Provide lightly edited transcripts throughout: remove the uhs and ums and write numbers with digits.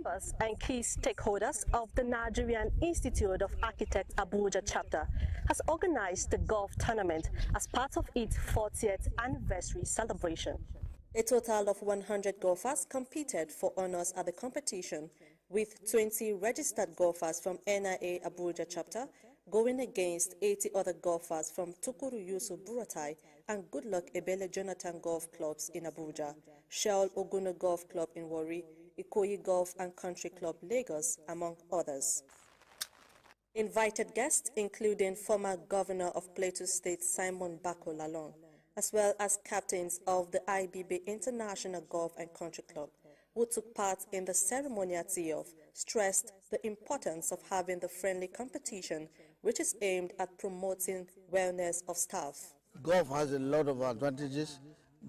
members and key stakeholders of the Nigerian Institute of Architects Abuja chapter has organized the golf tournament as part of its 40th anniversary celebration. A total of 100 golfers competed for honors at the competition, with 20 registered golfers from NIA Abuja chapter going against 80 other golfers from Tukuru Yusuf Buratai and Goodluck Ebele Jonathan Golf Clubs in Abuja, Shell Oguno Golf Club in Warri, Ikoyi Golf and Country Club Lagos, among others. Invited guests including former Governor of Plateau State Simon Bako Lalong, as well as captains of the IBB International Golf and Country Club, who took part in the ceremonial tee-off, stressed the importance of having the friendly competition, which is aimed at promoting wellness of staff. Golf has a lot of advantages.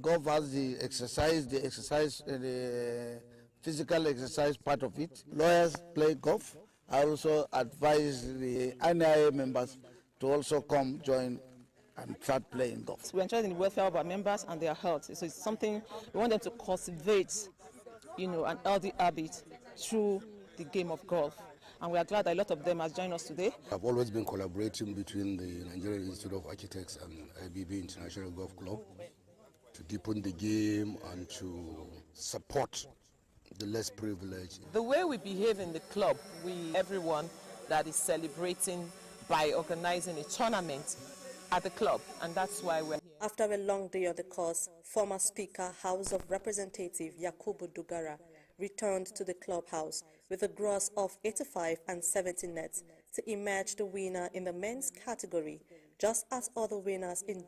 Golf has the physical exercise part of it. Lawyers play golf. I also advise the NIA members to also come join and start playing golf. We're interested in the welfare of our members and their health. So it's something we want them to cultivate, an healthy habit through the game of golf. And we are glad that a lot of them have joined us today. I've always been collaborating between the Nigerian Institute of Architects and IBB International Golf Club to deepen the game and to support the less privileged. The way we behave in the club, everyone that is celebrating by organizing a tournament at the club, and that's why we're here. After a long day on the course, former Speaker, House of Representative Yakubu Dugara returned to the clubhouse with a gross of 85 and 70 nets to emerge the winner in the men's category, just as other winners in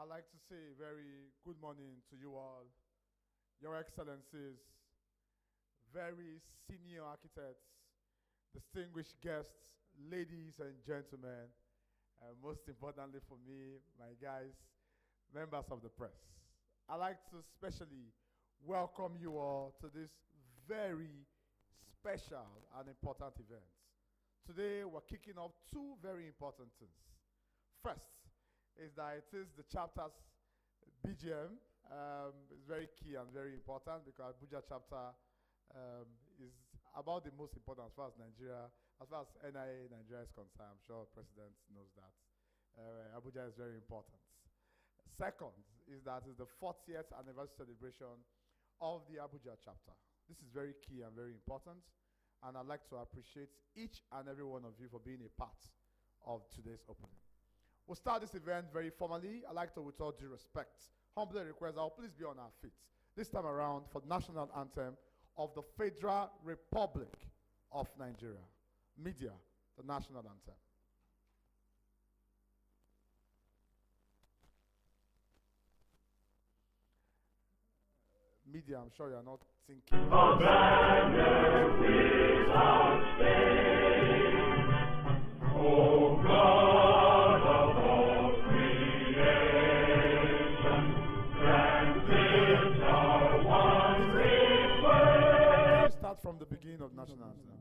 I'd like to say very good morning to you all, Your Excellencies, very senior architects, distinguished guests, ladies and gentlemen, and most importantly for me, my guys, members of the press. I'd like to especially welcome you all to this very special and important event. Today, we're kicking off two very important things. First is that it is the chapter's BGM. It's very key and very important because Abuja chapter is about the most important as far as Nigeria, as far as Nigeria is concerned. I'm sure the President knows that. Abuja is very important. Second is that it's the 40th anniversary celebration of the Abuja chapter. This is very key and very important, and I'd like to appreciate each and every one of you for being a part of today's opening. We'll start this event very formally. I'd like to, with all due respect, humbly request that please be on our feet this time around for the national anthem of the Federal Republic of Nigeria. Media, the national anthem. Media, I'm sure you're not thinking. A banner without stain, O God of all creation, transmit our one request. Start from the beginning of national anthem.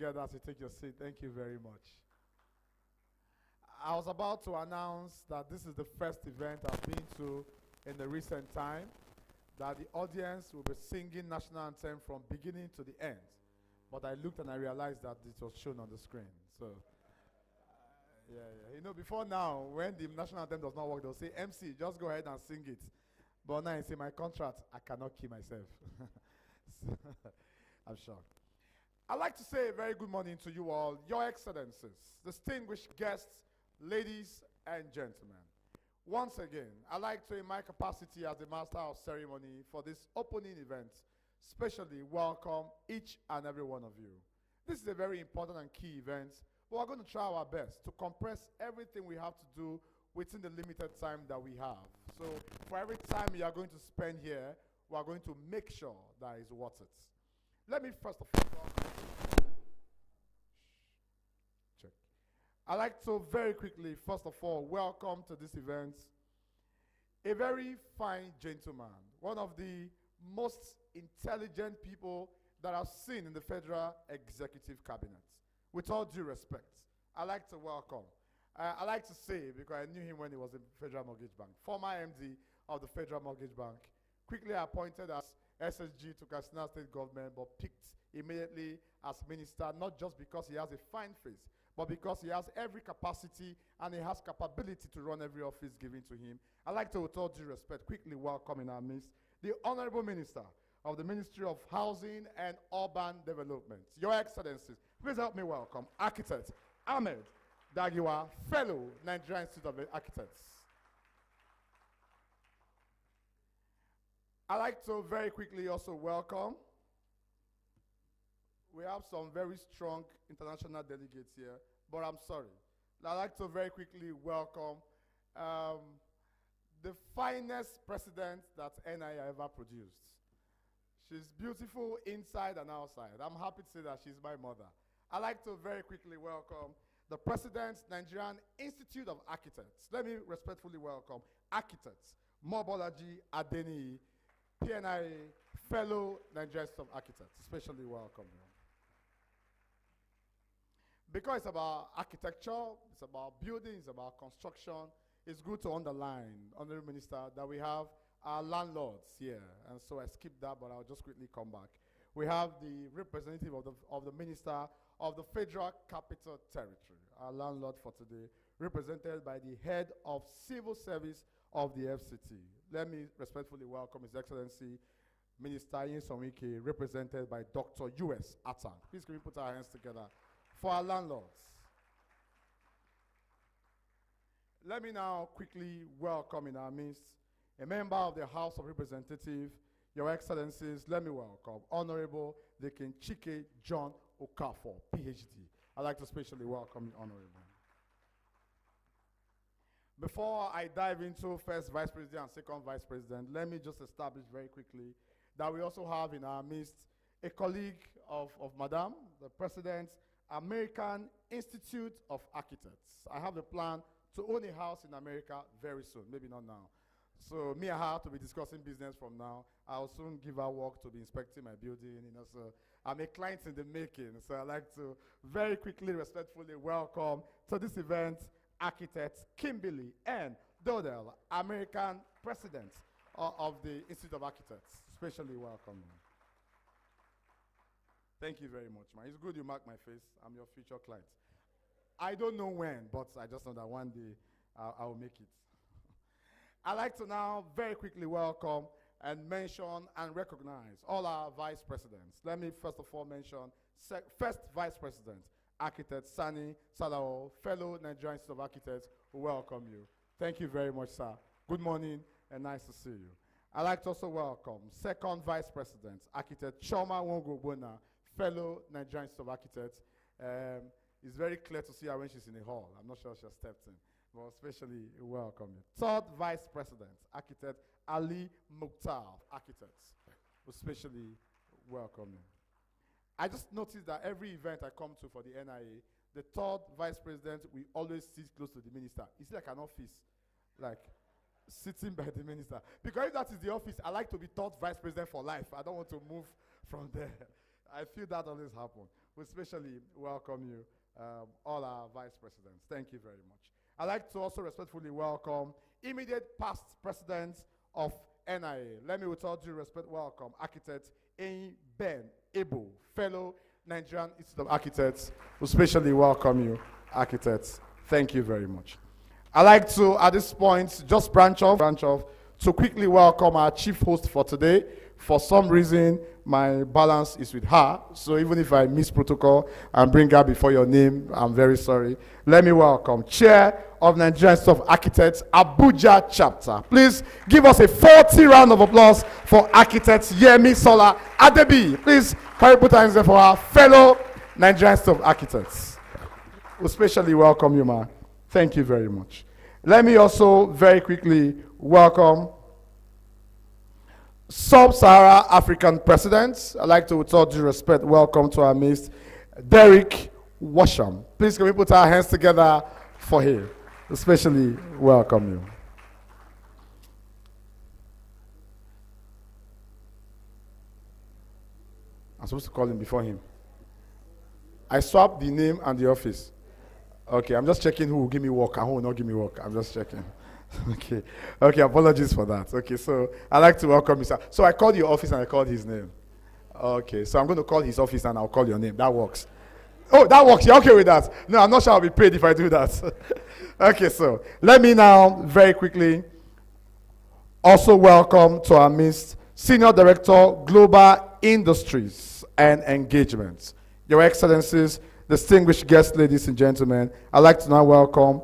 As you take your seat, thank you very much. I was about to announce that this is the first event I've been to in the recent time, that the audience will be singing national anthem from beginning to the end. But I looked and I realized that it was shown on the screen. So, yeah. You know, before now, when the national anthem does not work, they'll say, MC, just go ahead and sing it. But now I say, my contract, I cannot keep myself. So, I'm shocked. I'd like to say a very good morning to you all, Your Excellencies, distinguished guests, ladies and gentlemen. Once again, I'd like to, in my capacity as the Master of Ceremony for this opening event, specially welcome each and every one of you. This is a very important and key event, but we're going to try our best to compress everything we have to do within the limited time that we have. So for every time you are going to spend here, we are going to make sure that it's worth it. Let me first of all, check. I'd like to very quickly, first of all, welcome to this event a very fine gentleman, one of the most intelligent people that I've seen in the Federal Executive Cabinet. With all due respect, I'd like to welcome, I like to say, because I knew him when he was in Federal Mortgage Bank, former MD of the Federal Mortgage Bank, quickly appointed as SSG to Katsina State Government, but picked immediately as minister, not just because he has a fine face, but because he has every capacity and he has capability to run every office given to him. I'd like to, with all due respect, quickly welcome in our midst the Honorable Minister of the Ministry of Housing and Urban Development. Your Excellencies, please help me welcome Architect Ahmed Dagiwa, Fellow Nigerian Institute of Architects. I'd like to very quickly also welcome, we have some very strong international delegates here, but I'm sorry. I'd like to very quickly welcome the finest president that NIA ever produced. She's beautiful inside and outside. I'm happy to say that she's my mother. I'd like to very quickly welcome the President, Nigerian Institute of Architects. Let me respectfully welcome architects, Mobolaji Adeni, PNIA, Fellow Nigerian Institute of Architects, especially welcome. Because it's about architecture, it's about building, it's about construction, it's good to underline, Honorable Minister, that we have our landlords here. And so I skipped that, but I'll just quickly come back. We have the representative of the Minister of the Federal Capital Territory, our landlord for today, represented by the head of civil service of the FCT. Let me respectfully welcome His Excellency Minister Yinsonwike, represented by Dr. U.S. Atang. Please can we put our hands together for our landlords. Let me now quickly welcome in our midst a member of the House of Representatives, Your Excellencies. Let me welcome Honorable Deacon Chike John Okafor, PhD. I'd like to especially welcome the Honorable. Before I dive into first Vice President and second Vice President, let me just establish very quickly that we also have in our midst a colleague of Madame, the President's American Institute of Architects. I have a plan to own a house in America very soon, maybe not now. So me and her to be discussing business from now. I'll soon give her work to be inspecting my building, so I'm a client in the making. So I'd like to very quickly, respectfully welcome to this event architects Kimberly and Dodell, American President of the Institute of Architects. Especially welcome. Thank you very much, man. It's good you mark my face. I'm your future client. I don't know when, but I just know that one day I'll make it. I'd like to now very quickly welcome and mention and recognize all our vice presidents. Let me first of all mention first Vice President, Architect Sani Salao, Fellow Nigerian Institute of Architects, who welcome you. Thank you very much, sir. Good morning and nice to see you. I'd like to also welcome second Vice President, Architect Choma Wongobona, Fellow Nigerian Institute of Architects. It's very clear to see her when she's in the hall. I'm not sure she has stepped in, but especially welcome you. Third Vice President, Architect Ali Mukhtar, Architects, especially welcome you. I just noticed that every event I come to for the NIA, the third Vice President, we always sit close to the minister. It's like an office, like sitting by the minister. Because if that is the office, I like to be third Vice President for life. I don't want to move from there. I feel that always happens. We especially welcome you, all our Vice Presidents. Thank you very much. I'd like to also respectfully welcome immediate past presidents of NIA. Let me with all due respect welcome Architect Ben Ebo, Fellow Nigerian Institute of Architects. We especially welcome you, architects. Thank you very much. I'd like to, at this point, just branch off to quickly welcome our chief host for today. For some reason, my balance is with her, so even if I miss protocol and bring her before your name, I'm very sorry. Let me welcome Chair of Nigerian Institute of Architects, Abuja chapter. Please give us a 40 round of applause for Architect Yemi Sola Adebi. Please, can you put hands there for our fellow Nigerian Institute of Architects? We especially welcome you, ma. Thank you very much. Let me also very quickly welcome Sub-Sahara African presidents. I'd like to, with all due respect, welcome to our midst, Derek Washam. Please can we put our hands together for him? Especially welcome you. I'm supposed to call him before him. I swapped the name and the office. Okay, I'm just checking who will give me work and who will not give me work. I'm just checking. Okay, apologies for that. Okay, so I'd like to welcome you, sir. So I called your office and I called his name. Okay, so I'm going to call his office and I'll call your name. That works. Oh, that works. You're okay with that? No, I'm not sure I'll be paid if I do that. Okay, so let me now very quickly also welcome to our midst Senior Director, Global Industries and Engagements. Your Excellencies, distinguished guests, ladies and gentlemen, I'd like to now welcome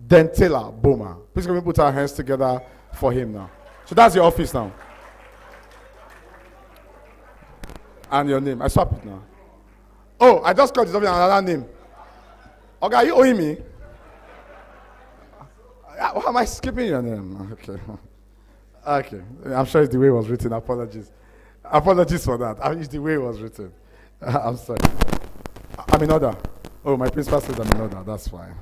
Dentela Boma. Please can we put our hands together for him now. So that's your office now. And your name. I swap it now. Oh, I just called yourself another name. Okay, are you owing me? Why am I skipping your name? Okay. Okay. I'm sure it's the way it was written. Apologies. Apologies for that. It's the way it was written. I'm sorry. I'm in order. Oh, my principal says I'm in order. That's fine.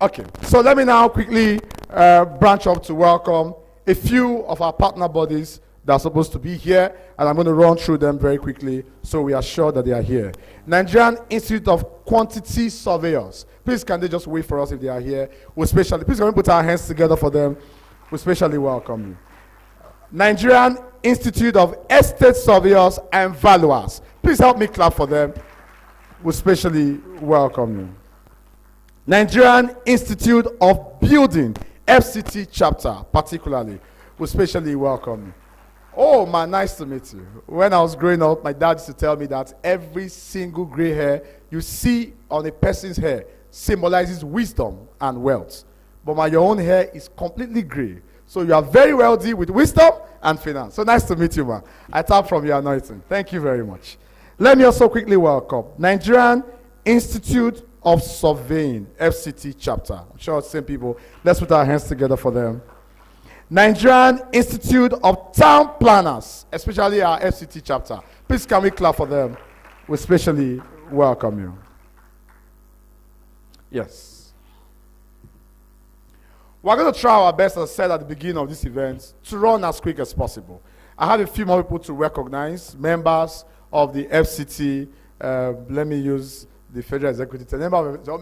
Okay. So let me now quickly branch up to welcome a few of our partner bodies that are supposed to be here, and I'm going to run through them very quickly so we are sure that they are here. Nigerian Institute of Quantity Surveyors. Please, can they just wait for us if they are here? Please, can we put our hands together for them? We specially welcome you. Nigerian Institute of Estate Surveyors and Valuers. Please help me clap for them. We specially welcome you. Nigerian Institute of Building, FCT chapter, particularly. We specially welcome you. Oh, man, nice to meet you. When I was growing up, my dad used to tell me that every single gray hair you see on a person's hair symbolizes wisdom and wealth. But your own hair is completely gray. So you are very wealthy with wisdom and finance. So nice to meet you, man. I tap from your anointing. Thank you very much. Let me also quickly welcome Nigerian Institute of Surveying, FCT chapter. I'm sure it's the same people. Let's put our hands together for them. Nigerian Institute of Town Planners, especially our FCT chapter. Please can we clap for them? We especially welcome you. Yes. We're going to try our best, as I said at the beginning of this event, to run as quick as possible. I have a few more people to recognize, members of the FCT, let me use the Federal Executive,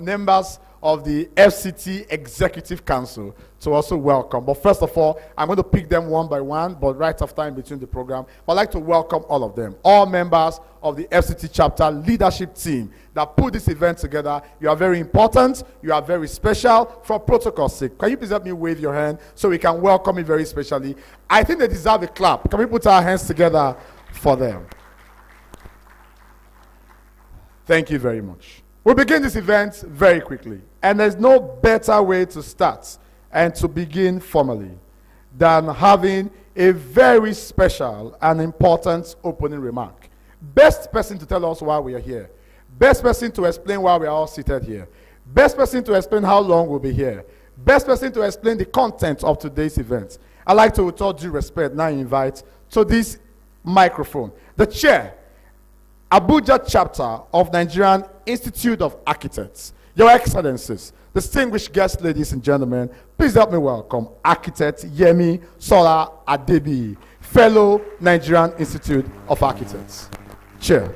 members of the FCT Executive Council to also welcome. But first of all, I'm going to pick them one by one, but right after in between the program. But I'd like to welcome all of them, all members of the FCT chapter leadership team that put this event together. You are very important. You are very special. For protocol's sake, can you please help me wave your hand so we can welcome you very specially? I think they deserve a clap. Can we put our hands together for them? Thank you very much. We'll begin this event very quickly. And there's no better way to start and to begin formally than having a very special and important opening remark. Best person to tell us why we are here. Best person to explain why we are all seated here. Best person to explain how long we'll be here. Best person to explain the content of today's event. I'd like to, with all due respect, now invite to this microphone the chair, Abuja chapter of Nigerian Institute of Architects. Your Excellencies, distinguished guests, ladies and gentlemen, please help me welcome Architect Yemi Sola Adebi, fellow Nigerian Institute of Architects. Chair.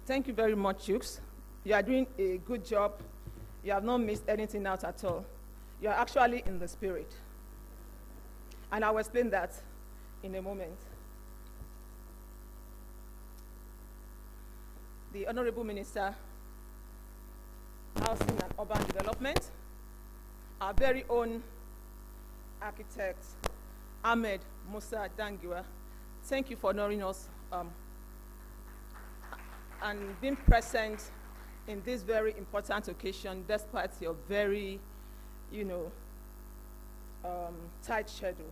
Thank you very much, Jukes. You are doing a good job. You have not missed anything out at all. You are actually in the spirit. And I will explain that in a moment. The Honorable Minister, Housing and Urban Development, our very own architect, Ahmed Musa Dangiwa, thank you for honoring us and being present in this very important occasion, despite your very, tight schedule.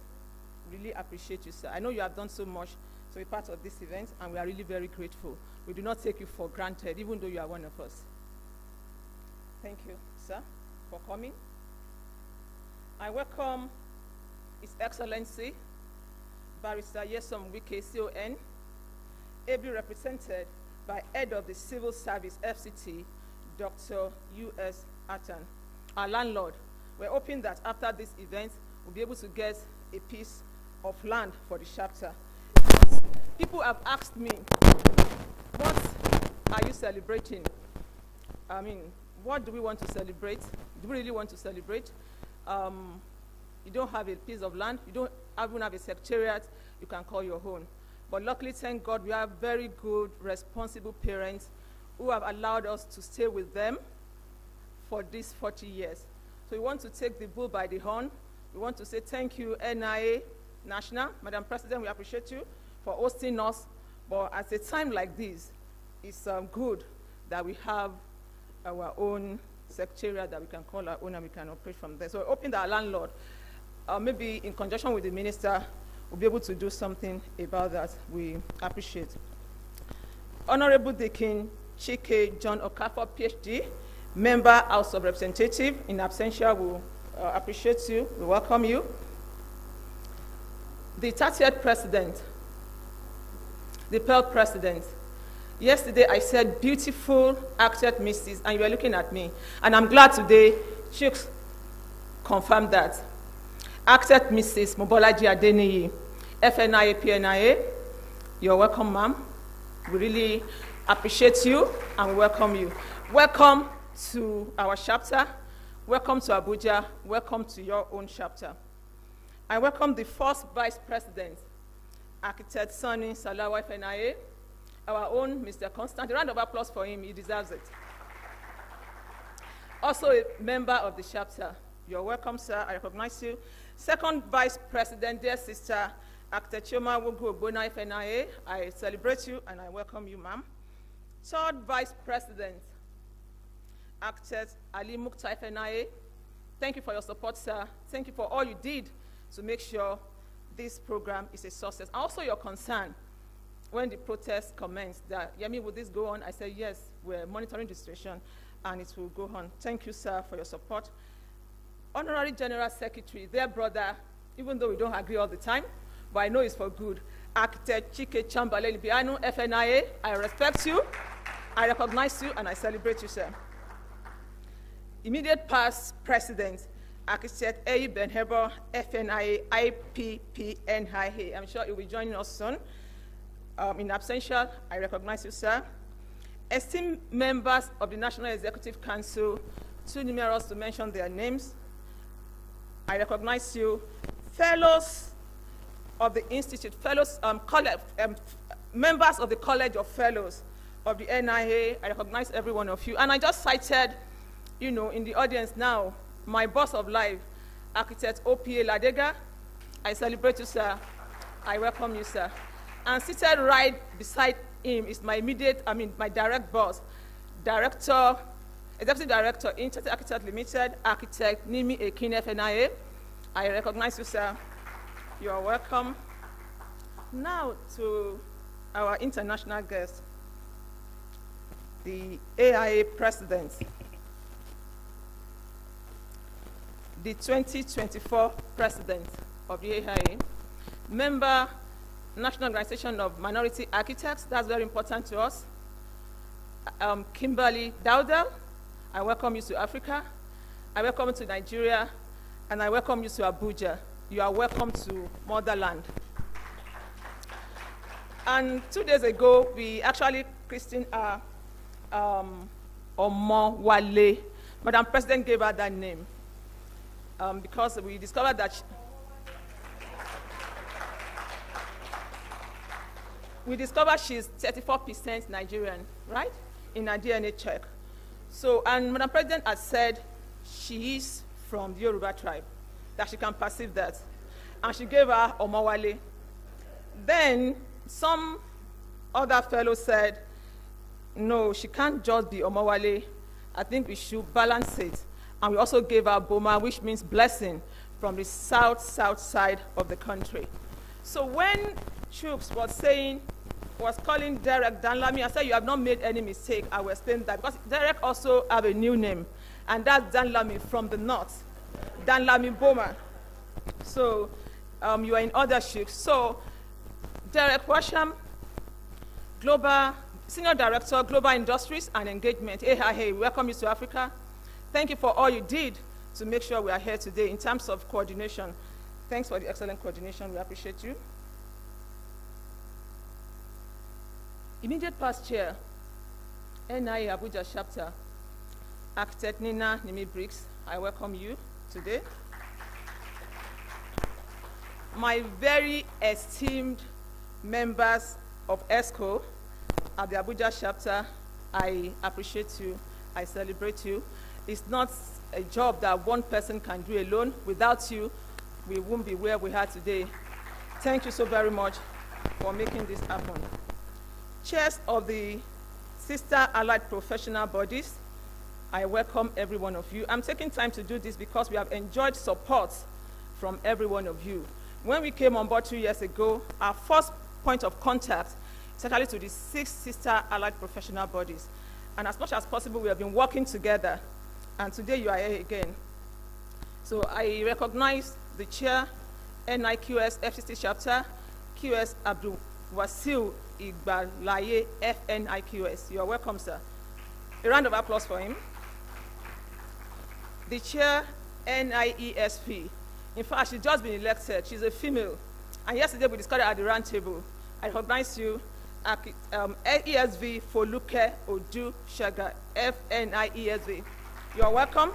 Really appreciate you, sir. I know you have done so much to be part of this event, and we are really very grateful. We do not take you for granted, even though you are one of us. Thank you, sir, for coming. I welcome His Excellency, Barrister Yesom Wike, CON, ably represented by Head of the Civil Service, FCT, Dr. U.S. Atan, our landlord. We're hoping that after this event, we'll be able to get a piece of land for the chapter. People have asked me, what are you celebrating? what do we want to celebrate? Do we really want to celebrate? You don't have a piece of land. You don't even have a secretariat you can call your own. But luckily, thank God, we have very good, responsible parents who have allowed us to stay with them for these 40 years. So we want to take the bull by the horn. We want to say thank you, NIA National. Madam President, we appreciate you for hosting us. But at a time like this, it's good that we have our own secretariat that we can call our own and we can operate from there. So we're hoping that our landlord, maybe in conjunction with the minister, will be able to do something about that. We appreciate. Honorable Deacon Chike John Okafor, PhD, member House of Representatives, in absentia, we appreciate you, we welcome you. The 30th President, the Pearl President. Yesterday I said beautiful acted Mrs. and you were looking at me. And I'm glad today Chooks confirmed that. Acted Mrs. Mobolaji Adeniyi, FNIA, PNIA, you're welcome, ma'am. We really appreciate you and we welcome you. Welcome to our chapter. Welcome to Abuja. Welcome to your own chapter. I welcome the first Vice President, Architect Sonny Salawa, FNIA, our own Mr. Constant. A round of applause for him, he deserves it. Also a member of the chapter. You're welcome, sir, I recognize you. Second Vice President, dear sister, Architect Chioma Wogu Ogbonna, FNIA, I celebrate you and I welcome you, ma'am. Third Vice President, Architect Ali Mukhtar, FNIA, thank you for your support, sir. Thank you for all you did to make sure this program is a success. Also your concern when the protest commenced that, Yemi, will this go on? I said, yes, we're monitoring the situation and it will go on. Thank you, sir, for your support. Honorary General Secretary, their brother, even though we don't agree all the time, but I know it's for good, Architect Chike Chamberlain Biano, FNIA, I respect you, I recognize you, and I celebrate you, sir. Immediate past President, Architect A. Ben Heber, FNIA, IPPNIA. I'm sure you'll be joining us soon. In absentia, I recognize you, sir. Esteemed members of the National Executive Council, too numerous to mention their names, I recognize you. Fellows of the Institute, fellows, members of the College of Fellows of the NIA, I recognize every one of you. And I just cited, you know, in the audience now, my boss of life, Architect O.P.A. Ladega. I celebrate you, sir. I welcome you, sir. And seated right beside him is my my direct boss, Executive Director, Internet Architect Limited, Architect Nimi Ekin, FNIA. I recognize you, sir. You are welcome. Now to our international guest, the AIA President, the 2024 President of the AIA, member, National Organization of Minority Architects, that's very important to us. Kimberly Dowdell, I welcome you to Africa. I welcome you to Nigeria, and I welcome you to Abuja. You are welcome to Motherland. And 2 days ago, we actually christened Omowale. Madam President gave her that name because we discovered that she's 34% Nigerian, right? In her DNA check. So, and Madam President has said she is from the Yoruba tribe, that she can perceive that. And she gave her Omowale. Then some other fellow said, no, she can't just be Omowale. I think we should balance it. And we also gave her Boma, which means blessing, from the south side of the country. So when Chooks was calling Derek Danlami, I said, you have not made any mistake. I will explain that. Because Derek also have a new name, and that's Danlami from the north, Danlami Boma. So you are in other Chooks. So Derek Washam, Senior Director, Global Industries and Engagement, AIA, welcome you to Africa. Thank you for all you did to make sure we are here today in terms of coordination. Thanks for the excellent coordination. We appreciate you. Immediate past chair, NIA Abuja chapter, Architect Nina Nimi Briggs, I welcome you today. My very esteemed members of ESCO at the Abuja chapter, I appreciate you, I celebrate you. It's not a job that one person can do alone. Without you, we won't be where we are today. Thank you so very much for making this happen. Chairs of the sister allied professional bodies, I welcome every one of you. I'm taking time to do this because we have enjoyed support from every one of you. When we came on board 2 years ago, our first point of contact is actually to the 6 sister allied professional bodies. And as much as possible, we have been working together. And today you are here again. So I recognize the chair, NIQS FCC chapter, QS Abdul Wasil Igbalaye FNIQS. You are welcome, sir. A round of applause for him. The chair, NIESP. In fact, she's just been elected. She's a female. And yesterday we discussed at the round table. I recognize you, ESV Foluke Odu Shaga, FNIESV. You are welcome.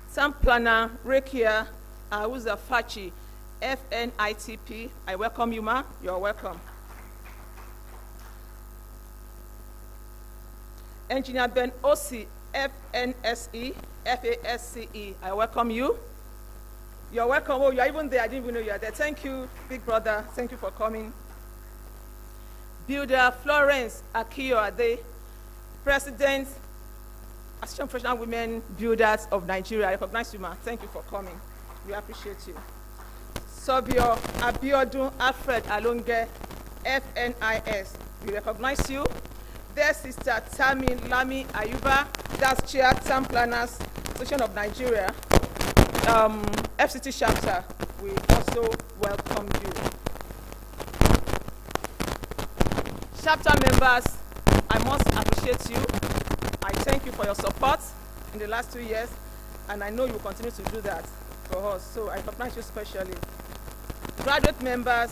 Sam Planner Rekia Auza Fachi, FNITP. I welcome you, ma. You are welcome. Engineer Ben Osi, FNSE, FASCE. I welcome you. You're welcome. Oh, you're even there. I didn't even know you are there. Thank you, big brother. Thank you for coming. Builder Florence Akiyoade, President, Association of Professional Women Builders of Nigeria. I recognize you, ma. Thank you for coming. We appreciate you. Sobio Abiodun Alfred Alonge, FNIS. We recognize you. Their sister Tami Lami Ayuba, that's Chair Town Planners Association of Nigeria. FCT chapter, we also welcome you. Chapter members, I must appreciate you. I thank you for your support in the last 2 years, and I know you will continue to do that for us, so I recognize you specially. Graduate members,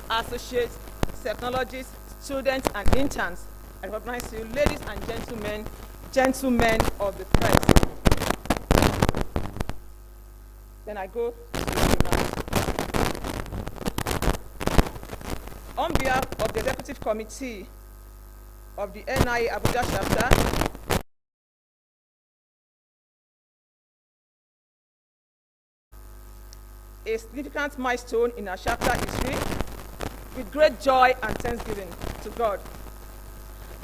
associates, technologists, students, and interns, I recognize you. Ladies and gentlemen of the press. Then I go to on behalf of the Executive Committee of the NIA Abuja chapter, a significant milestone in our chapter history, with great joy and thanksgiving to God.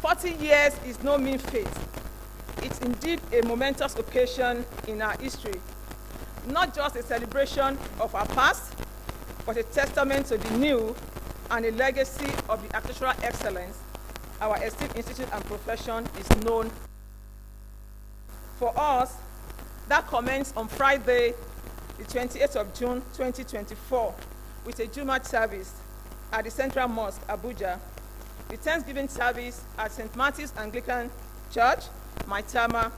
40 years is no mean feat. It's indeed a momentous occasion in our history. Not just a celebration of our past, but a testament to the new and a legacy of the architectural excellence our esteemed institute and profession is known. For us, that commenced on Friday, the 28th of June, 2024, with a Jumat service at the Central Mosque, Abuja, the Thanksgiving service at St. Matthew's Anglican Church, Maitama.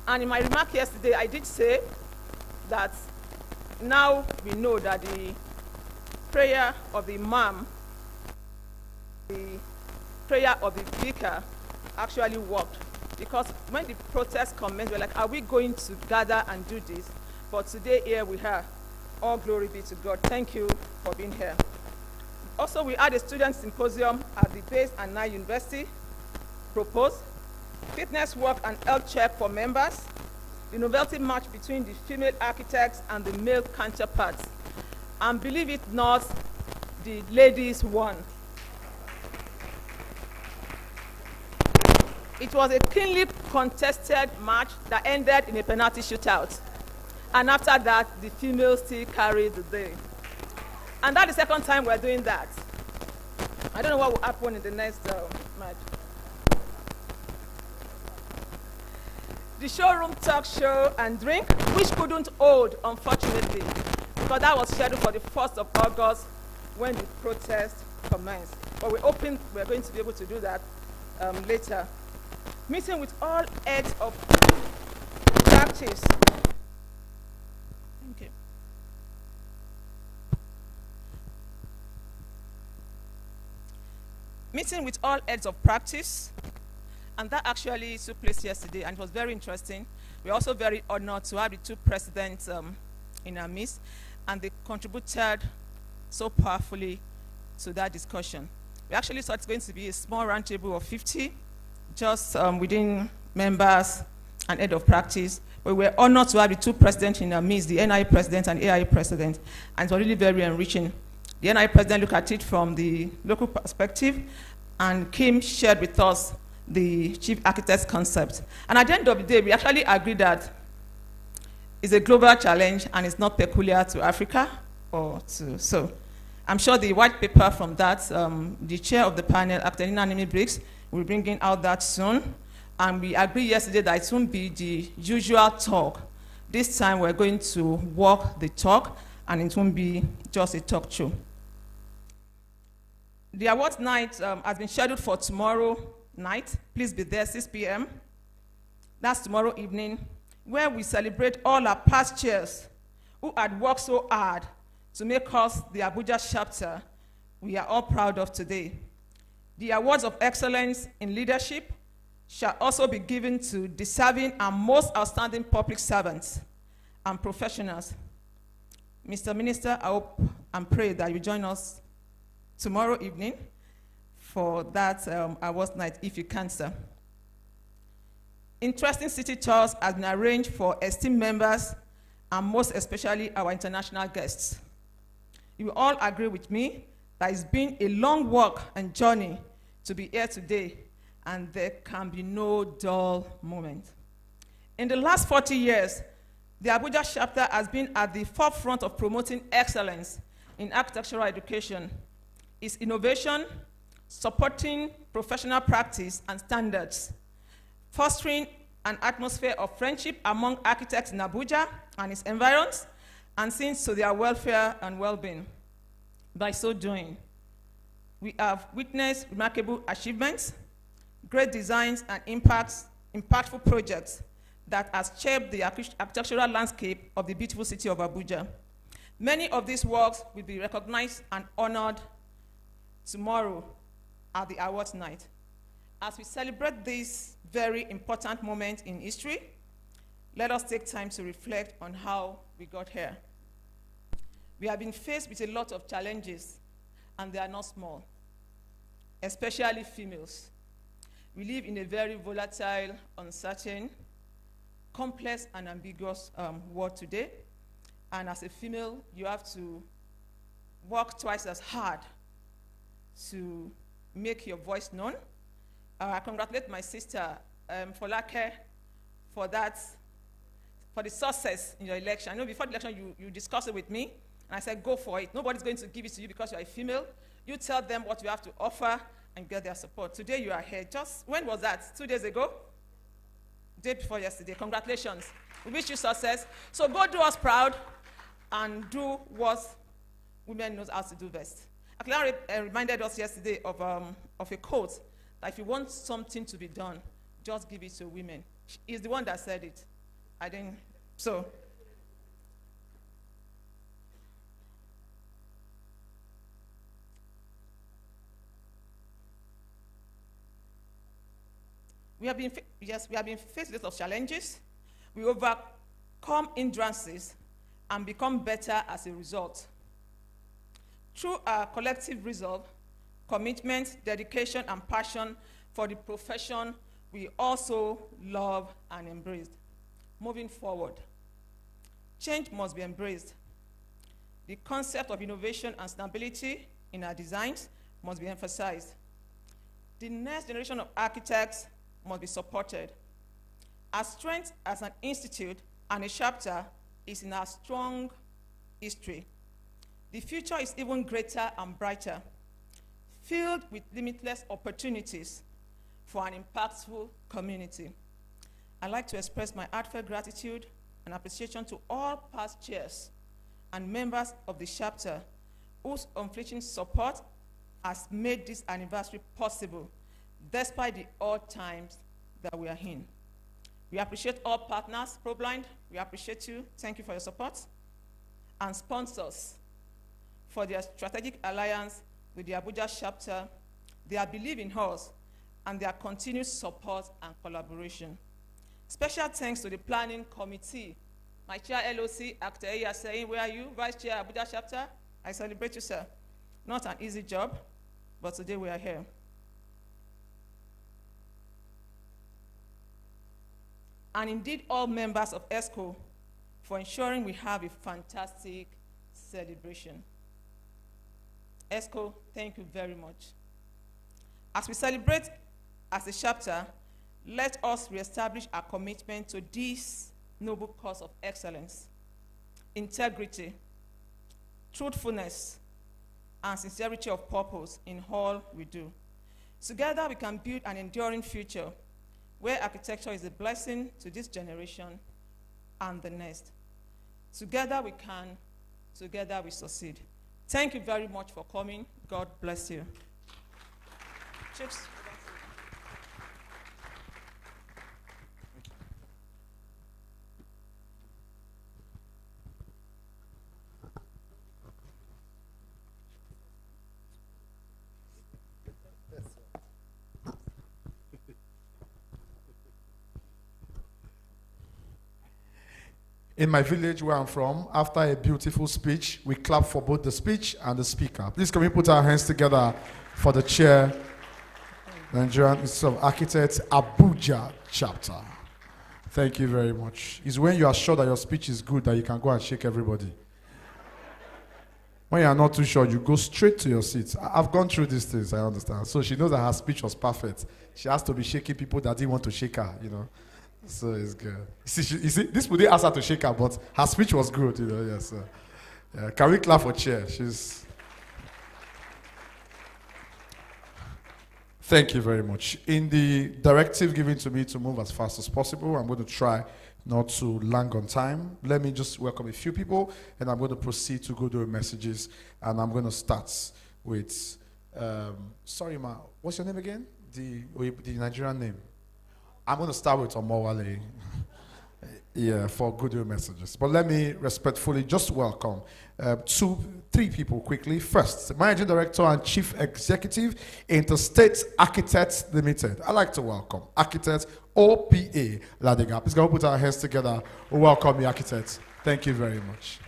And in my remark yesterday, I did say that now we know that the prayer of the Imam, the prayer of the vicar actually worked. Because when the protest commenced, we were like, are we going to gather and do this? But today, here we are. All glory be to God. Thank you for being here. Also, we had a student symposium at the Base and NIA University proposed, fitness work and health check for members, the novelty match between the female architects and the male counterparts. And believe it not, the ladies won. It was a keenly contested match that ended in a penalty shootout. And after that, the females still carried the day. And that's the second time we're doing that. I don't know what will happen in the next match. The showroom talk show and drink, which couldn't hold, unfortunately, because that was scheduled for the 1st of August when the protest commenced. But we're hoping we're going to be able to do that later. Meeting with all heads of practice. Okay. Meeting with all heads of practice And that actually took place yesterday, and it was very interesting. We're also very honored to have the two presidents in our midst, and they contributed so powerfully to that discussion. We actually thought it's going to be a small roundtable of 50, just within members and head of practice. But we're honored to have the two presidents in our midst, the NIA president and AIA president, and it was really very enriching. The NIA president looked at it from the local perspective, and Kim shared with us the chief architect's concept. And at the end of the day, we actually agreed that it's a global challenge and it's not peculiar to Africa so I'm sure the white paper from that, the chair of the panel, Architect Nimi Briggs, will be bringing out that soon. And we agreed yesterday that it won't be the usual talk. This time we're going to walk the talk, and it won't be just a talk show. The awards night has been scheduled for tomorrow night. Please be there, 6 p.m. That's tomorrow evening, where we celebrate all our past chairs who had worked so hard to make us the Abuja chapter we are all proud of today. The awards of excellence in leadership shall also be given to deserving and most outstanding public servants and professionals. Mr. Minister, I hope and pray that you join us tomorrow evening for that awards night, if you can, sir. Interesting city tours has been arranged for esteemed members and most especially our international guests. You will all agree with me that it's been a long walk and journey to be here today, and there can be no dull moment. In the last 40 years, the Abuja chapter has been at the forefront of promoting excellence in architectural education, its innovation, supporting professional practice and standards, fostering an atmosphere of friendship among architects in Abuja and its environs, and seeing to their welfare and well-being. By so doing, we have witnessed remarkable achievements, great designs, and impactful projects that has shaped the architectural landscape of the beautiful city of Abuja. Many of these works will be recognized and honored tomorrow at the awards night. As we celebrate this very important moment in history, let us take time to reflect on how we got here. We have been faced with a lot of challenges, and they are not small, especially females. We live in a very volatile, uncertain, complex, and ambiguous world today. And as a female, you have to work twice as hard to make your voice known. I congratulate my sister, Folake, for the success in your election. I know before the election you discussed it with me, and I said, go for it. Nobody's going to give it to you because you're a female. You tell them what you have to offer and get their support. Today you are here. When was that? 2 days ago? Day before yesterday. Congratulations. We wish you success. So go do us proud and do what women knows how to do best. Akilari reminded us yesterday of a quote that if you want something to be done, just give it to women. He's the one that said it. I didn't. So. We have been faced with a lot of challenges. We overcome hindrances and become better as a result. Through our collective resolve, commitment, dedication, and passion for the profession we also love and embrace. Moving forward, change must be embraced. The concept of innovation and stability in our designs must be emphasized. The next generation of architects must be supported. Our strength as an institute and a chapter is in our strong history. The future is even greater and brighter, filled with limitless opportunities for an impactful community. I'd like to express my heartfelt gratitude and appreciation to all past chairs and members of the chapter whose unflinching support has made this anniversary possible, despite the odd times that we are in. We appreciate all partners, ProBlind, we appreciate you, thank you for your support, and sponsors for their strategic alliance with the Abuja chapter. They have believed in us and their continued support and collaboration. Special thanks to the Planning Committee. My chair, LOC, Actor Yasain, where are you? Vice Chair, Abuja chapter. I celebrate you, sir. Not an easy job, but today we are here. And indeed all members of ESCO for ensuring we have a fantastic celebration. ESCO, thank you very much. As we celebrate as a chapter, let us reestablish our commitment to this noble cause of excellence, integrity, truthfulness, and sincerity of purpose in all we do. Together we can build an enduring future where architecture is a blessing to this generation and the next. Together we can, together we succeed. Thank you very much for coming. God bless you. Chips. In my village where I'm from, after a beautiful speech, we clap for both the speech and the speaker. Please can we put our hands together for the chair, Nigerian Institute of Architects, Abuja chapter. Thank you very much. It's when you are sure that your speech is good that you can go and shake everybody. When you are not too sure, you go straight to your seat. I've gone through these things, I understand. So she knows that her speech was perfect. She has to be shaking people that didn't want to shake her, you know. So it's good. You see, this would ask her to shake her, but her speech was good, you know. Yes. Can we clap for Chair? She's. Thank you very much. In the directive given to me to move as fast as possible, I'm going to try not to lang on time. Let me just welcome a few people, and I'm going to proceed to go through messages. And I'm going to start with. Sorry, ma. What's your name again? The Nigerian name. I'm going to start with Omowale, yeah, for good messages. But let me respectfully just welcome 3 people quickly. First, Managing Director and Chief Executive, Interstate Architects Limited. I'd like to welcome Architect OPA Ladega. Please go put our hands together. Welcome, the architects. Thank you very much.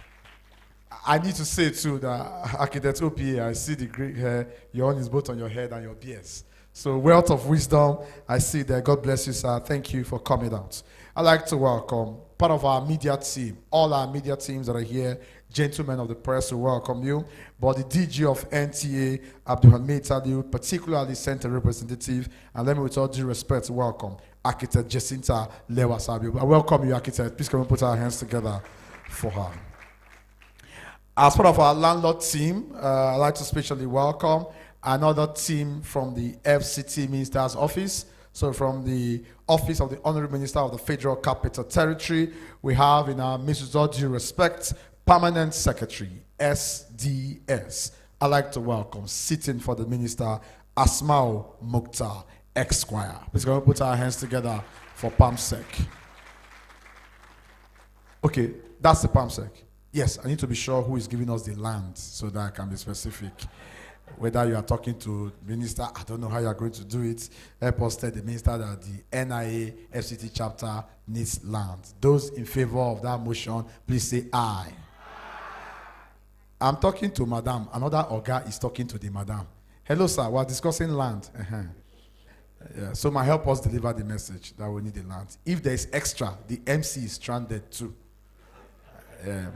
I need to say too that Architect OPA, I see the great hair. Your own is both on your head and your beards. So wealth of wisdom, I see there. God bless you, sir. Thank you for coming out. I'd like to welcome part of our media team, all our media teams that are here, gentlemen of the press, who welcome you. But the DG of NTA, Abdulhamid Tadiu, particularly Center Representative, and let me with all due respect, welcome Architect Jacinta Lewasabi. I welcome you, Architect. Please come and put our hands together for her. As part of our landlord team, I'd like to specially welcome another team from the FCT Minister's Office. So from the Office of the Honorable Minister of the Federal Capital Territory, we have in our midst, with all due respect, Permanent Secretary, SDS. I'd like to welcome, sitting for the Minister, Asmao Mukhtar, Esquire. Please go and put our hands together for PAMSEC. Okay, that's the PAMSEC. Yes, I need to be sure who is giving us the land so that I can be specific. Whether you are talking to minister, I don't know how you are going to do it. Help us tell the minister that the NIAABC chapter needs land. Those in favor of that motion, please say aye. I'm talking to madam. Another Oga is talking to the madam. Hello, sir. We're discussing land. Yeah, so my help us deliver the message that we need the land. If there is extra, the MC is stranded too.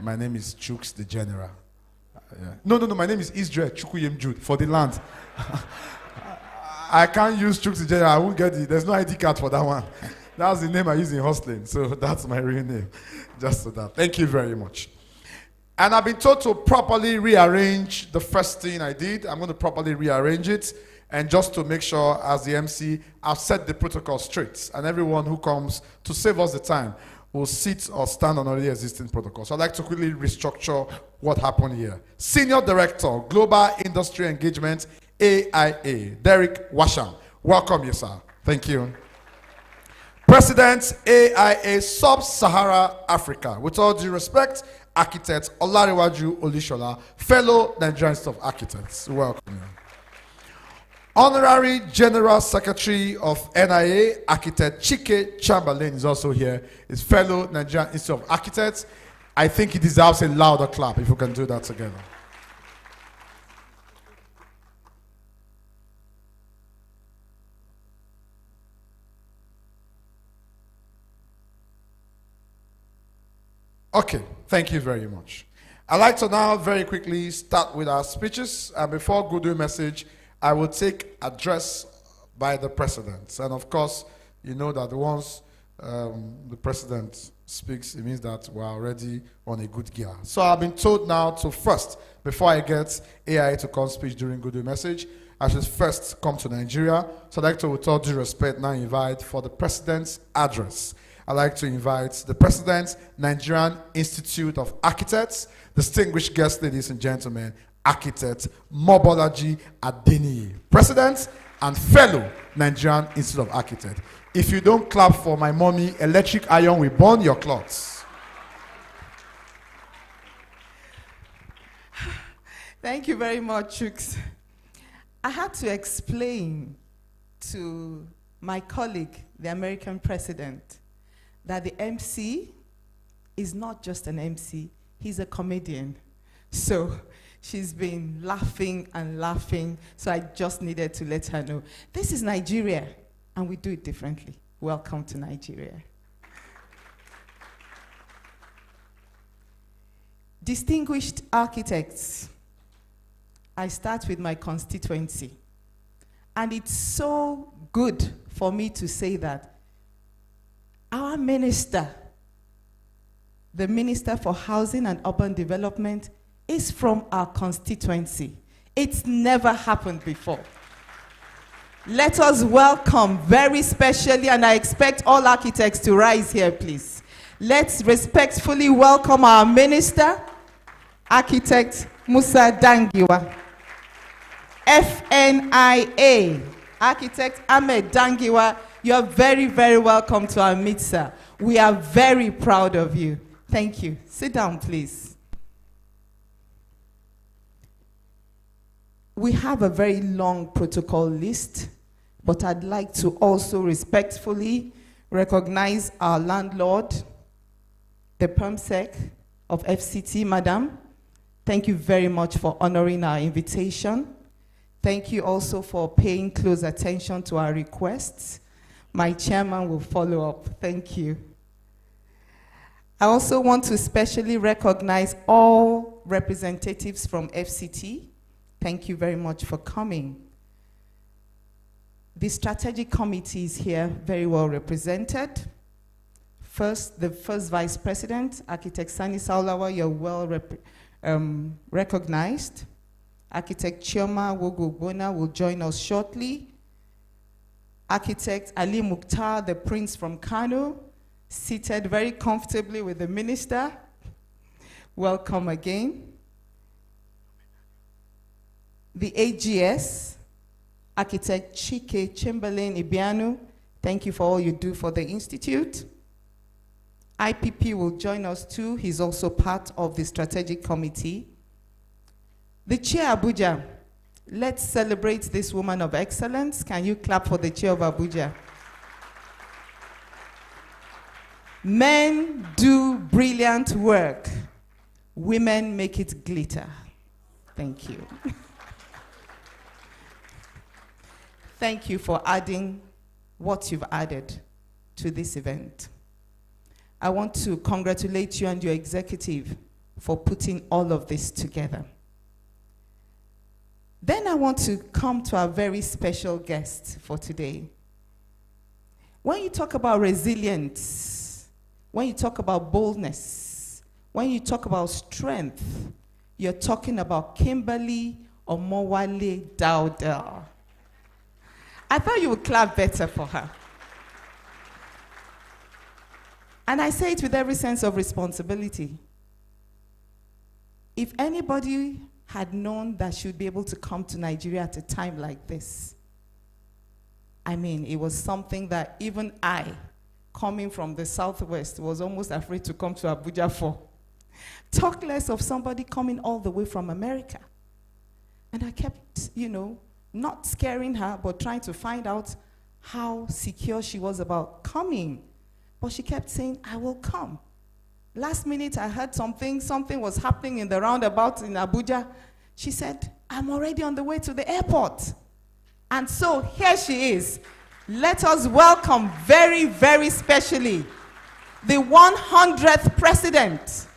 My name is Chooks the General. No, my name is Israel Chukuyem Jude for the land. I can't use Chooks the General. I won't get it. There's no ID card for that one. That's the name I use in hustling. So that's my real name. Just so that. Thank you very much. And I've been told to properly rearrange the first thing I did. I'm going to properly rearrange it. And just to make sure, as the MC, I've set the protocol straight. And everyone who comes to save us the time will sit or stand on already existing protocols. So I'd like to quickly restructure what happened here. Senior Director, Global Industry Engagement, AIA, Derek Washam. Welcome you, sir. Thank you. President, AIA Sub-Sahara Africa. With all due respect, Architect Olariwaju Olishola, fellow Nigerian Institute of Architects. Welcome. Honorary General Secretary of NIA, Architect Chike Chamberlain is also here. His fellow Nigerian Institute of Architects. I think he deserves a louder clap if we can do that together. Okay, thank you very much. I'd like to now very quickly start with our speeches. And before goodwill message, I will take address by the president. And of course, you know that once the president speaks, it means that we're already on a good gear. So I've been told now to first, before I get AIA to come speak during goodwill message, I should first come to Nigeria. So I'd like to, with all due respect, now invite for the president's address. I'd like to invite the President's Nigerian Institute of Architects, distinguished guests, ladies and gentlemen, Architect Mobolaji Adeniyi, President and fellow Nigerian Institute of Architects. If you don't clap for my mommy, electric iron will burn your clothes. Thank you very much, Chooks. I had to explain to my colleague, the American president, that the MC is not just an MC, he's a comedian. So she's been laughing and laughing, so I just needed to let her know. This is Nigeria, and we do it differently. Welcome to Nigeria. Distinguished architects, I start with my constituency. And it's so good for me to say that our minister, the Minister for Housing and Urban Development, is from our constituency. It's never happened before. Let us welcome very specially, and I expect all architects to rise here, please. Let's respectfully welcome our minister, Architect Musa Dangiwa. FNIA, Architect Ahmed Dangiwa, you're very, very welcome to our meet, sir. We are very proud of you. Thank you. Sit down, please. We have a very long protocol list, but I'd like to also respectfully recognize our landlord, the PERMSEC of FCT, Madam. Thank you very much for honoring our invitation. Thank you also for paying close attention to our requests. My chairman will follow up. Thank you. I also want to specially recognize all representatives from FCT. Thank you very much for coming. The strategic committee is here very well represented. First, the first vice president, Architect Sani Saulawa, you're well recognized. Architect Chioma Wogogbona will join us shortly. Architect Ali Mukhtar, the Prince from Kano, seated very comfortably with the minister. Welcome again. The AGS, Architect Chike Chamberlain Ibianu, thank you for all you do for the Institute. IPP will join us too. He's also part of the strategic committee. The chair, Abuja, let's celebrate this woman of excellence. Can you clap for the chair of Abuja? Men do brilliant work. Women make it glitter. Thank you. Thank you for adding what you've added to this event. I want to congratulate you and your executive for putting all of this together. Then I want to come to our very special guest for today. When you talk about resilience, when you talk about boldness, when you talk about strength, you're talking about Kimberly Omowale Dowdell. I thought you would clap better for her. And I say it with every sense of responsibility. If anybody had known that she would be able to come to Nigeria at a time like this, I mean, it was something that even I, coming from the Southwest, was almost afraid to come to Abuja for. Talk less of somebody coming all the way from America. And I kept, not scaring her, but trying to find out how secure she was about coming. But she kept saying, I will come. Last minute, I heard something was happening in the roundabout in Abuja. She said, I'm already on the way to the airport. And so here she is. Let us welcome very, very specially the 100th president,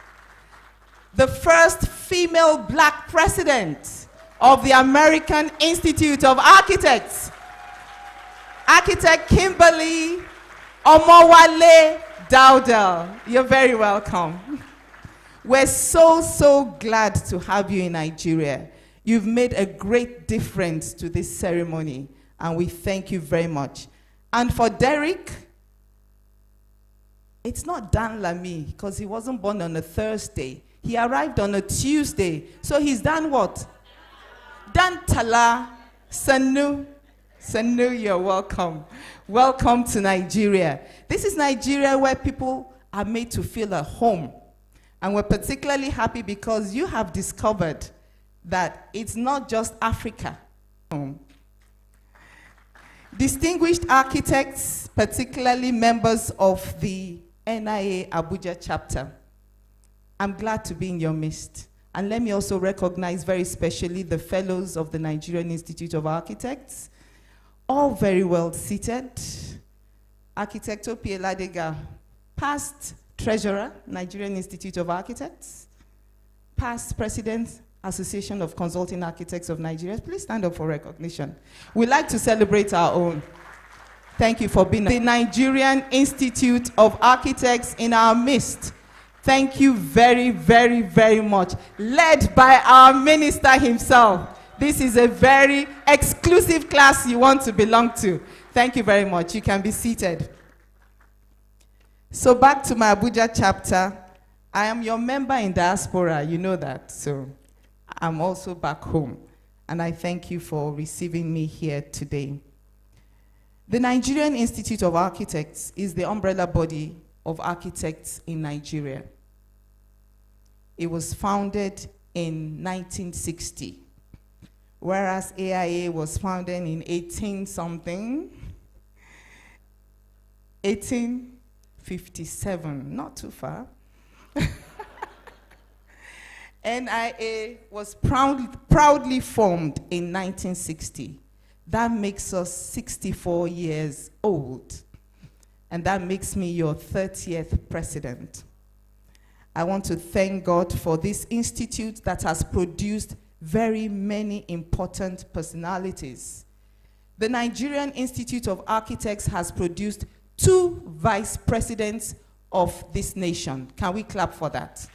the first female black president of the American Institute of Architects, Architect Kimberly Omowale Dowdell. You're very welcome. We're so, so glad to have you in Nigeria. You've made a great difference to this ceremony, and we thank you very much. And for Derek, it's not Dan Lamy, because he wasn't born on a Thursday. He arrived on a Tuesday. So he's done what? Dan Tala Sanu. Sanu, you're welcome. Welcome to Nigeria. This is Nigeria where people are made to feel at home. And we're particularly happy because you have discovered that it's not just Africa. Distinguished architects, particularly members of the NIA Abuja chapter, I'm glad to be in your midst. And let me also recognize very specially the fellows of the Nigerian Institute of Architects, all very well seated. Architect Opie Ladega, past treasurer, Nigerian Institute of Architects, past president, Association of Consulting Architects of Nigeria. Please stand up for recognition. We like to celebrate our own. Thank you for being the Nigerian Institute of Architects in our midst. Thank you very, very, very much. Led by our minister himself. This is a very exclusive class you want to belong to. Thank you very much. You can be seated. So back to my Abuja chapter. I am your member in diaspora, you know that. So I'm also back home. And I thank you for receiving me here today. The Nigerian Institute of Architects is the umbrella body of architects in Nigeria. It was founded in 1960, whereas AIA was founded in 1857, not too far. NIA was proudly formed in 1960. That makes us 64 years old. And that makes me your 30th president. I want to thank God for this institute that has produced very many important personalities. The Nigerian Institute of Architects has produced 2 vice presidents of this nation. Can we clap for that?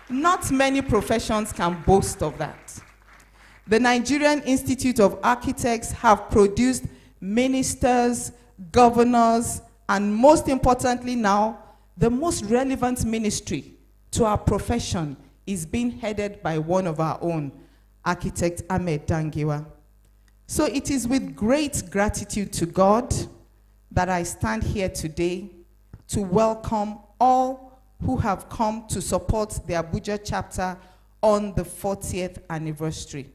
Not many professions can boast of that. The Nigerian Institute of Architects have produced ministers, governors, and most importantly now, the most relevant ministry to our profession is being headed by one of our own, Architect Ahmed Dangiwa. So it is with great gratitude to God that I stand here today to welcome all who have come to support the Abuja chapter on the 40th anniversary.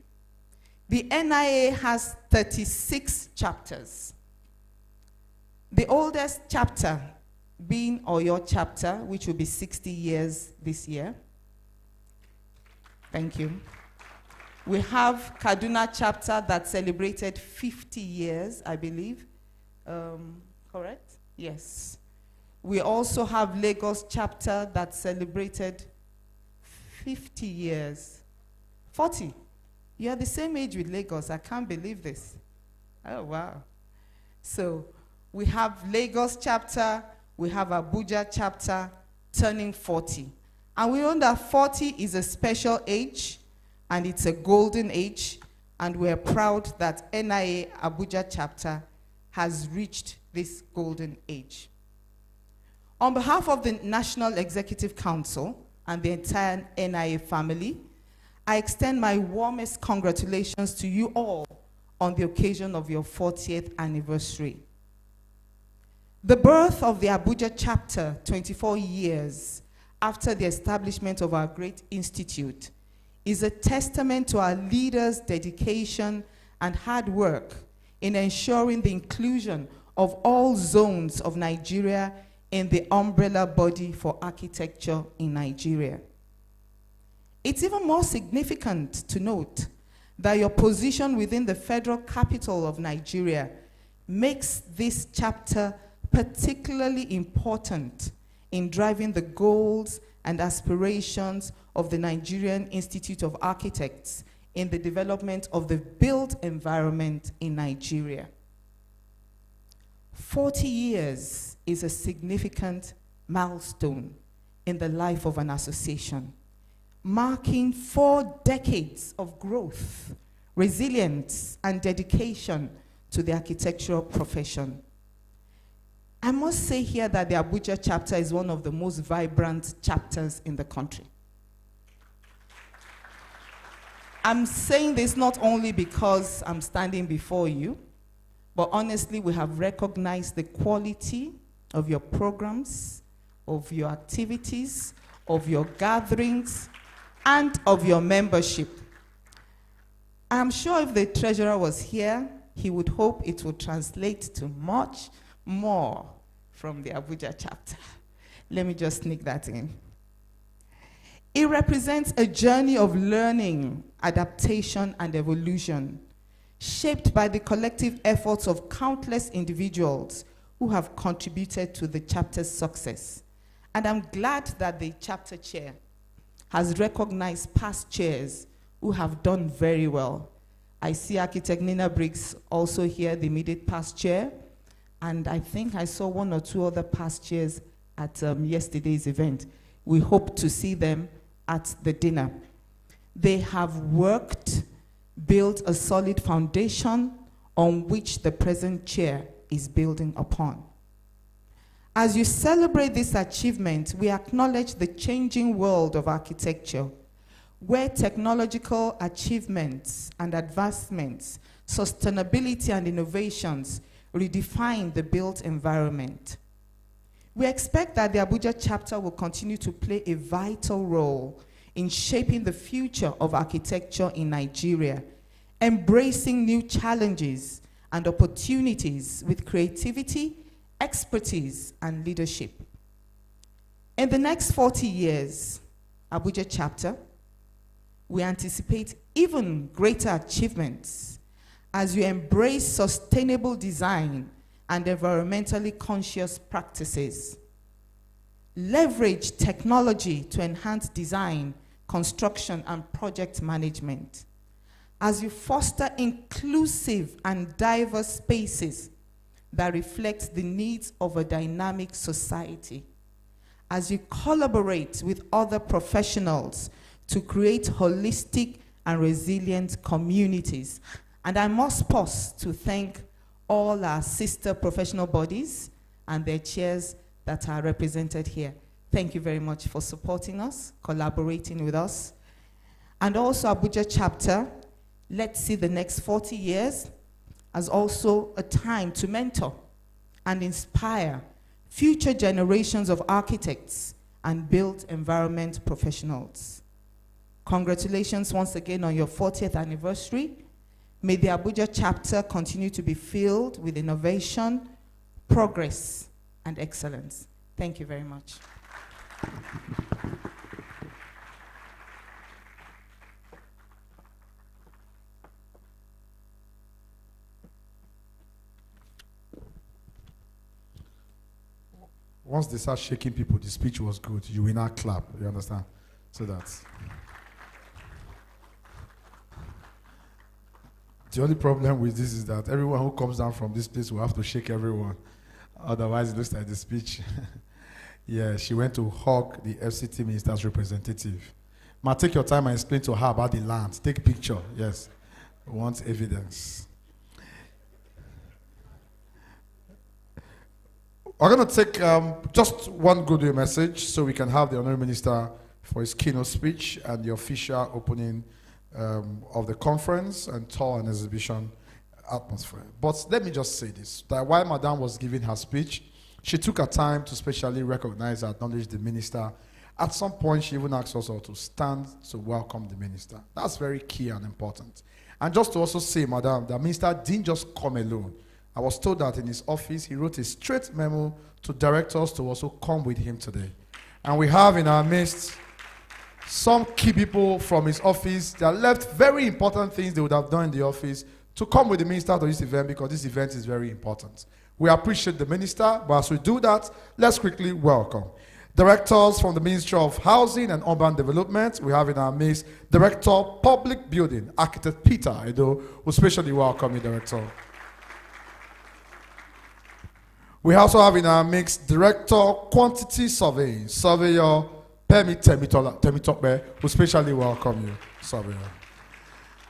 The NIA has 36 chapters. The oldest chapter being Oyo chapter, which will be 60 years this year. Thank you. We have Kaduna chapter that celebrated 50 years, I believe. Correct? Yes. We also have Lagos chapter that celebrated 50 years. 40. You're the same age with Lagos. I can't believe this. Oh, wow. So we have Lagos chapter, we have Abuja chapter turning 40. And we know that 40 is a special age, and it's a golden age, and we're proud that NIA Abuja chapter has reached this golden age. On behalf of the National Executive Council and the entire NIA family, I extend my warmest congratulations to you all on the occasion of your 40th anniversary. The birth of the Abuja chapter, 24 years after the establishment of our great institute, is a testament to our leaders' dedication and hard work in ensuring the inclusion of all zones of Nigeria in the umbrella body for architecture in Nigeria. It's even more significant to note that your position within the federal capital of Nigeria makes this chapter particularly important in driving the goals and aspirations of the Nigerian Institute of Architects in the development of the built environment in Nigeria. 40 years is a significant milestone in the life of an association, marking 4 decades of growth, resilience, and dedication to the architectural profession. I must say here that the Abuja chapter is one of the most vibrant chapters in the country. I'm saying this not only because I'm standing before you, but honestly, we have recognized the quality of your programs, of your activities, of your gatherings, and of your membership. I'm sure if the treasurer was here, he would hope it would translate to much more from the Abuja chapter. Let me just sneak that in. It represents a journey of learning, adaptation, and evolution, shaped by the collective efforts of countless individuals who have contributed to the chapter's success. And I'm glad that the chapter chair has recognized past chairs who have done very well. I see architect Nina Briggs also here, the immediate past chair, and I think I saw 1 or 2 other past chairs at yesterday's event. We hope to see them at the dinner. They have worked, built a solid foundation on which the present chair is building upon. As you celebrate this achievement, we acknowledge the changing world of architecture, where technological achievements and advancements, sustainability and innovations redefine the built environment. We expect that the Abuja chapter will continue to play a vital role in shaping the future of architecture in Nigeria, embracing new challenges and opportunities with creativity, expertise, and leadership. In the next 40 years, Abuja chapter, we anticipate even greater achievements as you embrace sustainable design and environmentally conscious practices. Leverage technology to enhance design, construction, and project management. As you foster inclusive and diverse spaces that reflect the needs of a dynamic society. As you collaborate with other professionals to create holistic and resilient communities. And I must pause to thank all our sister professional bodies and their chairs that are represented here. Thank you very much for supporting us, collaborating with us. And also Abuja chapter, let's see the next 40 years as also a time to mentor and inspire future generations of architects and built environment professionals. Congratulations once again on your 40th anniversary. May the Abuja chapter continue to be filled with innovation, progress, and excellence. Thank you very much. Once they start shaking people, the speech was good. You will not clap, you understand? So that's... The only problem with this is that everyone who comes down from this place will have to shake everyone. Otherwise, it looks like the speech. Yeah, she went to hug the FCT minister's representative. Ma, take your time and explain to her about the land. Take a picture, yes. We want evidence. We're going to take just one goodwill message so we can have the Honorable Minister for his keynote speech and the official opening of the conference and tour and exhibition atmosphere. But let me just say this, that while Madame was giving her speech, she took her time to specially recognize and acknowledge the minister At some point, she even asked us all to stand to welcome the minister. That's very key and important. And just to also say, Madam, the minister didn't just come alone. I was told that in his office, he wrote a straight memo to directors to also come with him today. And we have in our midst some key people from his office that left very important things they would have done in the office to come with the minister to this event, because this event is very important. We appreciate the minister, but as we do that, let's quickly welcome directors from the Ministry of Housing and Urban Development. We have in our midst Director Public Building, Architect Peter Edo, who specially welcome you, Director. We also have in our mix Director Quantity Surveying, Surveyor Pemi Temitope, who specially welcome you, Surveyor.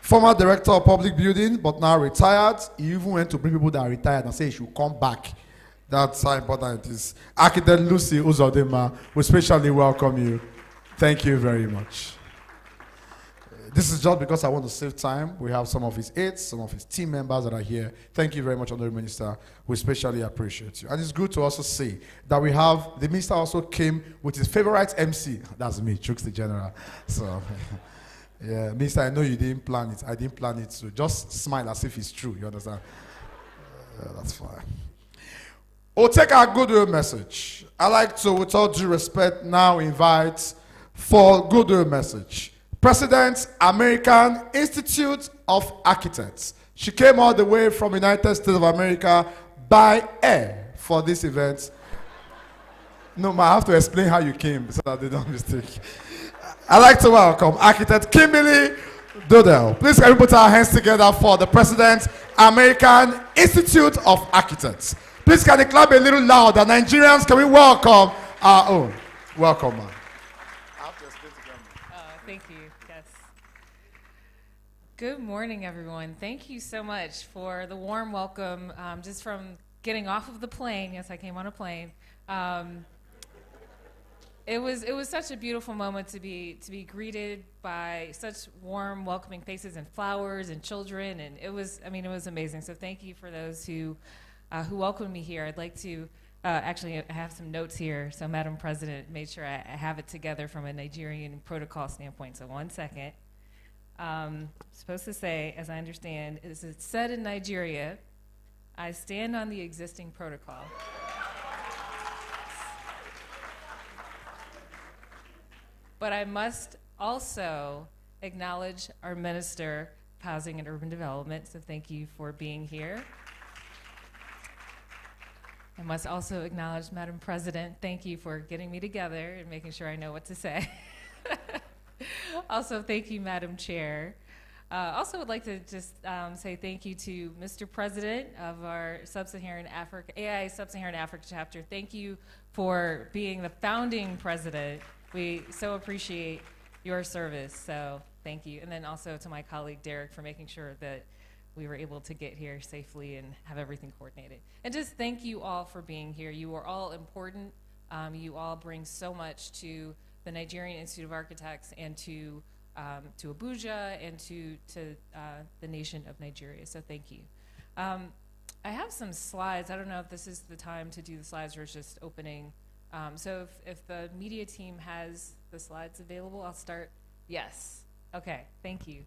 Former Director of Public Building, but now retired. He even went to bring people that are retired and say he should come back. That's how important it is. Architect Lucy Uzodema, we specially welcome you. Thank you very much. This is just because I want to save time. We have some of his aides, some of his team members that are here. Thank you very much, Honorable Minister. We especially appreciate you. And it's good to also see that we have, the minister also came with his favorite MC. That's me, Chooks the General. So, yeah, Minister, I know you didn't plan it. I didn't plan it, so just smile as if it's true. You understand? That's fine. We'll take our goodwill message. I like to, with all due respect, now invite for goodwill message President, American Institute of Architects. She came all the way from United States of America by air for this event. No, I have to explain how you came so that they don't mistake. I'd like to welcome Architect Kimberly Dodell. Please can we put our hands together for the President, American Institute of Architects. Please can you clap a little louder. Nigerians, can we welcome our own? Welcome, man. Thank you. Yes. Good morning, everyone. Thank you so much for the warm welcome. Just from getting off of the plane. Yes, I came on a plane. It was such a beautiful moment to be greeted by such warm, welcoming faces and flowers and children, and it was amazing. So thank you for those who welcomed me here. I'd like to actually I have some notes here. So Madam President made sure I have it together from a Nigerian protocol standpoint. So 1 second. Supposed to say, as I understand, is it said in Nigeria, I stand on the existing protocol. But I must also acknowledge our Minister of Housing and Urban Development, so thank you for being here. I must also acknowledge Madam President, thank you for getting me together and making sure I know what to say. Also, thank you, Madam Chair. Also would like to just say thank you to Mr. President of our Sub-Saharan Africa, AI Sub-Saharan Africa chapter. Thank you for being the founding president. We so appreciate your service, so thank you. And then also to my colleague Derek for making sure that we were able to get here safely and have everything coordinated. And just thank you all for being here. You are all important. You all bring so much to the Nigerian Institute of Architects and to Abuja and to the nation of Nigeria, so thank you. I have some slides. I don't know if this is the time to do the slides or it's just opening. So if the media team has the slides available, I'll start. Yes. Okay, thank you.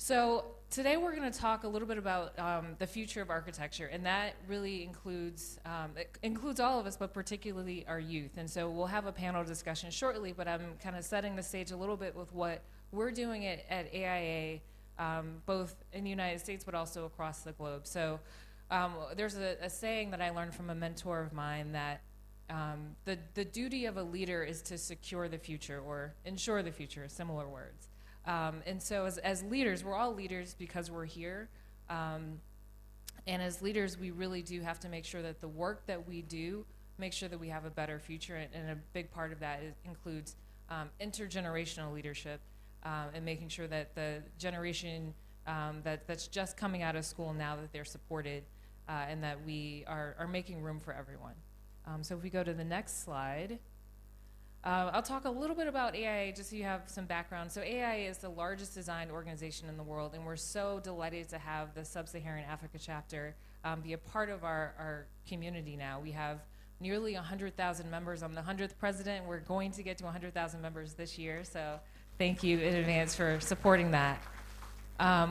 So today we're going to talk a little bit about the future of architecture, and that really includes all of us, but particularly our youth. And so we'll have a panel discussion shortly, but I'm kind of setting the stage a little bit with what we're doing at AIA, both in the United States, but also across the globe. So there's a saying that I learned from a mentor of mine that the duty of a leader is to secure the future or ensure the future, similar words. And so as leaders, we're all leaders because we're here. And as leaders, we really do have to make sure that the work that we do, make sure that we have a better future. And a big part of that includes intergenerational leadership and making sure that the generation that's just coming out of school now, that they're supported and that we are making room for everyone. So if we go to the next slide. I'll talk a little bit about AIA just so you have some background. So AIA is the largest design organization in the world, and we're so delighted to have the Sub-Saharan Africa chapter be a part of our community now. We have nearly 100,000 members. I'm the 100th president. We're going to get to 100,000 members this year, so thank you in advance for supporting that.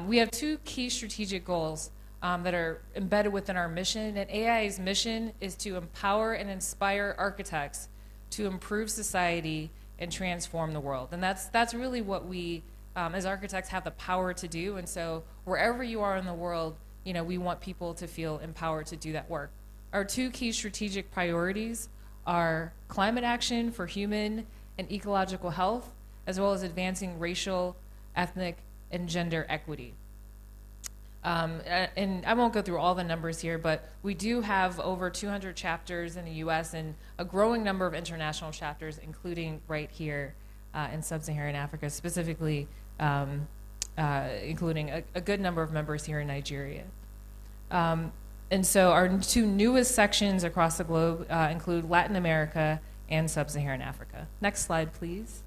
We have two key strategic goals that are embedded within our mission, and AIA's mission is to empower and inspire architects to improve society and transform the world. And that's really what we, as architects, have the power to do. And so wherever you are in the world, you know, we want people to feel empowered to do that work. Our two key strategic priorities are climate action for human and ecological health, as well as advancing racial, ethnic, and gender equity. And I won't go through all the numbers here, but we do have over 200 chapters in the US and a growing number of international chapters, including right here in sub-Saharan Africa, specifically including a good number of members here in Nigeria. And so our two newest sections across the globe include Latin America and sub-Saharan Africa. Next slide, please.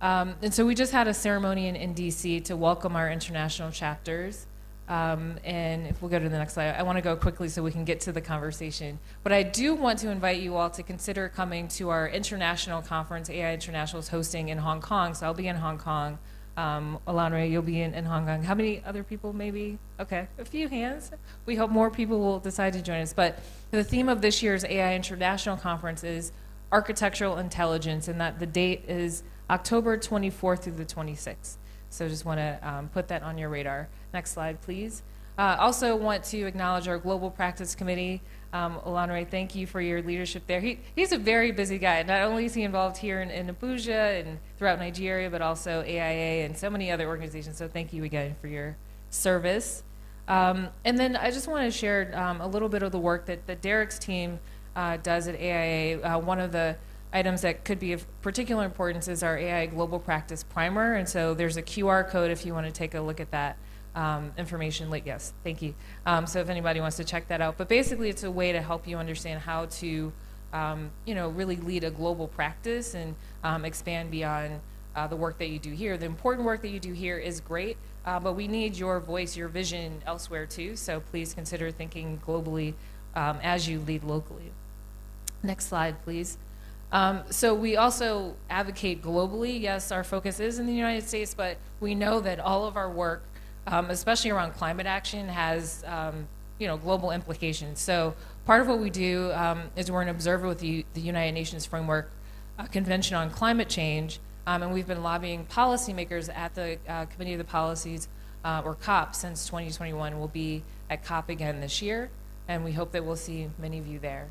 And so we just had a ceremony in DC to welcome our international chapters. And if we'll go to the next slide, I want to go quickly so we can get to the conversation. But I do want to invite you all to consider coming to our international conference AI International is hosting in Hong Kong. So I'll be in Hong Kong. Alanre, you'll be in Hong Kong. How many other people maybe? Okay, a few hands. We hope more people will decide to join us. But the theme of this year's AI International Conference is Architectural Intelligence, and that the date is October 24th through the 26th. So just want to put that on your radar. Next slide, please. Also want to acknowledge our Global Practice Committee. Olanre, thank you for your leadership there. He's a very busy guy. Not only is he involved here in Abuja and throughout Nigeria, but also AIA and so many other organizations. So thank you again for your service. And then I just want to share a little bit of the work that Derek's team does at AIA. One of the items that could be of particular importance is our AI Global Practice Primer. And so there's a QR code if you want to take a look at that. Information late, yes, thank you. So if anybody wants to check that out, but basically it's a way to help you understand how to, you know, really lead a global practice and expand beyond the work that you do here. The important work that you do here is great, but we need your voice, your vision elsewhere too. So please consider thinking globally as you lead locally. Next slide, please. So we also advocate globally. Yes, our focus is in the United States, but we know that all of our work, especially around climate action, has you know, global implications. So part of what we do is we're an observer with the United Nations Framework Convention on Climate Change, and we've been lobbying policymakers at the Committee of the Policies, or COP, since 2021. We'll be at COP again this year, and we hope that we'll see many of you there.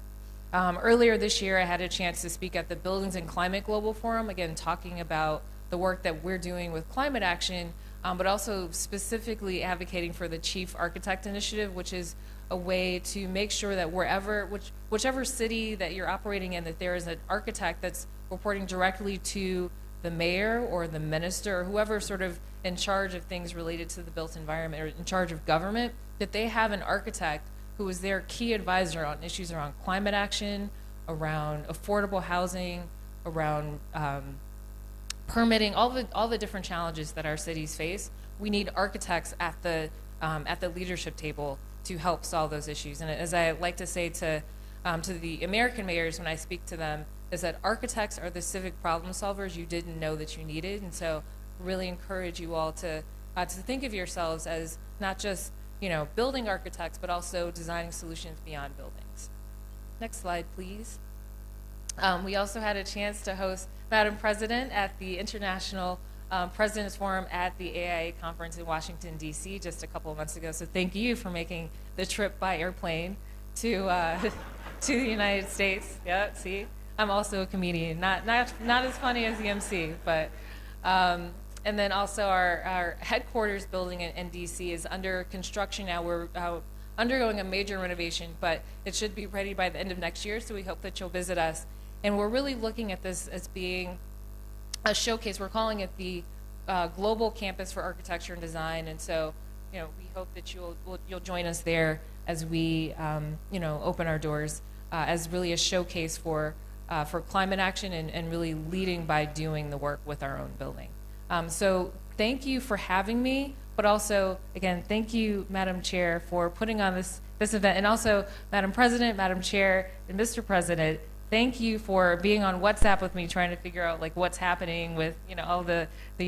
Earlier this year, I had a chance to speak at the Buildings and Climate Global Forum, again talking about the work that we're doing with climate action, but also specifically advocating for the Chief Architect Initiative, which is a way to make sure that whichever city that you're operating in, that there is an architect that's reporting directly to the mayor or the minister or whoever sort of in charge of things related to the built environment or in charge of government, that they have an architect who is their key advisor on issues around climate action, around affordable housing, around permitting, all the different challenges that our cities face. We need architects at the leadership table to help solve those issues. And as I like to say to the American mayors when I speak to them, is that architects are the civic problem solvers you didn't know that you needed. And so really encourage you all to think of yourselves as not just, you know, building architects, but also designing solutions beyond buildings. Next slide, please. We also had a chance to host Madam President at the International President's Forum at the AIA conference in Washington, D.C. just a couple of months ago. So thank you for making the trip by airplane to the United States. Yeah, see, I'm also a comedian, not as funny as the MC, but and then also our headquarters building in D.C. is under construction now. We're undergoing a major renovation, but it should be ready by the end of next year, so we hope that you'll visit us. And we're really looking at this as being a showcase. We're calling it the Global Campus for Architecture and Design, and so, you know, we hope that you'll join us there as we, you know, open our doors as really a showcase for climate action and really leading by doing the work with our own building. So thank you for having me, but also, again, thank you, Madam Chair, for putting on this this event. And also, Madam President, Madam Chair, and Mr. President, thank you for being on WhatsApp with me, trying to figure out like what's happening with all the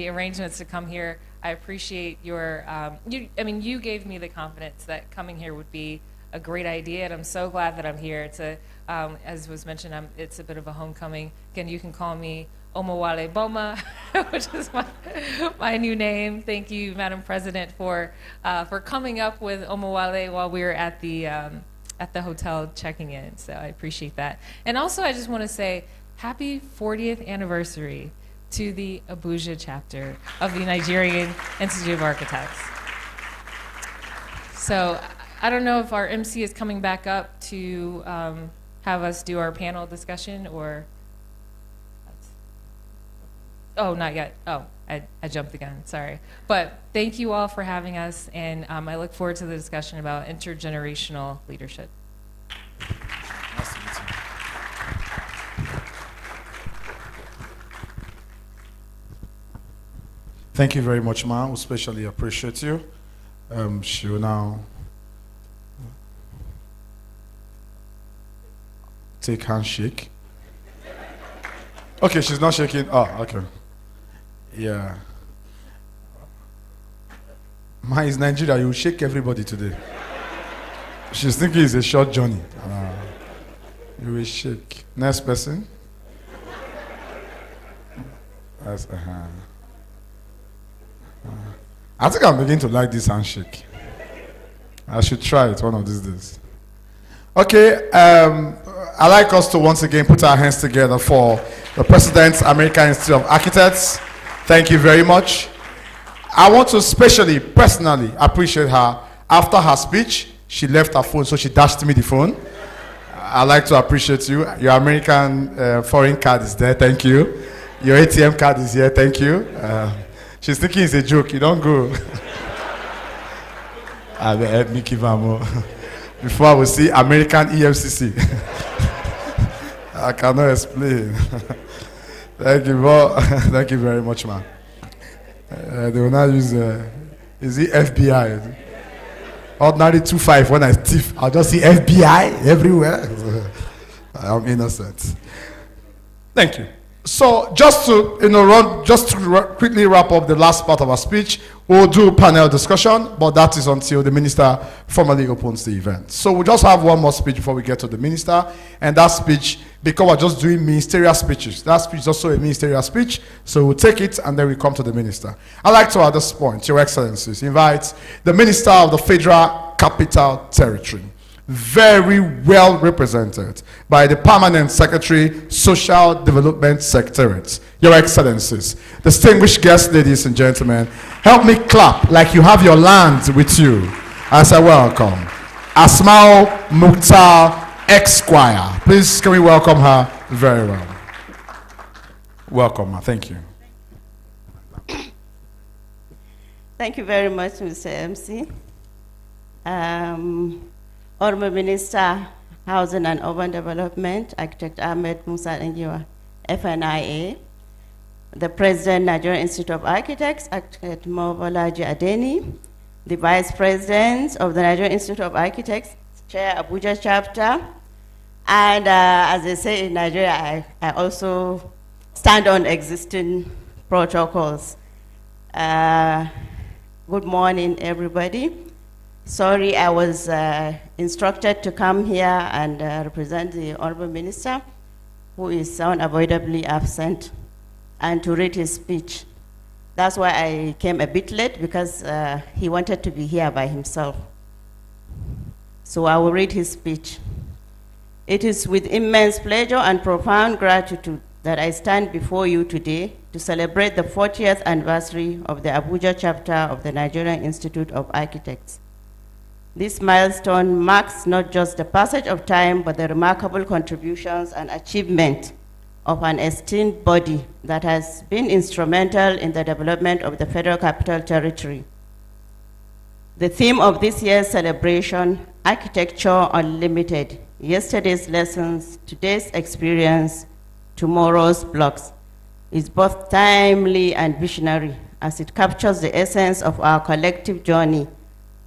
arrangements to come here. I appreciate your, you gave me the confidence that coming here would be a great idea, and I'm so glad that I'm here. It's as was mentioned, it's a bit of a homecoming. Again, you can call me Omowale Boma, which is my new name. Thank you, Madam President, for coming up with Omowale while we were at the hotel checking in. So I appreciate that. And also, I just want to say happy 40th anniversary to the Abuja chapter of the Nigerian Institute of Architects. So I don't know if our MC is coming back up to have us do our panel discussion, or... Oh, not yet. Oh, I jumped the gun, sorry. But thank you all for having us, and I look forward to the discussion about intergenerational leadership. Nice to meet you. Thank you very much, Ma. We especially appreciate you. She will now take handshake. Okay, she's not shaking. Oh, okay. Yeah. Ma is Nigeria. You will shake everybody today. She's thinking it's a short journey. You will shake. Next person. That's, I think I'm beginning to like this handshake. I should try it one of these days. Okay, I'd like us to once again put our hands together for the President's American Institute of Architects. Thank you very much. I want to especially, personally appreciate her. After her speech, she left her phone, so she dashed me the phone. I'd like to appreciate you. Your American foreign card is there, thank you. Your ATM card is here, thank you. She's thinking it's a joke, you don't go. I'll help me give her more. Before I will see American EFCC. I cannot explain. Thank you, thank you very much, man. They will not use, is it FBI? Ordinary 2.5 when I thief, I'll just see FBI everywhere. I'm innocent. Thank you. So just to quickly wrap up the last part of our speech, we'll do panel discussion, but that is until the minister formally opens the event. So we'll just have one more speech before we get to the minister, and that speech, because we're just doing ministerial speeches, that speech is also a ministerial speech, so we'll take it and then we come to the minister. I'd like to, at this point, Your Excellencies, invite the Minister of the Federal Capital Territory, very well represented by the Permanent Secretary, Social Development Secretariat. Your Excellencies, distinguished guests, ladies and gentlemen, help me clap like you have your land with you as I welcome Asmao Mukhtar, Esquire. Please, can we welcome her very well? Welcome, thank you. Thank you very much, Mr. MC. Honorable Minister, Housing and Urban Development, Architect Ahmed Musa Ngiwa, FNIA, the President, Nigerian Institute of Architects, Architect Mobolaji Adeni, the Vice President of the Nigerian Institute of Architects, Chair Abuja chapter, and as they say in Nigeria, I also stand on existing protocols. Good morning, everybody. Sorry, I was instructed to come here and represent the Honorable Minister, who is unavoidably absent, and to read his speech. That's why I came a bit late, because he wanted to be here by himself. So I will read his speech. It is with immense pleasure and profound gratitude that I stand before you today to celebrate the 40th anniversary of the Abuja chapter of the Nigerian Institute of Architects. This milestone marks not just the passage of time, but the remarkable contributions and achievement of an esteemed body that has been instrumental in the development of the Federal Capital Territory. The theme of this year's celebration, Architecture Unlimited, yesterday's lessons, today's experience, tomorrow's blocks, is both timely and visionary as it captures the essence of our collective journey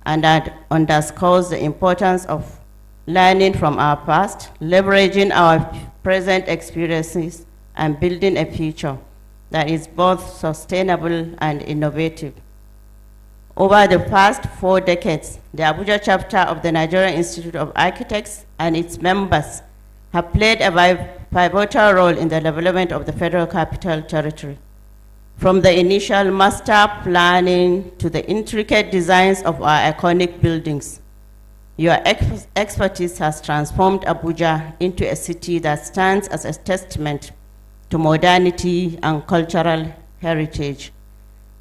and that underscores the importance of learning from our past, leveraging our present experiences, and building a future that is both sustainable and innovative. Over the past 4 decades, the Abuja chapter of the Nigerian Institute of Architects and its members have played a pivotal role in the development of the Federal Capital Territory. From the initial master planning to the intricate designs of our iconic buildings, your expertise has transformed Abuja into a city that stands as a testament to modernity and cultural heritage.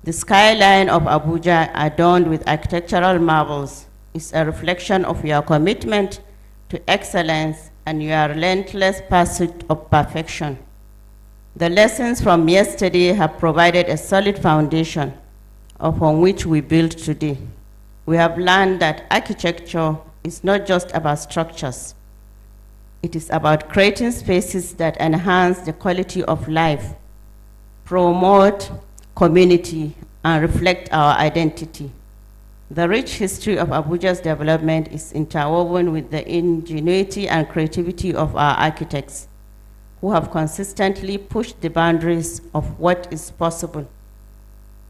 The skyline of Abuja, adorned with architectural marvels, is a reflection of your commitment to excellence and your relentless pursuit of perfection. The lessons from yesterday have provided a solid foundation upon which we build today. We have learned that architecture is not just about structures. It is about creating spaces that enhance the quality of life, promote community, and reflect our identity. The rich history of Abuja's development is interwoven with the ingenuity and creativity of our architects, who have consistently pushed the boundaries of what is possible.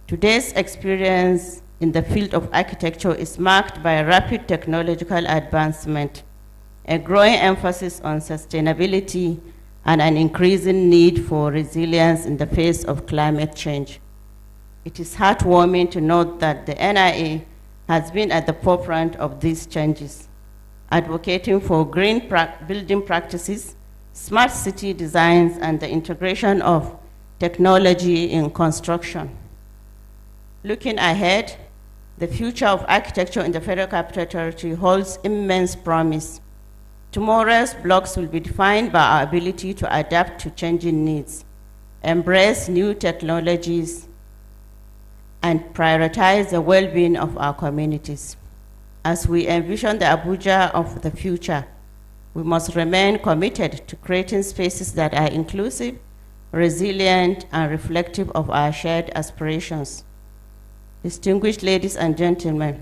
Today's experience in the field of architecture is marked by rapid technological advancement, a growing emphasis on sustainability, and an increasing need for resilience in the face of climate change. It is heartwarming to note that the NIA has been at the forefront of these changes, advocating for green building practices, smart city designs, and the integration of technology in construction. Looking ahead, the future of architecture in the Federal Capital Territory holds immense promise. Tomorrow's blocks will be defined by our ability to adapt to changing needs, embrace new technologies, and prioritize the well-being of our communities. As we envision the Abuja of the future, we must remain committed to creating spaces that are inclusive, resilient, and reflective of our shared aspirations. Distinguished ladies and gentlemen,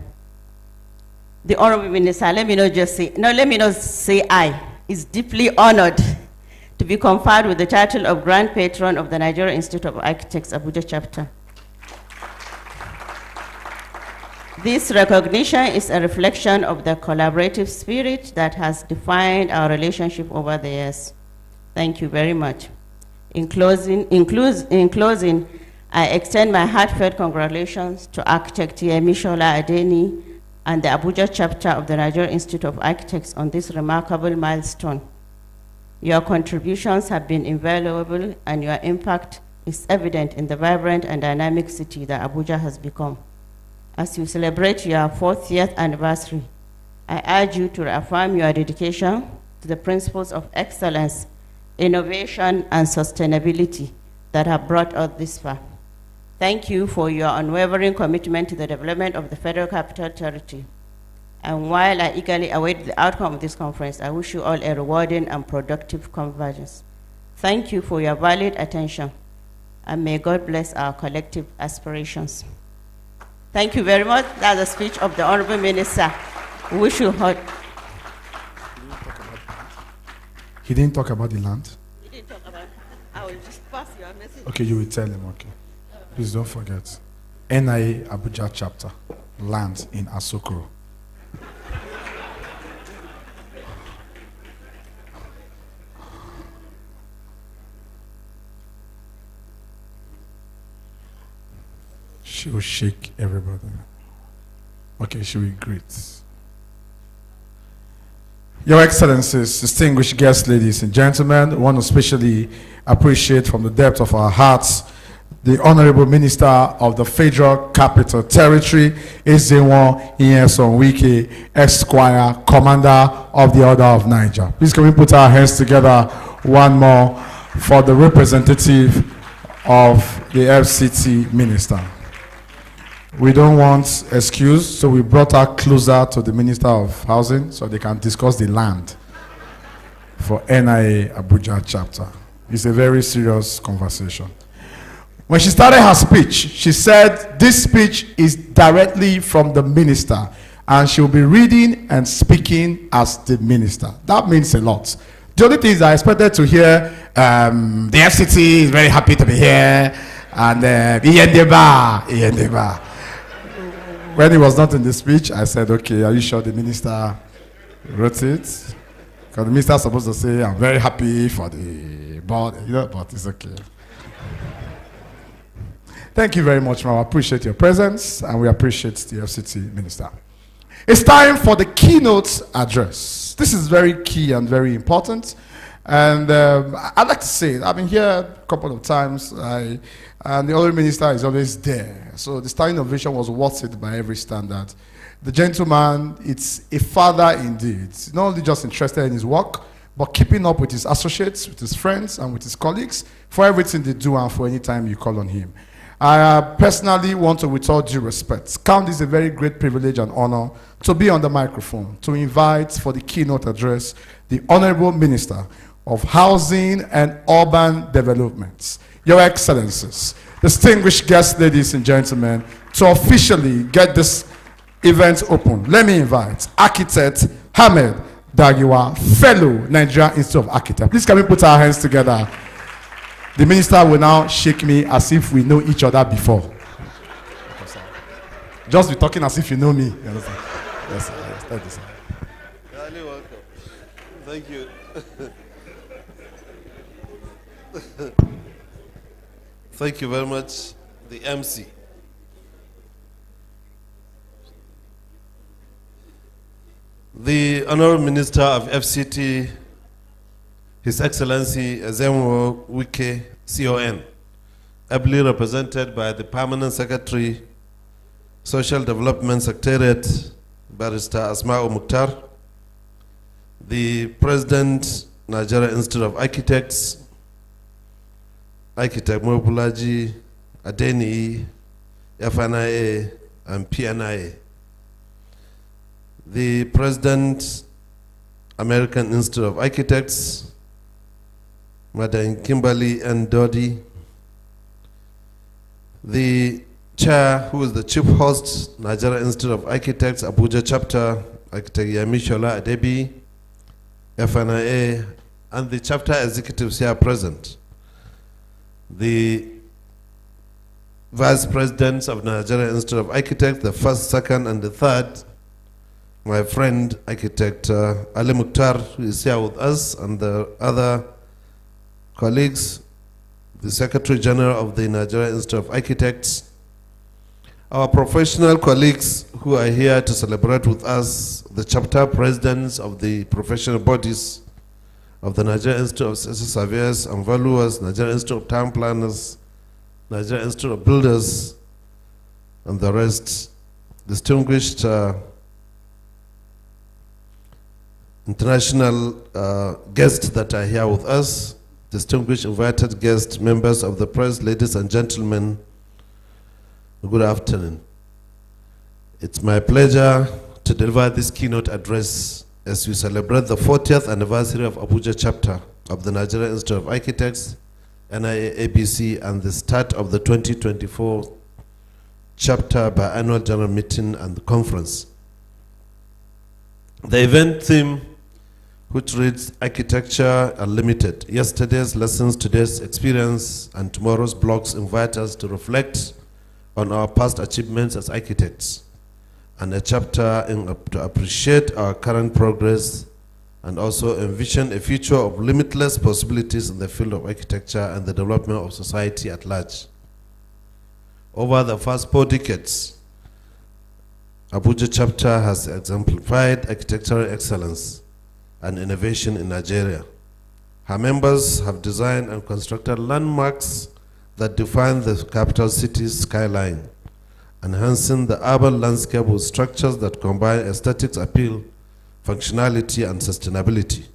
the Honorable Minister, let me not say I, is deeply honored to be conferred with the title of Grand Patron of the Nigerian Institute of Architects, Abuja chapter. This recognition is a reflection of the collaborative spirit that has defined our relationship over the years. Thank you very much. In closing, I extend my heartfelt congratulations to Architect Yemi Adeni and the Abuja chapter of the Nigerian Institute of Architects on this remarkable milestone. Your contributions have been invaluable, and your impact is evident in the vibrant and dynamic city that Abuja has become. As you celebrate your 40th anniversary, I urge you to reaffirm your dedication to the principles of excellence, innovation, and sustainability that have brought us this far. Thank you for your unwavering commitment to the development of the Federal Capital Territory. And while I eagerly await the outcome of this conference, I wish you all a rewarding and productive convergence. Thank you for your valued attention, and may God bless our collective aspirations. Thank you very much. That's a speech of the Honorable Minister. We wish you heard. He didn't talk about the land? He didn't talk about it. I will just pass your message. Okay, you will tell him, okay. Please don't forget. NIA Abuja chapter, land in Asokoro. She will shake everybody. Okay, she will greet. Your Excellencies, distinguished guests, ladies and gentlemen, I want to especially appreciate from the depth of our hearts the Honorable Minister of the Federal Capital Territory, Ezenwo Iyenson Wike, Esquire, Commander of the Order of Niger. Please can we put our hands together one more for the representative of the FCT Minister. We don't want excuse, so we brought her closer to the Minister of Housing so they can discuss the land for NIA Abuja chapter. It's a very serious conversation. When she started her speech, she said, this speech is directly from the minister and she'll be reading and speaking as the minister. That means a lot. The only thing is I expected to hear the FCT is very happy to be here, and ENQUIRIES. When he was not in the speech, I said, okay, are you sure the minister wrote it? Because the minister is supposed to say, I'm very happy for the board, but it's okay. Thank you very much, ma'am. I appreciate your presence, and we appreciate the FCT minister. It's time for the keynote address. This is very key and very important. And I'd like to say, I've been here a couple of times, and the other minister is always there. So the standing ovation was worth it by every standard. The gentleman, it's a father indeed. He's not only just interested in his work, but keeping up with his associates, with his friends, and with his colleagues for everything they do and for any time you call on him. I personally want to, with all due respect, count this a very great privilege and honor to be on the microphone, to invite for the keynote address the Honorable Minister of Housing and Urban Development, Your Excellencies, distinguished guests, ladies and gentlemen, to officially get this event open. Let me invite Architect Ahmed Dagiwa, fellow Nigerian Institute of Architects. Please can we put our hands together? The minister will now shake me as if we know each other before. Just be talking as if you know me. You understand? Yes, sir. Yes, thank you, sir. You're welcome. Thank you. Thank you very much, the MC. The Honorable Minister of FCT, His Excellency Ezemo Wike, CON, ably represented by the Permanent Secretary, Social Development Secretariat, Barrister Asma'u Mukhtar, the President, Nigeria Institute of Architects, Architect Mobulaji, Adeni, FNIA, and PNIA, the President, American Institute of Architects, Madam Kimberly N. Doddy, the Chair, who is the Chief Host, Nigeria Institute of Architects, Abuja Chapter, Architect Yemi Shola Adebi, FNIA, and the chapter executives here present. The Vice Presidents of Nigeria Institute of Architects, the first, second, and the third, my friend, Architect Ali Mukhtar, who is here with us, and the other colleagues, the Secretary General of the Nigeria Institute of Architects, our professional colleagues who are here to celebrate with us, the chapter presidents of the professional bodies of the Nigeria Institute of Surveyors and Valuers, Nigeria Institute of Town Planners, Nigeria Institute of Builders, and the rest, distinguished international guests that are here with us, distinguished invited guests, members of the press, ladies and gentlemen, good afternoon. It's my pleasure to deliver this keynote address as we celebrate the 40th anniversary of Abuja chapter of the Nigeria Institute of Architects, NIAABC, and the start of the 2024 chapter biannual general meeting and conference. The event theme, which reads Architecture Unlimited, yesterday's lessons, today's experience, and tomorrow's blogs, invite us to reflect on our past achievements as architects, and a chapter to appreciate our current progress and also envision a future of limitless possibilities in the field of architecture and the development of society at large. Over the past 4 decades, Abuja chapter has exemplified architectural excellence and innovation in Nigeria. Her members have designed and constructed landmarks that define the capital city's skyline, enhancing the urban landscape with structures that combine aesthetics appeal, functionality, and sustainability.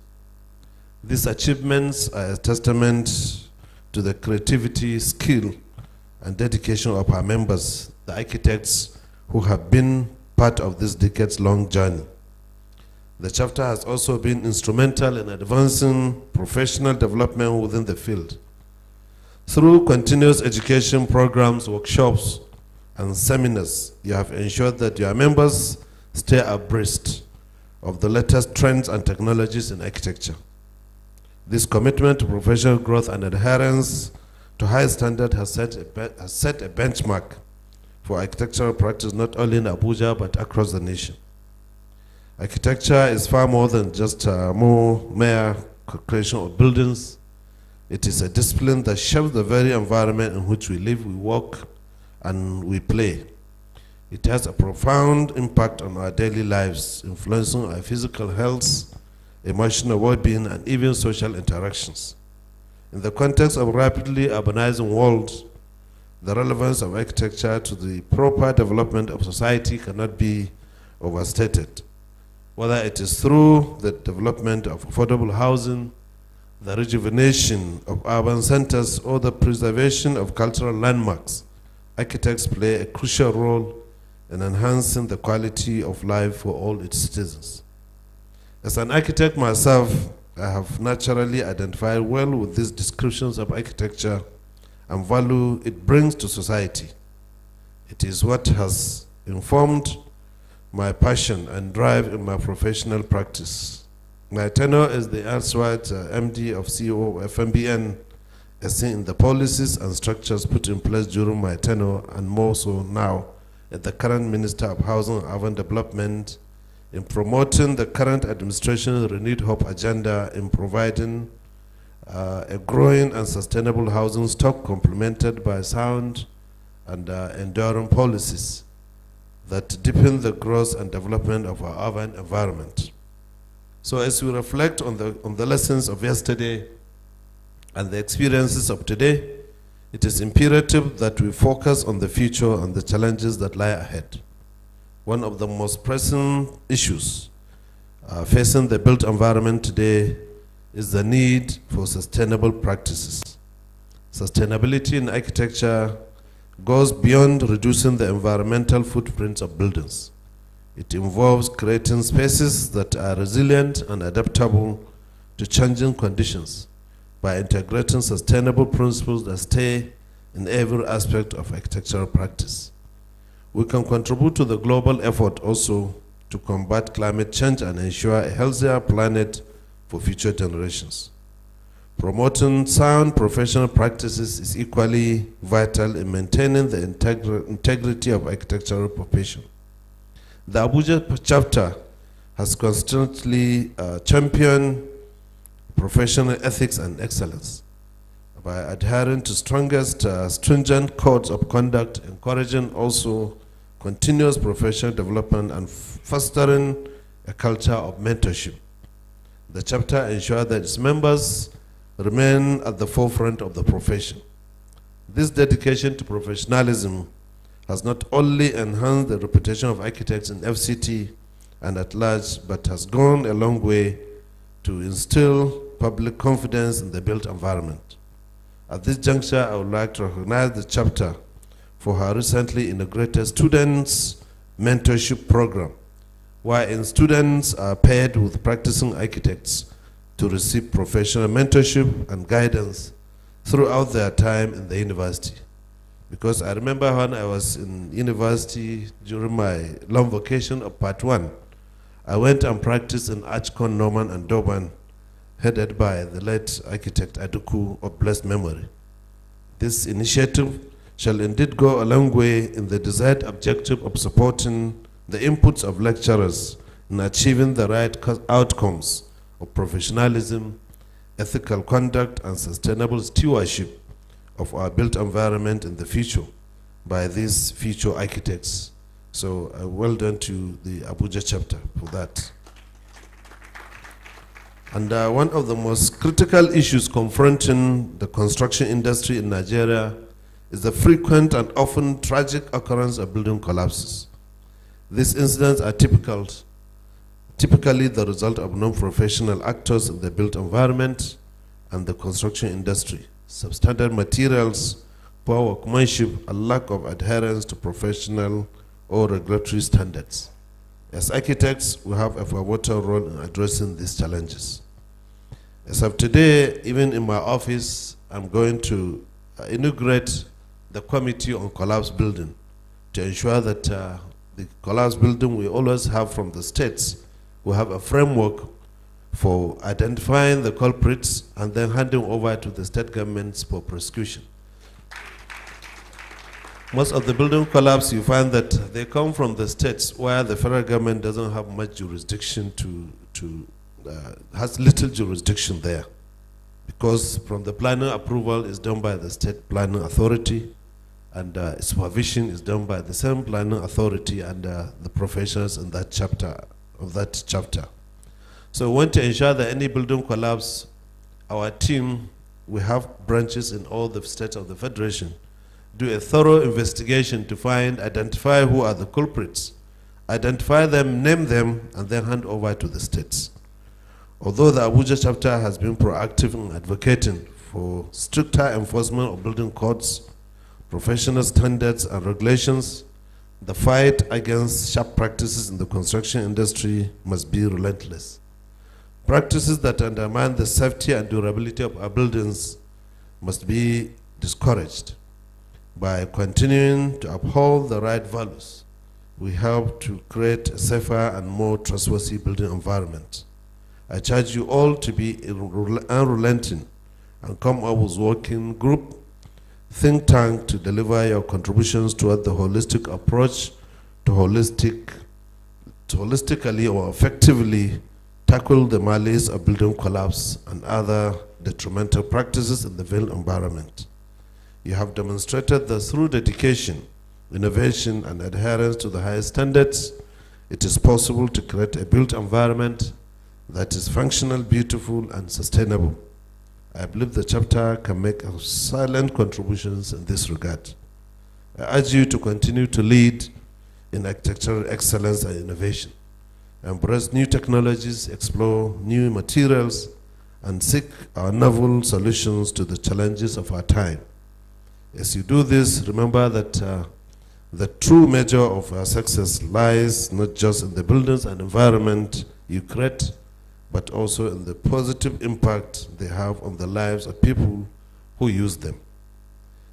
These achievements are a testament to the creativity, skill, and dedication of our members, the architects who have been part of this decades-long journey. The chapter has also been instrumental in advancing professional development within the field. Through continuous education programs, workshops, and seminars, you have ensured that your members stay abreast of the latest trends and technologies in architecture. This commitment to professional growth and adherence to high standard has set a benchmark for architectural practice not only in Abuja but across the nation. Architecture is far more than just mere creation of buildings. It is a discipline that shapes the very environment in which we live, we work, and we play. It has a profound impact on our daily lives, influencing our physical health, emotional well-being, and even social interactions. In the context of a rapidly urbanizing world, the relevance of architecture to the proper development of society cannot be overstated. Whether it is through the development of affordable housing, the rejuvenation of urban centers, or the preservation of cultural landmarks, architects play a crucial role in enhancing the quality of life for all its citizens. As an architect myself, I have naturally identified well with these descriptions of architecture and value it brings to society. It is what has informed my passion and drive in my professional practice. My tenure as the erstwhile MD of CEO of FMBN, as seen in the policies and structures put in place during my tenure, and more so now as the current Minister of Housing and Urban Development, in promoting the current administration's renewed hope agenda in providing a growing and sustainable housing stock complemented by sound and enduring policies that deepen the growth and development of our urban environment. So as we reflect on the lessons of yesterday and the experiences of today, it is imperative that we focus on the future and the challenges that lie ahead. One of the most pressing issues facing the built environment today is the need for sustainable practices. Sustainability in architecture goes beyond reducing the environmental footprints of buildings. It involves creating spaces that are resilient and adaptable to changing conditions by integrating sustainable principles that stay in every aspect of architectural practice. We can contribute to the global effort also to combat climate change and ensure a healthier planet for future generations. Promoting sound professional practices is equally vital in maintaining the integrity of architectural profession. The Abuja chapter has constantly championed professional ethics and excellence by adhering to stringent codes of conduct, encouraging also continuous professional development, and fostering a culture of mentorship. The chapter ensures that its members remain at the forefront of the profession. This dedication to professionalism has not only enhanced the reputation of architects in FCT and at large, but has gone a long way to instill public confidence in the built environment. At this juncture, I would like to recognize the chapter for her recently integrated Students Mentorship Program, wherein students are paired with practicing architects to receive professional mentorship and guidance throughout their time in the university. Because I remember when I was in university during my long vacation of part 1, I went and practiced in Archcon Norman and Durban, headed by the late architect Aduku of blessed memory. This initiative shall indeed go a long way in the desired objective of supporting the inputs of lecturers in achieving the right outcomes of professionalism, ethical conduct, and sustainable stewardship of our built environment in the future by these future architects. So well done to the Abuja chapter for that. And one of the most critical issues confronting the construction industry in Nigeria is the frequent and often tragic occurrence of building collapses. These incidents are typically the result of non-professional actors in the built environment and the construction industry, substandard materials, poor workmanship, and lack of adherence to professional or regulatory standards. As architects, we have a pivotal role in addressing these challenges. As of today, even in my office, I'm going to inaugurate the Committee on Collapsed Building to ensure that the collapsed building, we always have from the states, we have a framework for identifying the culprits and then handing over to the state governments for prosecution. Most of the building collapse, you find that they come from the states where the federal government doesn't have much jurisdiction has little jurisdiction there. Because from the planning approval is done by the state planning authority, and supervision is done by the same planning authority and the professionals in that chapter, So we want to ensure that any building collapse, our team, we have branches in all the states of the Federation, do a thorough investigation to identify who are the culprits, identify them, name them, and then hand over to the states. Although the Abuja chapter has been proactive in advocating for stricter enforcement of building codes, professional standards and regulations, the fight against sharp practices in the construction industry must be relentless. Practices that undermine the safety and durability of our buildings must be discouraged. By continuing to uphold the right values, we help to create a safer and more trustworthy building environment. I charge you all to be unrelenting and come up with working group, think tank to deliver your contributions toward the holistic approach to holistically or effectively tackle the malice of building collapse and other detrimental practices in the built environment. You have demonstrated that through dedication, innovation, and adherence to the highest standards, it is possible to create a built environment that is functional, beautiful, and sustainable. I believe the chapter can make silent contributions in this regard. I urge you to continue to lead in architectural excellence and innovation. Embrace new technologies, explore new materials, and seek our novel solutions to the challenges of our time. As you do this, remember that the true measure of our success lies not just in the buildings and environment you create, but also in the positive impact they have on the lives of people who use them.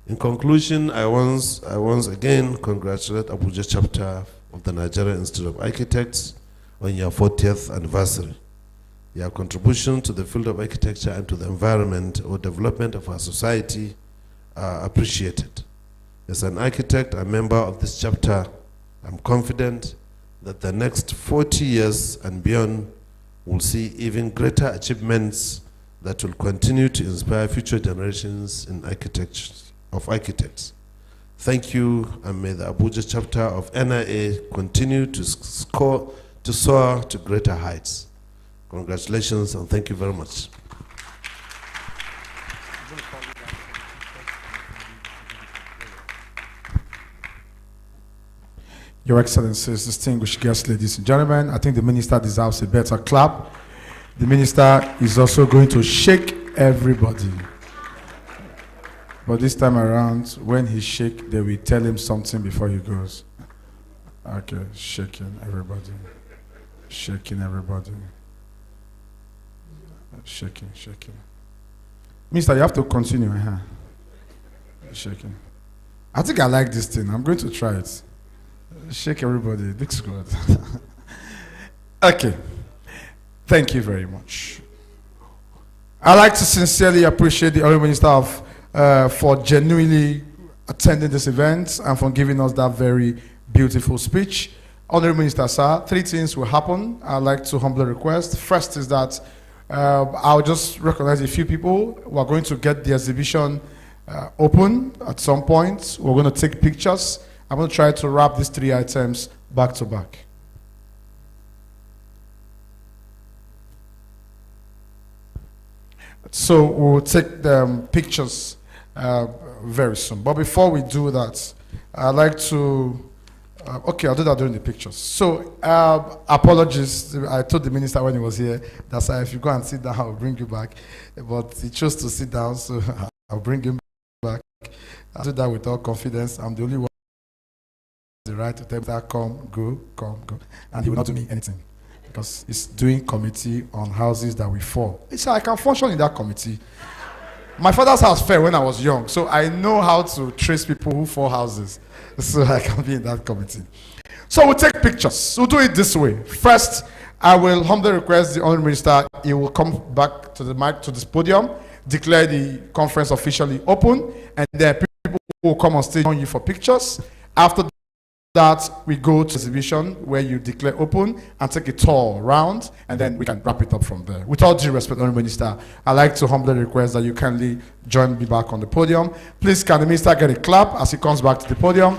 In conclusion, I once again congratulate Abuja chapter of the Nigerian Institute of Architects on your 40th anniversary. Your contribution to the field of architecture and to the environment or development of our society are appreciated. As an architect, a member of this chapter, I'm confident that the next 40 years and beyond will see even greater achievements that will continue to inspire future generations in architects. Thank you, and may the Abuja chapter of NIA continue to soar to greater heights. Congratulations, and thank you very much. Your Excellencies, distinguished guests, ladies and gentlemen, I think the minister deserves a better clap. The minister is also going to shake everybody. But this time around, when he shakes, they will tell him something before he goes. Okay, shaking everybody. Shaking everybody. Shaking. Minister, you have to continue. Shaking. I think I like this thing. I'm going to try it. Shake everybody. It looks good. Okay. Thank you very much. I'd like to sincerely appreciate the Honorable Minister for genuinely attending this event and for giving us that very beautiful speech. Honorable Minister, sir, 3 things will happen. I'd like to humbly request. First is that I'll just recognize a few people. We're going to get the exhibition open at some point. We're going to take pictures. I'm going to try to wrap these 3 items back to back. So we'll take the pictures very soon. But before we do that, I'd like to, okay, I'll do that during the pictures. So apologies, I told the minister when he was here, that's why if you go and sit down, I'll bring you back. But he chose to sit down, so I'll bring him back. I'll do that with all confidence. I'm the only one the right to tell that come, go. And he will not do me anything. Because it's doing committee on houses that we fall. So I can function in that committee. My father's house fell when I was young, so I know how to trace people who fall houses. So I can be in that committee. So we'll take pictures. We'll do it this way. First, I will humbly request the Honourable Minister, he will come back to the mic, to this podium, declare the conference officially open, and then people will come on stage on you for pictures. After that, we go to exhibition where you declare open and take a tour around, and then we can wrap it up from there. With all due respect, Honourable Minister, I'd like to humbly request that you kindly join me back on the podium. Please, can the Minister get a clap as he comes back to the podium?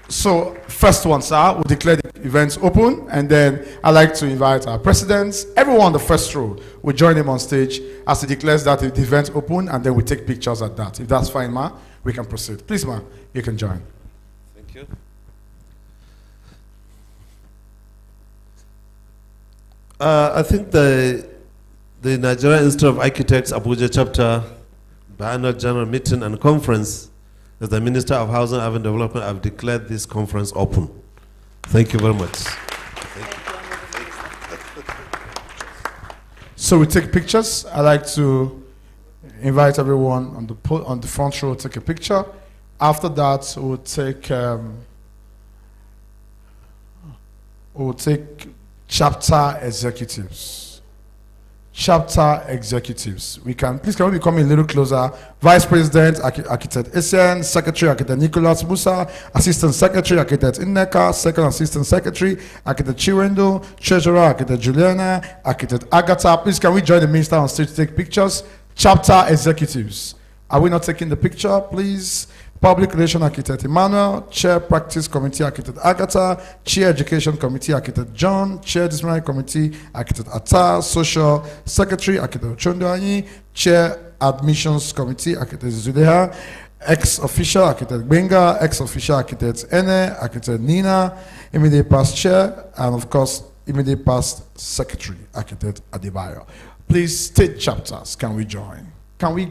So, first one, sir, we'll declare the events open, and then I'd like to invite our presidents, everyone on the first row, will join him on stage as he declares that the event's open, and then we take pictures at that. If that's fine, ma, we can proceed. Please, ma, you can join. Thank you. I think the Nigerian Institute of Architects Abuja chapter biannual general meeting and conference, as the Minister of Housing and Urban Development, I've declared this conference open. Thank you very much. So we take pictures. I'd like to invite everyone on the front row to take a picture. After that, we'll take chapter executives. Chapter executives. Can we be coming a little closer? Vice President, Architect Esen, Secretary, Architect Nicholas Musa, Assistant Secretary, Architect Inneka, Second Assistant Secretary, Architect Chiwendo, Treasurer, Architect Juliana, Architect Agatha. Please, can we join the Minister on stage to take pictures? Chapter executives. Are we not taking the picture, please? Public Relations Architect Emmanuel, Chair Practice Committee Architect Agatha, Chair Education Committee Architect John, Chair Disciplinary Committee Architect Atta, Social Secretary Architect Chondoanyi, Chair Admissions Committee Architect Zudeha, Ex-Official Architect Benga, Ex-Official Architect Ene, Architect Nina, immediate past Chair, and of course, immediate past Secretary Architect Adebayo. Please, state chapters, can we join? Can we?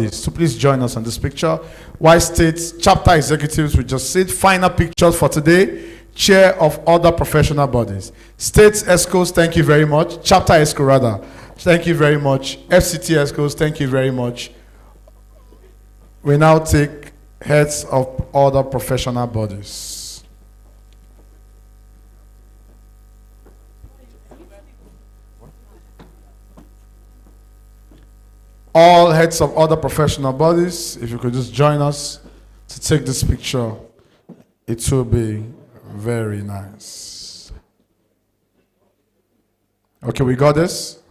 So please join us on this picture. Why states chapter executives, we just said final pictures for today. Chair of other professional bodies. States ESCOs, thank you very much. Chapter ESCO rather, thank you very much. FCT ESCOs, thank you very much. We now take heads of other professional bodies. All heads of other professional bodies, if you could just join us to take this picture, it will be very nice. Okay, we got this?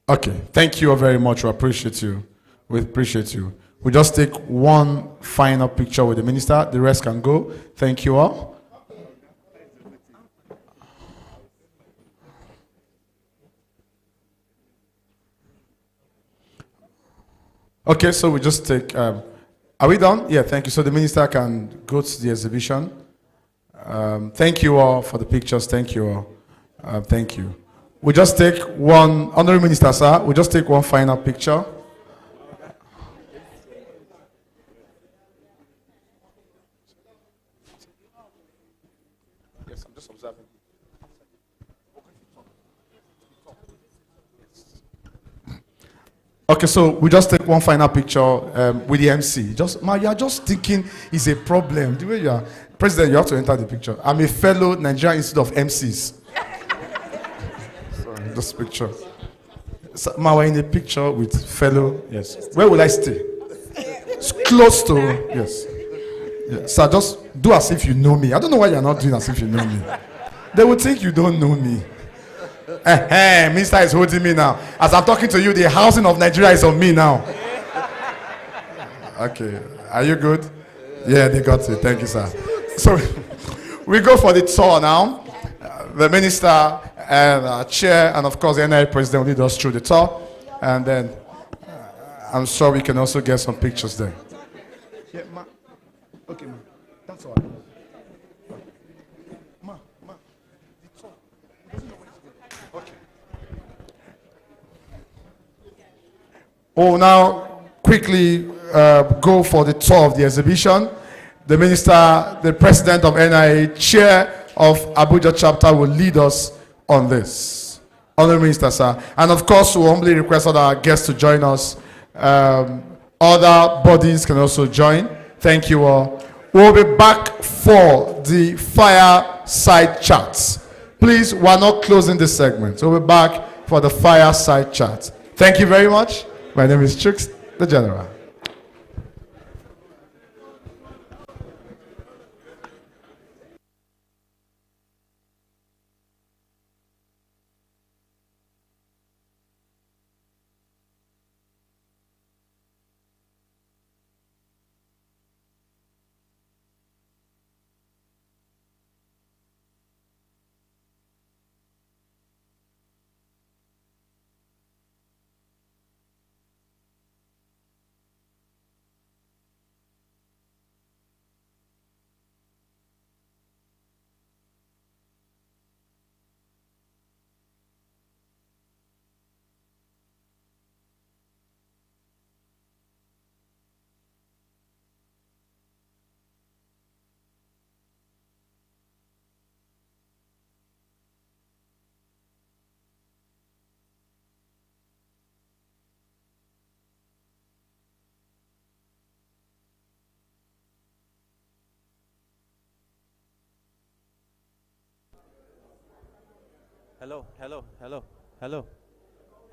Okay, thank you all very much. We appreciate you. We appreciate you. We just take one final picture with the minister. The rest can go. Thank you all. Okay, so we just take, are we done? Yeah, thank you. So the minister can go to the exhibition. Thank you all for the pictures. Thank you all. Thank you. We just take one, Honorable Minister, sir, we just take one final picture. Yes, I'm just observing. Okay, so we just take one final picture with the MC. You're just thinking it's a problem. The way you are, President, you have to enter the picture. I'm a fellow Nigerian Institute of MCs. Sorry, this picture. So, we're in a picture with fellow, yes. Where will I stay? It's close to, yes. Yeah. So just do as if you know me. I don't know why you're not doing as if you know me. They will think you don't know me. Minister is holding me now. As I'm talking to you, the housing of Nigeria is on me now. Okay. Are you good? Yeah, they got it. Thank you, sir. So we go for the tour now. The minister and our chair and of course the NIA president will lead us through the tour. And then I'm sure we can also get some pictures there. Yeah, ma. Okay, ma. That's all. Ma. The tour. Okay. Oh, now quickly go for the tour of the exhibition. The minister, the president of NIA, chair of Abuja chapter will lead us on this. Honorable Minister, sir. And of course, we humbly request all our guests to join us. Other bodies can also join. Thank you all. We'll be back for the fireside chats. Please, we're not closing this segment. We'll be back for the fireside chat. Thank you very much. My name is Chooks, the General.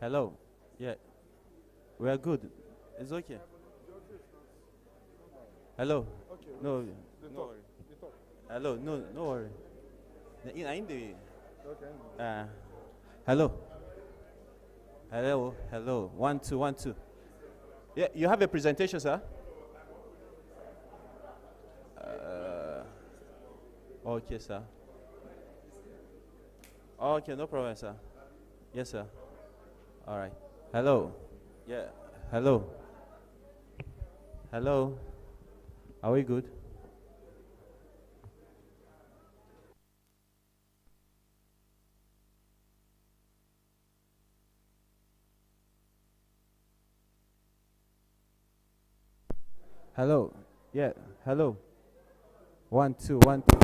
Hello. Yeah. We are good. It's okay. Hello. Okay. No worry. Hello. No worry. Hello. 1 2 1 2. Yeah, you have a presentation, sir? Okay, sir. Okay, no problem, sir. Yes, sir. All right. Hello. Yeah. Hello. Are we good? Hello. Yeah. Hello. 1 2 1 2.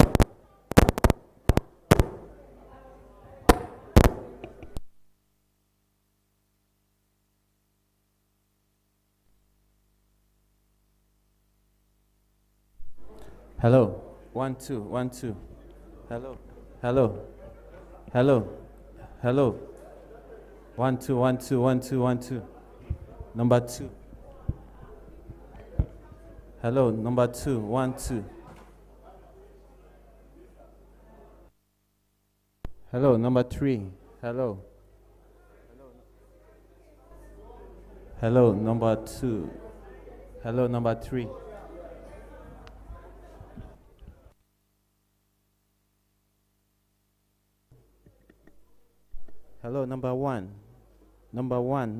Hello. 1 2 1 2. Hello. 1 2 1 2 1 2 1 2. Number 2. Hello. Number 2 1 2. Hello. Number 3. Hello. Number 2. Hello. Number 3. Hello, number 1. Number 1.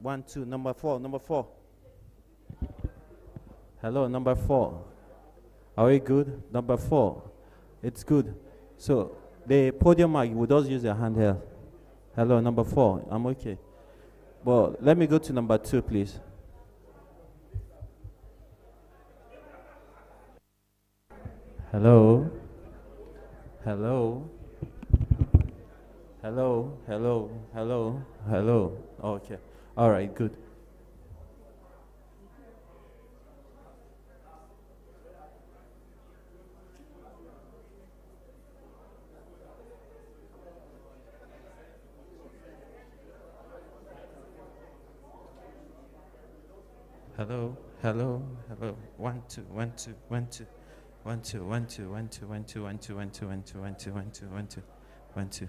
1 2. Number 4. Hello, number 4. Are we good? Number 4. It's good. So the podium mic, we just use your handheld. Hello, number 4. I'm okay. Well, let me go to number 2, please. Hello. Okay. All right, good. Hello. 1 2 1 2 1 2 1 2 1 2 1 2 1 2 1 2 1 2 1 2 1 2 1 2 1 2 1 2.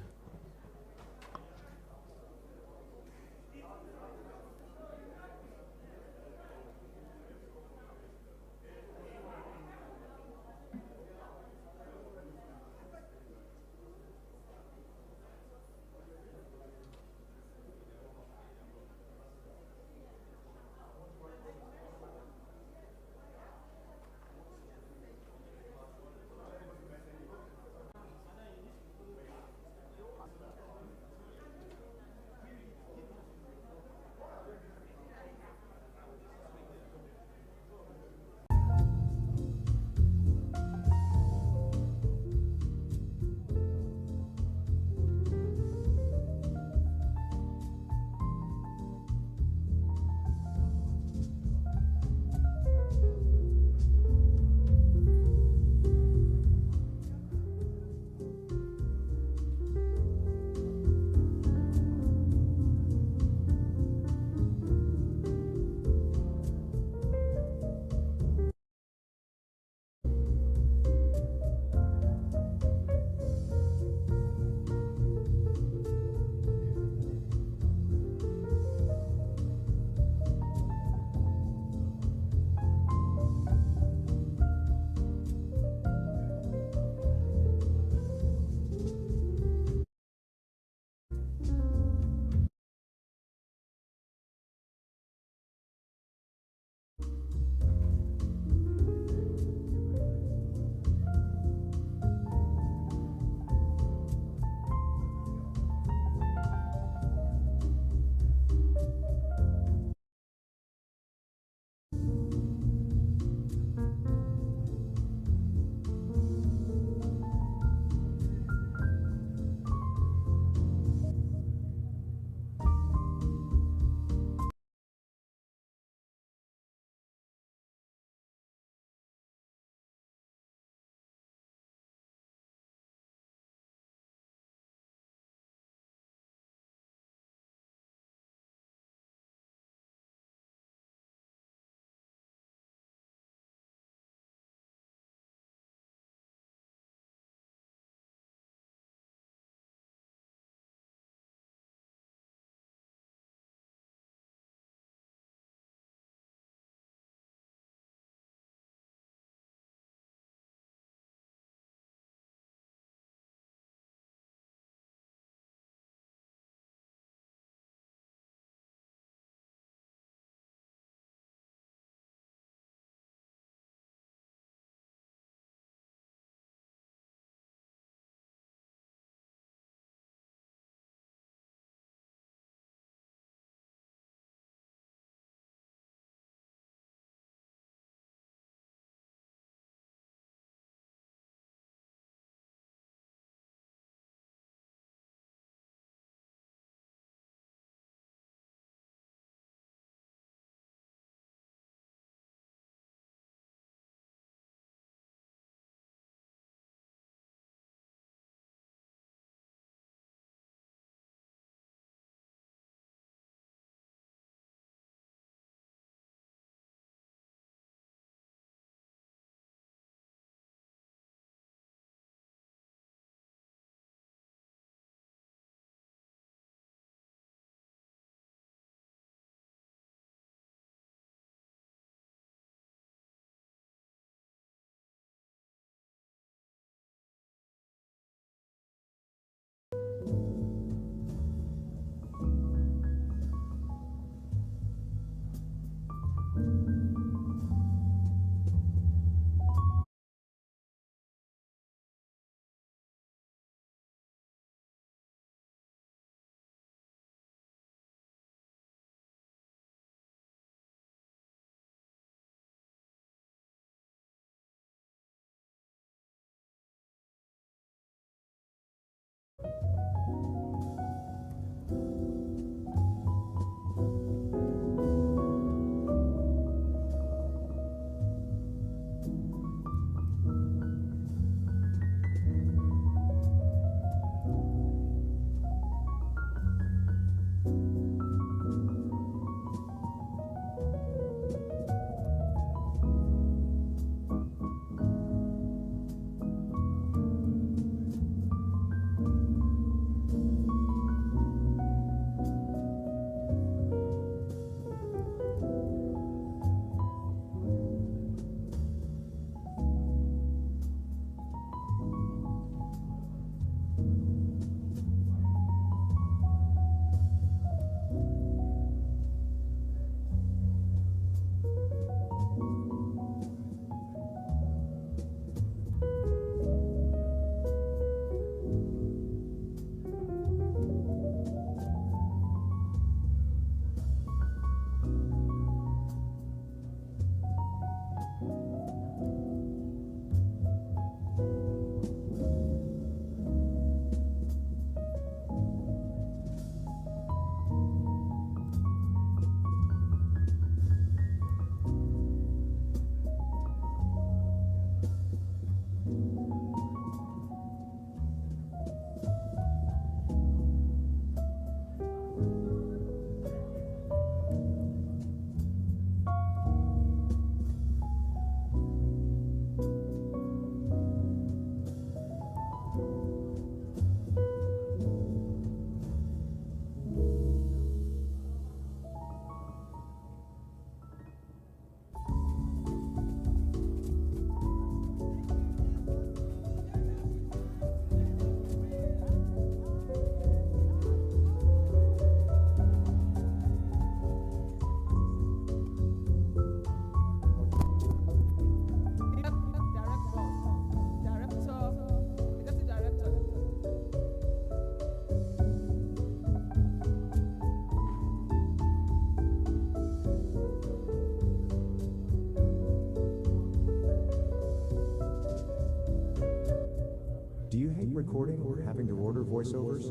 recording or having to order voiceovers?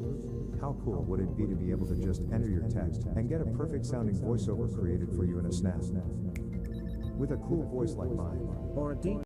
How cool would it be to be able to just enter your text and get a perfect sounding voiceover created for you in a snap? With a cool voice like mine. Or a deep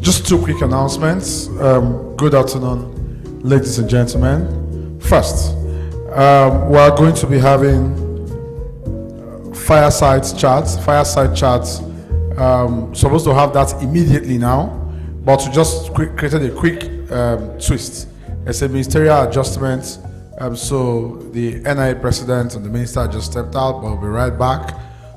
Just two quick announcements. Good afternoon, ladies and gentlemen. First, we are going to be having fireside chats. Supposed to have that immediately now, but we just created a quick twist. It's a ministerial adjustment. So the NIA president and the minister just stepped out, but we'll be right back.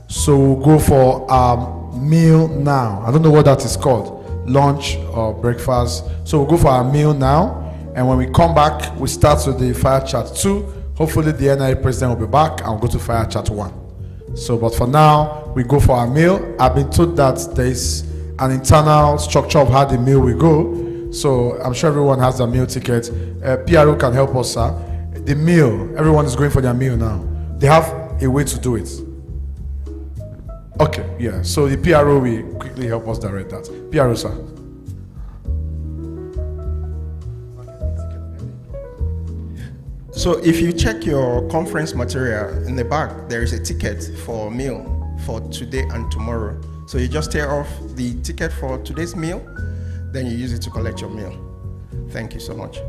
So we'll go for our meal now. I don't know what that is called, lunch or breakfast. So we'll go for our meal now, and when we come back, we start with the fire chat 2. Hopefully the NIA president will be back, and we'll go to fire chat 1. So, but for now, we go for our meal. I've been told that there is an internal structure of how the meal will go. So I'm sure everyone has a meal ticket. PRO can help us, sir. The meal, everyone is going for their meal now. They have a way to do it. Okay, yeah. So the PRO will quickly help us direct that. PRO, sir. So if you check your conference material in the back, there is a ticket for a meal for today and tomorrow. So you just tear off the ticket for today's meal, then you use it to collect your meal. Thank you so much.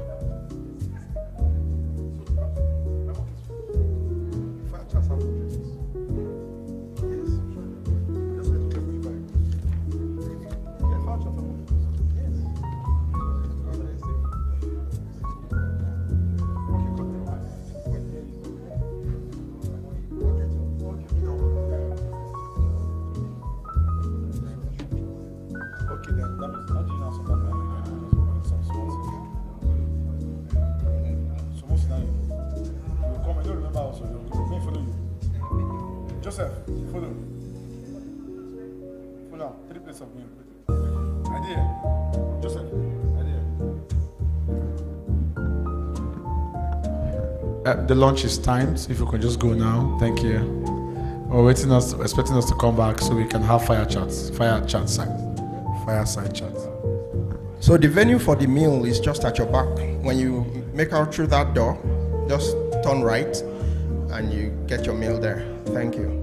Joseph, follow. Follow. 3 plates of meal. Idea. Joseph, idea. The lunch is timed. If you can just go now. Thank you. We're expecting us to come back so we can have fireside chats. So the venue for the meal is just at your back. When you make out through that door, just turn right and you get your meal there. Thank you.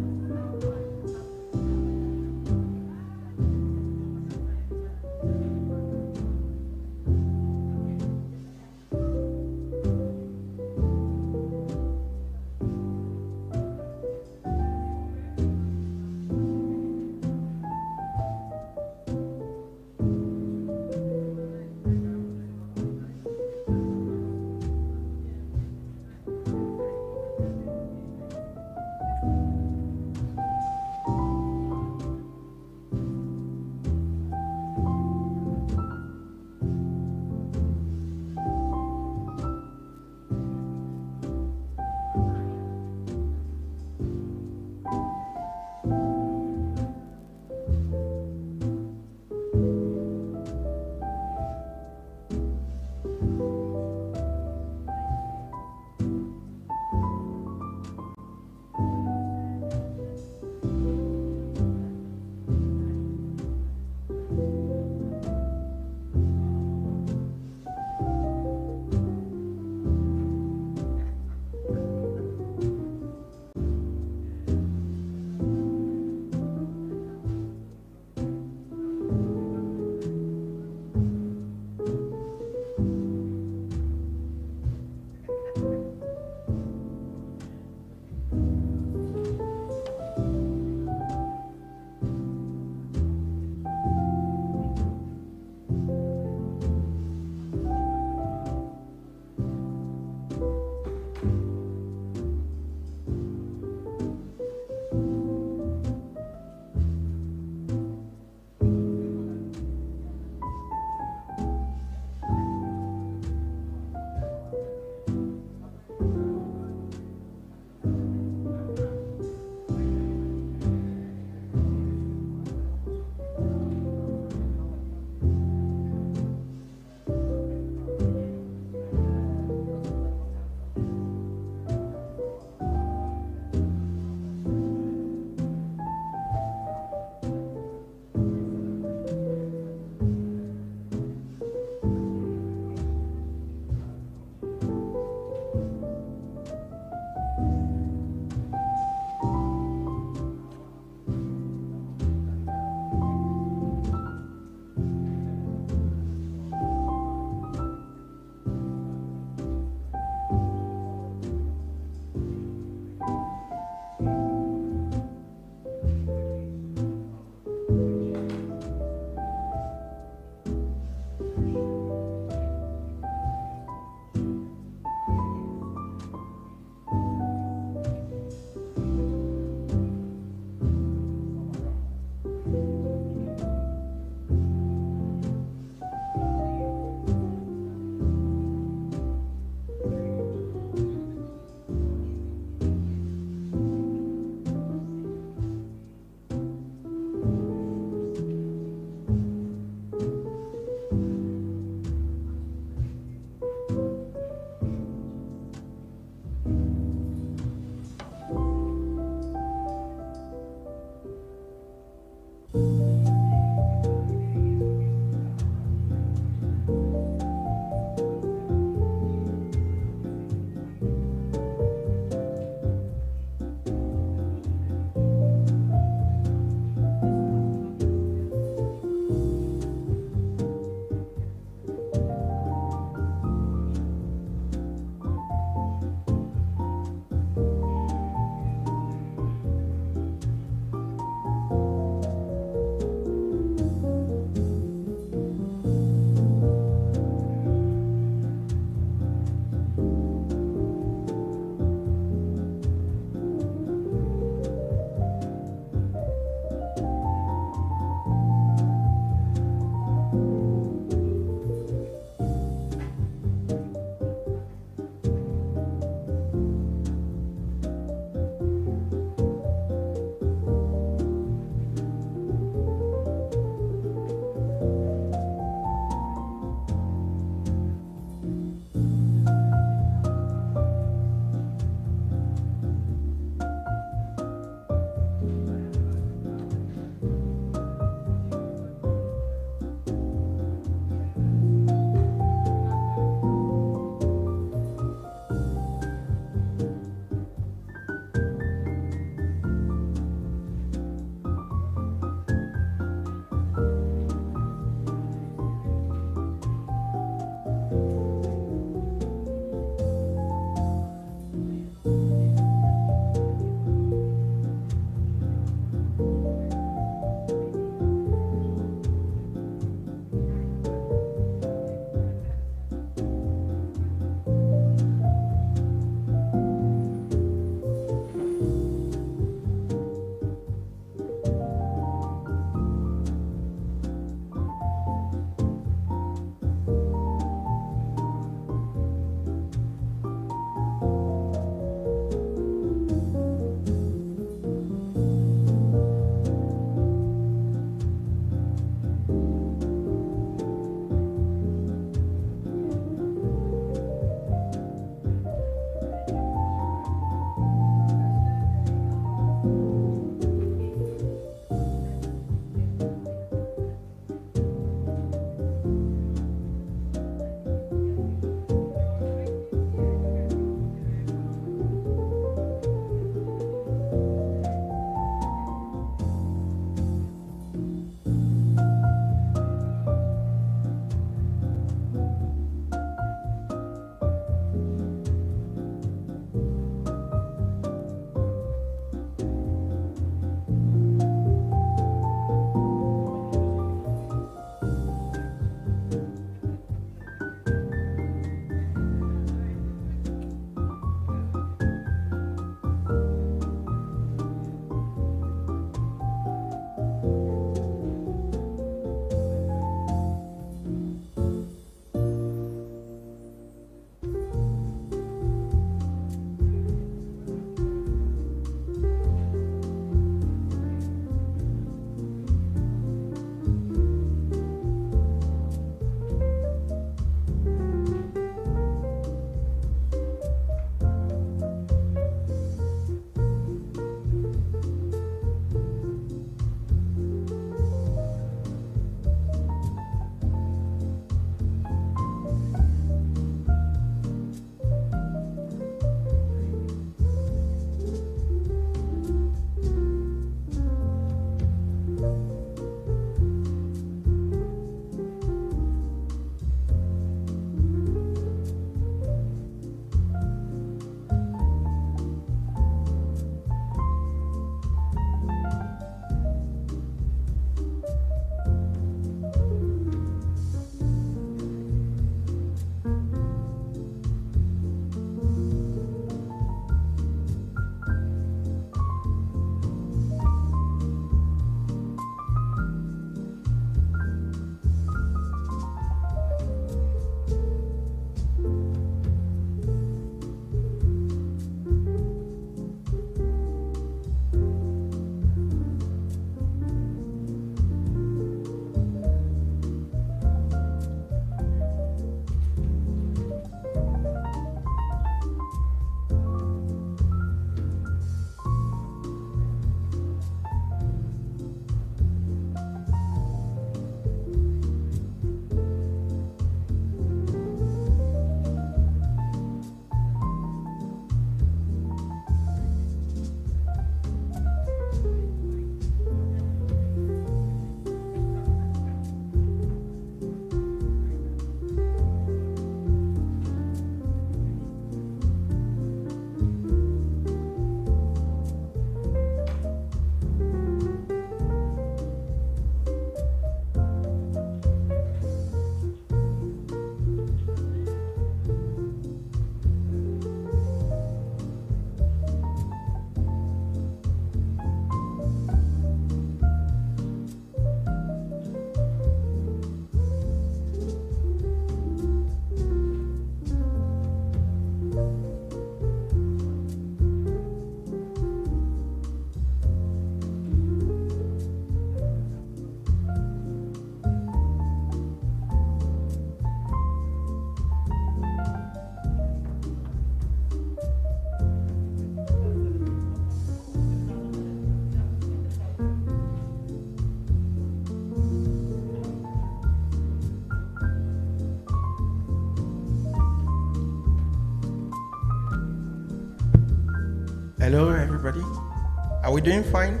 we doing fine?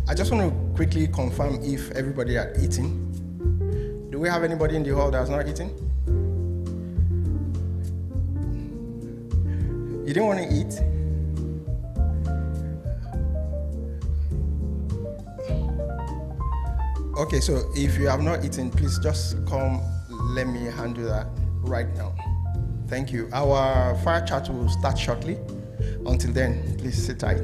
I just want to quickly confirm if everybody had eaten. Do we have anybody in the hall that has not eaten? You didn't want to eat? Okay, so if you have not eaten, please just come, let me handle that right now. Thank you. Our fire chat will start shortly. Until then, please sit tight.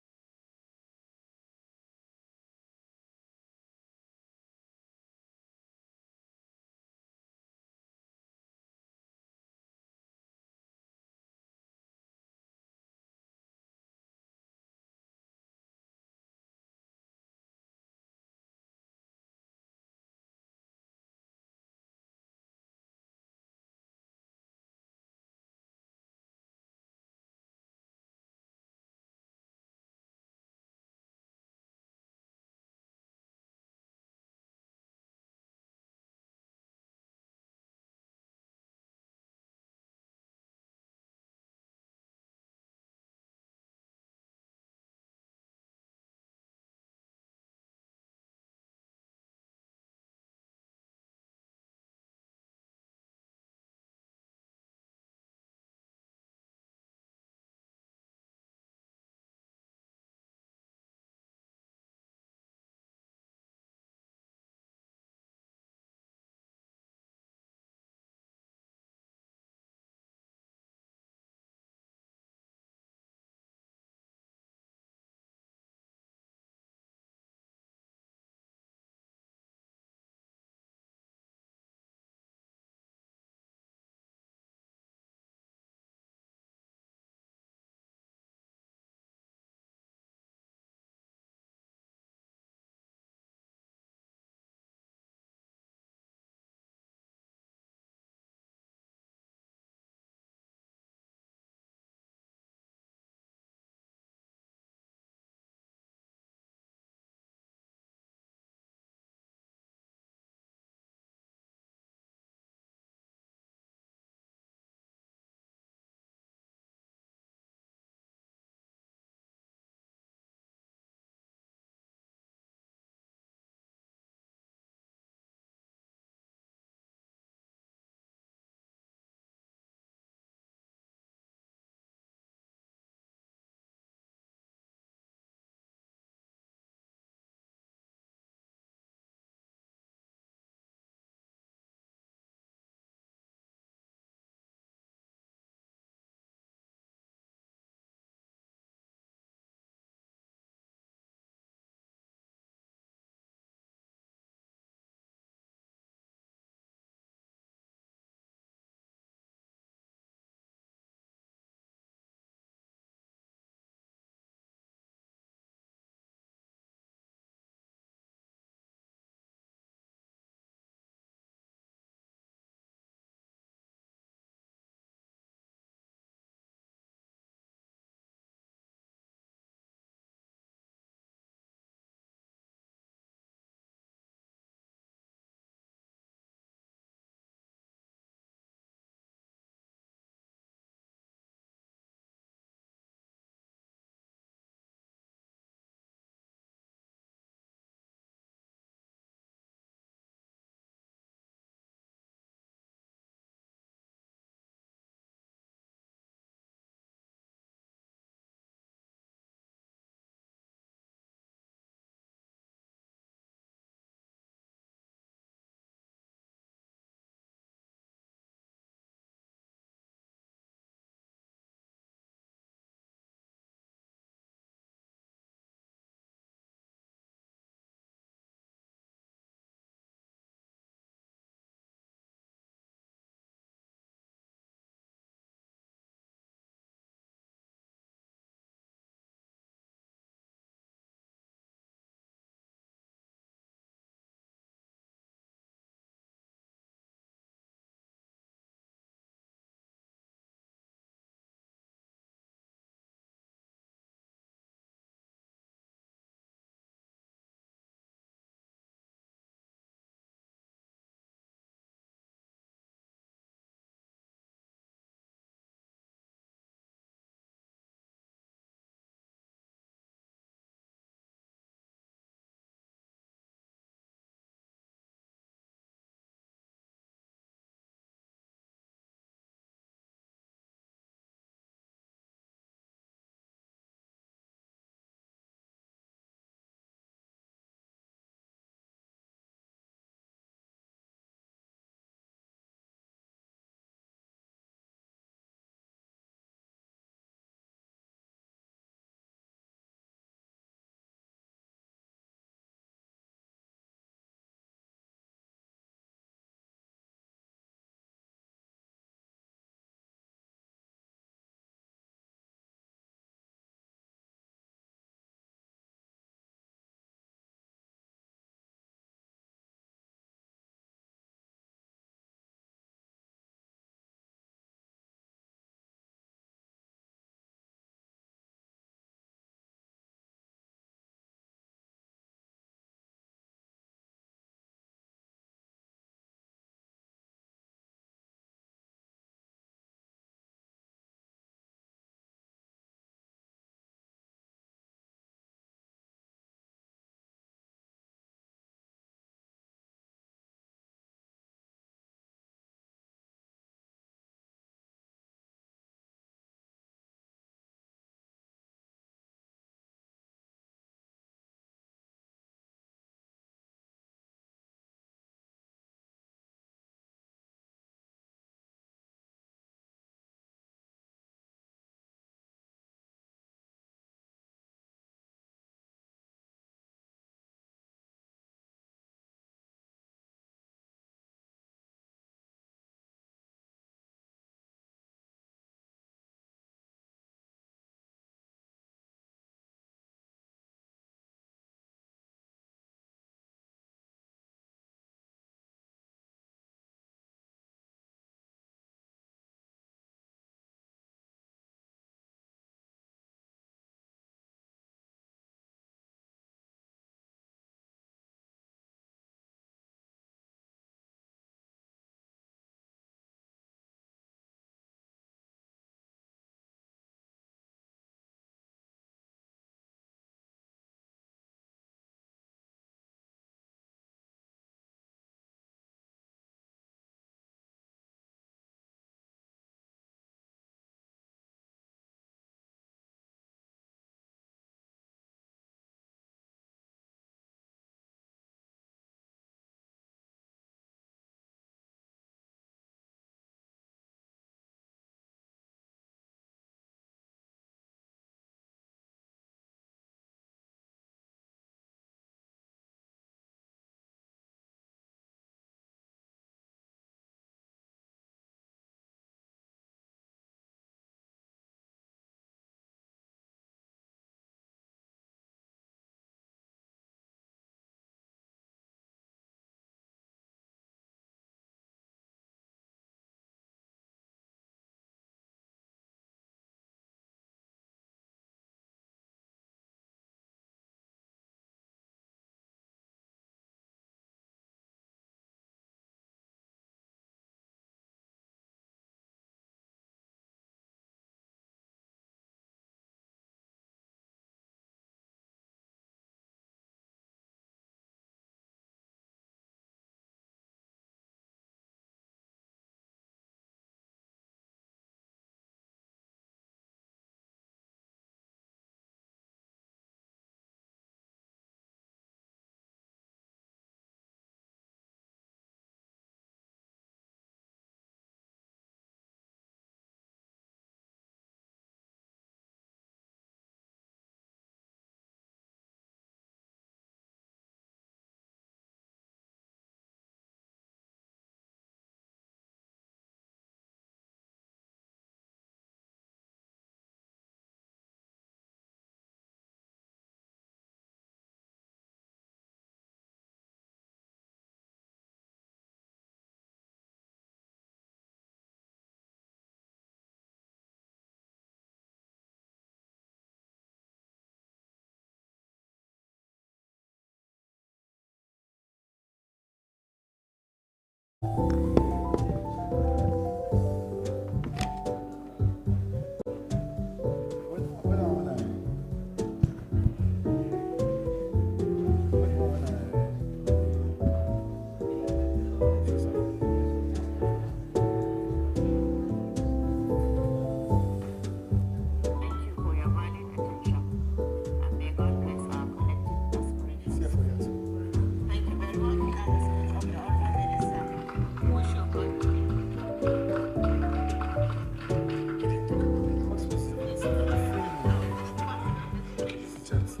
architects.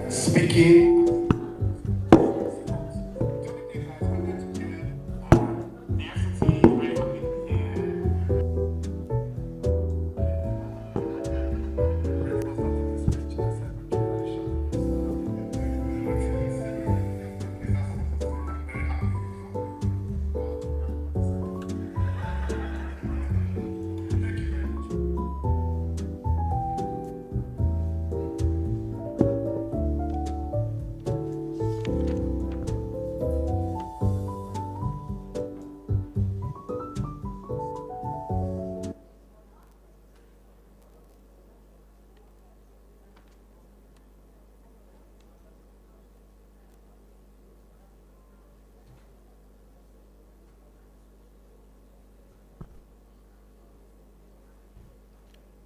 Speaking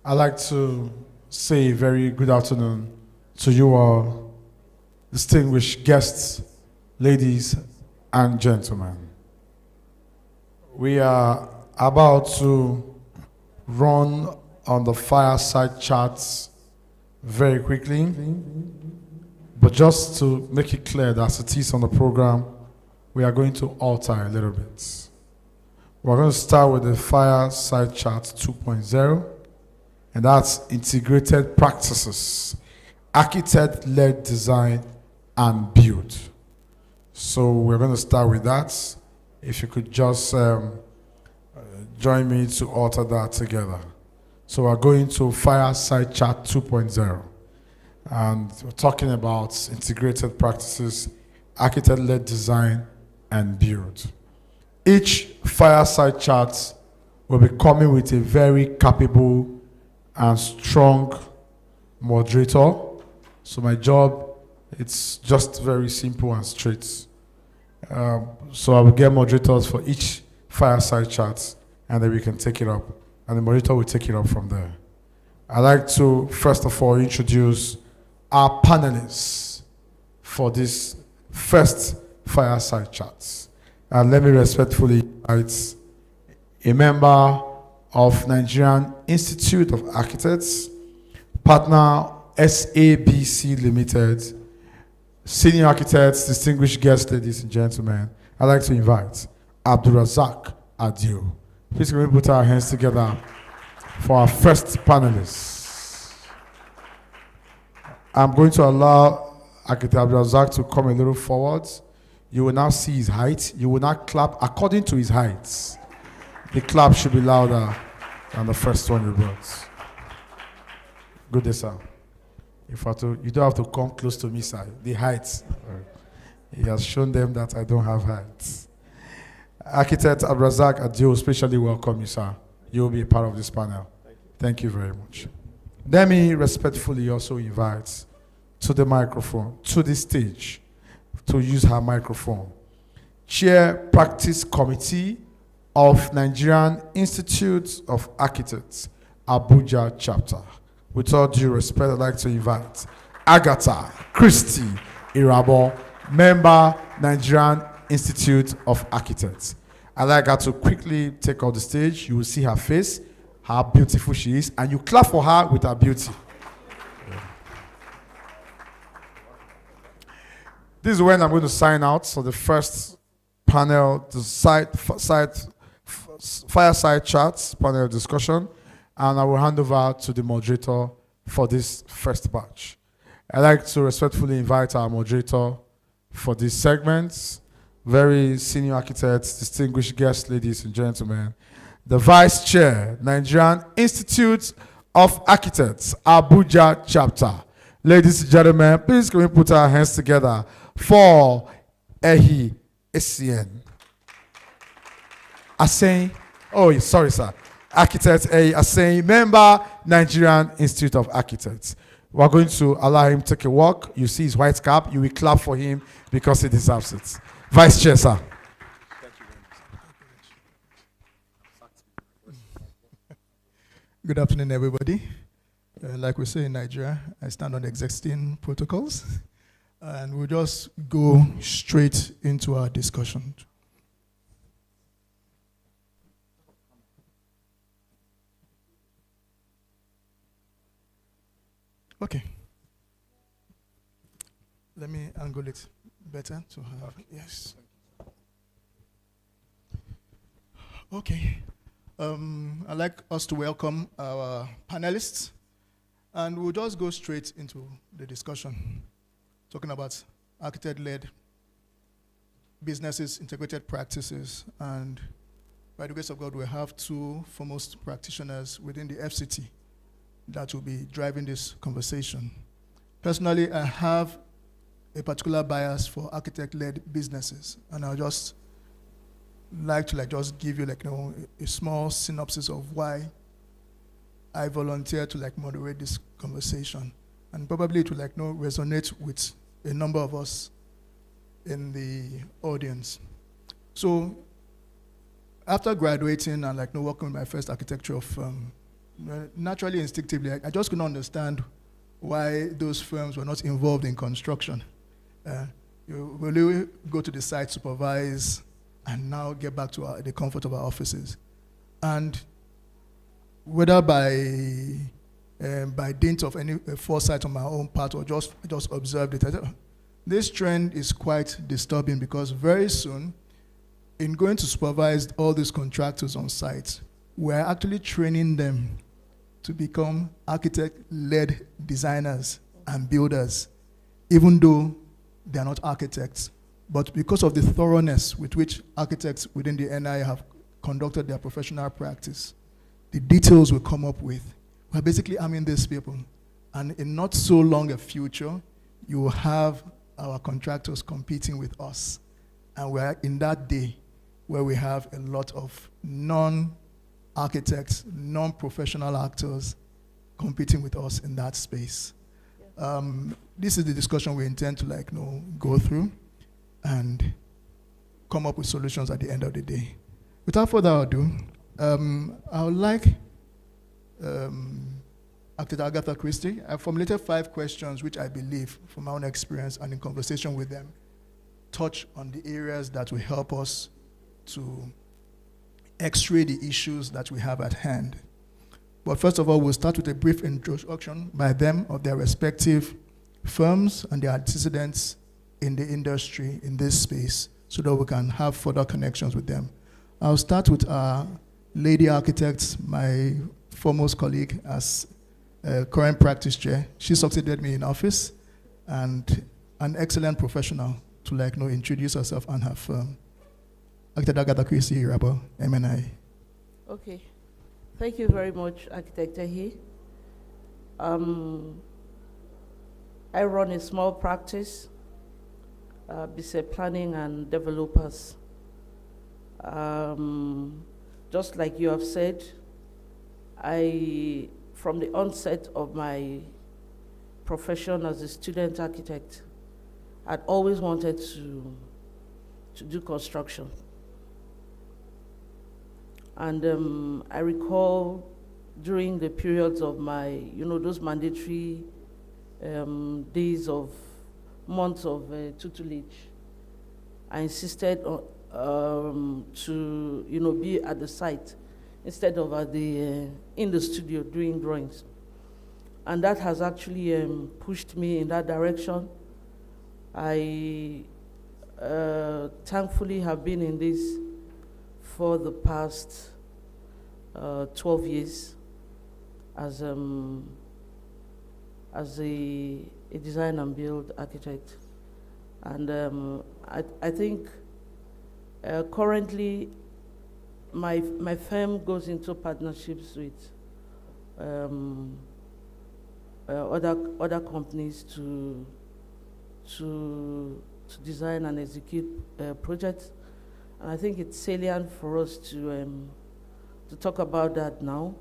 I'd like to say a very good afternoon to you all, distinguished guests, ladies and gentlemen. We are about to run on the fireside chats very quickly, but just to make it clear that as it is on the program, we are going to alter a little bit. We're going to start with the fireside chat 2.0. And that's integrated practices, architect-led design and build. So we're going to start with that. If you could just join me to alter that together. So we're going to fireside chat 2.0. And we're talking about integrated practices, architect-led design and build. Each fireside chat will be coming with a very capable and strong moderator. So my job, it's just very simple and straight. So I will get moderators for each fireside chat, and then we can take it up. And the moderator will take it up from there. I'd like to, first of all, introduce our panelists for this first fireside chat. And let me respectfully invite a member of Nigerian Institute of Architects, partner SABC Limited, senior architects, distinguished guests, ladies and gentlemen. I'd like to invite Abdulrazak Adio. Please can we put our hands together for our first panelist. I'm going to allow Architect Abdulrazak to come a little forward. You will now see his height. You will not clap according to his height. The clap should be louder than the first one you brought. Good day, sir. You don't have to come close to me, sir. The height. He has shown them that I don't have height. Architect Abdulrazak Adio, especially welcome you, sir. You will be a part of this panel. Thank you very much. Let me respectfully also invite to the microphone, to the stage, to use her microphone, Chair Practice Committee of Nigerian Institute of Architects, Abuja chapter. With all due respect, I'd like to invite Agatha Christie Irabo, member, Nigerian Institute of Architects. I'd like her to quickly take out the stage. You will see her face, how beautiful she is, and you clap for her with her beauty. This is when I'm going to sign out. So the first panel, the fireside chats, panel discussion, and I will hand over to the moderator for this first batch. I'd like to respectfully invite our moderator for these segments, very senior architects, distinguished guests, ladies and gentlemen, the Vice Chair, Nigerian Institute of Architects, Abuja chapter. Ladies and gentlemen, please can we put our hands together for Ehi Essien. Asen, oh, sorry, sir. Architect Ehi Asen, member, Nigerian Institute of Architects. We're going to allow him to take a walk. You see his white cap. You will clap for him because he deserves it. Vice Chair, sir. Good afternoon, everybody. Like we say in Nigeria, I stand on the existing protocols, and we'll just go straight into our discussion. Okay. Let me angle it better to have, yes. Okay. I'd like us to welcome our panelists, and we'll just go straight into the discussion, talking about architect-led businesses, integrated practices, and by the grace of God, we have two foremost practitioners within the FCT that will be driving this conversation. Personally, I have a particular bias for architect-led businesses, and I'll just like to just give you a small synopsis of why I volunteer to moderate this conversation, and probably to resonate with a number of us in the audience. So after graduating and working with my first architectural firm, naturally, instinctively, I just couldn't understand why those firms were not involved in construction. You really go to the site, supervise, and now get back to the comfort of our offices. And whether by dint of any foresight on my own part or just observed it, this trend is quite disturbing, because very soon, in going to supervise all these contractors on site, we're actually training them to become architect-led designers and builders, even though they're not architects. But because of the thoroughness with which architects within the NIA have conducted their professional practice, the details we come up with, we're basically arming these people. And in not so long a future, you will have our contractors competing with us. And we're in that day where we have a lot of non-architects, non-professional actors competing with us in that space. This is the discussion we intend to go through and come up with solutions at the end of the day. Without further ado, I would like Architect Agatha Christie. I formulated 5 questions which I believe, from my own experience and in conversation with them, touch on the areas that will help us to x-ray the issues that we have at hand. But first of all, we'll start with a brief introduction by them of their respective firms and their antecedents in the industry in this space, so that we can have further connections with them. I'll start with our lady architect, my foremost colleague as current practice chair. She succeeded me in office, and an excellent professional to introduce herself and her firm. Architect Agatha Christie, Yar'Adua, MNI. Okay. Thank you very much, Architect Ehi. I run a small practice, BC Planning and Developers. Just like you have said, from the onset of my profession as a student architect, I'd always wanted to do construction. And I recall during the periods of my, those mandatory days of months of tutelage, I insisted on, to be at the site instead of in the studio doing drawings. And that has actually pushed me in that direction. I thankfully have been in this for the past 12 years as a design and build architect. And I think currently my firm goes into partnerships with other companies to design and execute projects. And I think it's salient for us to talk about that now,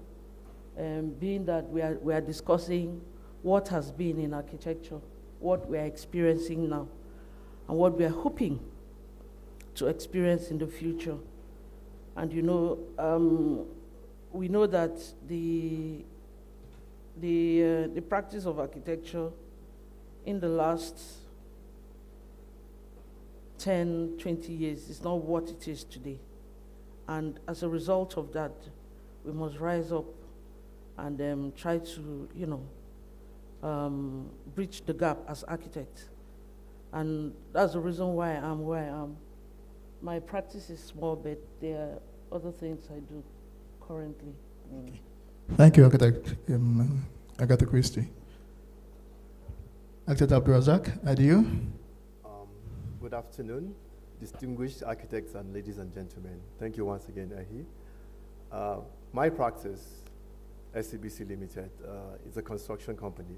being that we are discussing what has been in architecture, what we are experiencing now, and what we are hoping to experience in the future. And you know, we know that the practice of architecture in the last 10, 20 years is not what it is today. And as a result of that, we must rise up and try to, you know, bridge the gap as architects. And that's the reason why I am where I am. My practice is small, but there are other things I do currently. Thank you, Architect Agatha Christie. Architect Abdulrazak, adieu. Good afternoon, distinguished architects and ladies and gentlemen. Thank you once again, Ahi. My practice, SCBC Limited, is a construction company.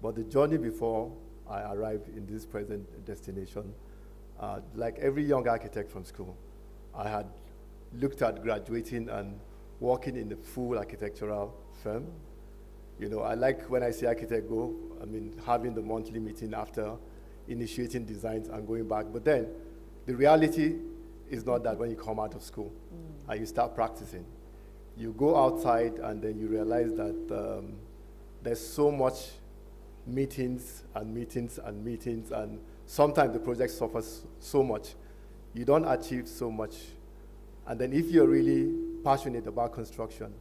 But the journey before I arrived in this present destination, like every young architect from school, I had looked at graduating and working in a full architectural firm. You know, I like when I see architect go, I mean, having the monthly meeting after initiating designs and going back. But then the reality is not that when you come out of school and you start practicing. You go outside and then you realize that there's so much meetings and meetings and meetings, and sometimes the project suffers so much. You don't achieve so much. And then if you're really passionate about construction,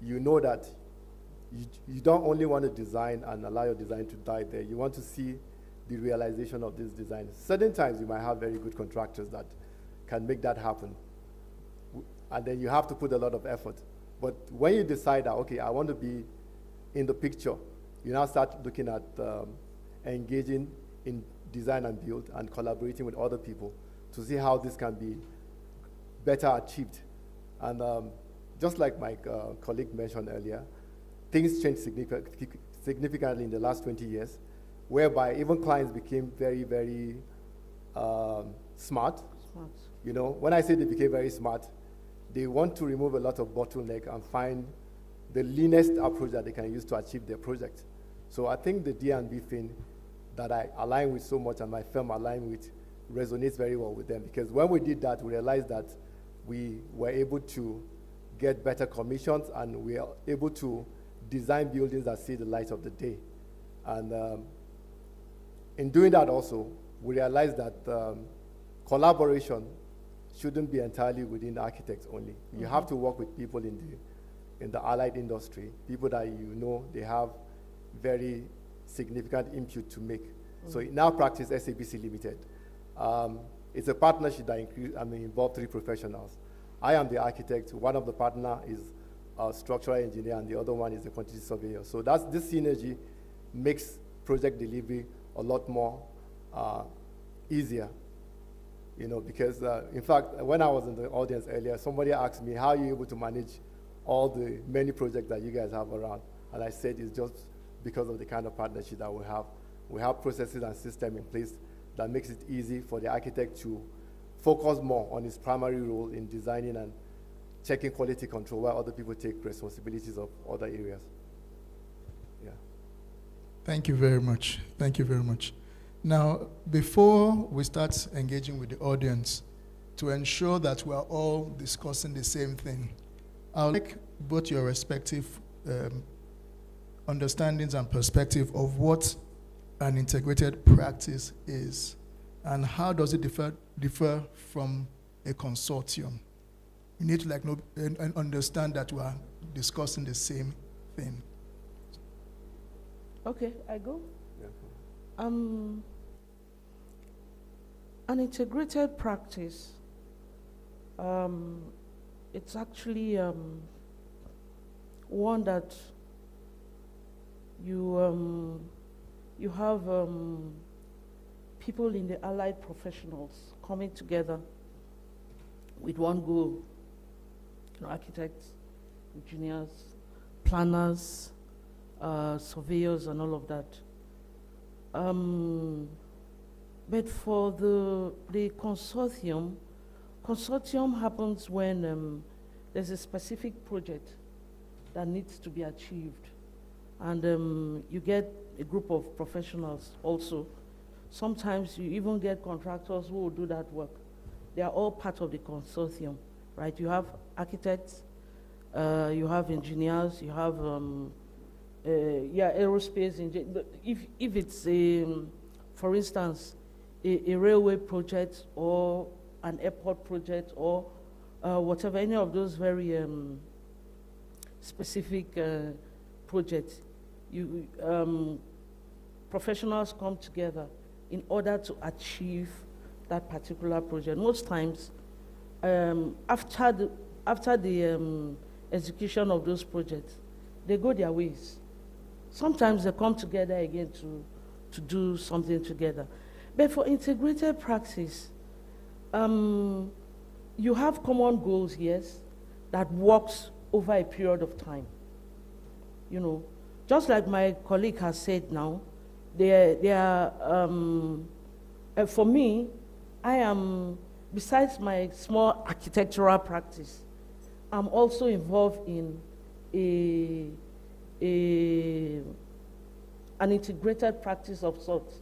you know that you don't only want to design and allow your design to die there. You want to see the realization of this design. Certain times you might have very good contractors that can make that happen. And then you have to put a lot of effort. But when you decide that, okay, I want to be in the picture, you now start looking at engaging in design and build and collaborating with other people to see how this can be better achieved. And just like my colleague mentioned earlier, things changed significantly in the last 20 years, whereby even clients became very, very smart. You know, when I say they became very smart, they want to remove a lot of bottleneck and find the leanest approach that they can use to achieve their project. So I think the D&B thing that I align with so much and my firm align with resonates very well with them, because when we did that, we realized that we were able to get better commissions and we are able to design buildings that see the light of the day. And in doing that also, we realized that collaboration shouldn't be entirely within architects only. You have to work with people in the allied industry, people that you know they have very significant input to make. So in our practice, SABC Limited, it's a partnership that involves 3 professionals. I am the architect, one of the partner is a structural engineer, and the other one is a quantity surveyor. So this synergy makes project delivery a lot more easier. You know, because in fact, when I was in the audience earlier, somebody asked me, how are you able to manage all the many projects that you guys have around? And I said, it's just because of the kind of partnership that we have. We have processes and systems in place that makes it easy for the architect to focus more on his primary role in designing and checking quality control, while other people take responsibilities of other areas. Yeah. Thank you very much. Thank you very much. Now, before we start engaging with the audience, to ensure that we are all discussing the same thing, I would like both your respective understandings and perspective of what an integrated practice is and how does it differ from a consortium. You need to know and understand that we are discussing the same thing. Okay, I go. Yeah. An integrated practice it's actually one that you have people in the allied professionals coming together with one goal. Architects, engineers, planners, surveyors, and all of that. But for the consortium happens when there's a specific project that needs to be achieved. And you get a group of professionals also. Sometimes you even get contractors who will do that work. They are all part of the consortium, right? You have architects, you have engineers, you have aerospace. If it's for instance, a railway project or an airport project or whatever, any of those very specific projects, professionals come together in order to achieve that particular project. Most times, after the execution of those projects, they go their ways. Sometimes they come together again to do something together. But for integrated practice, you have common goals, yes, that works over a period of time. Just like my colleague has said now, for me, I am, besides my small architectural practice, I'm also involved in an integrated practice of sorts,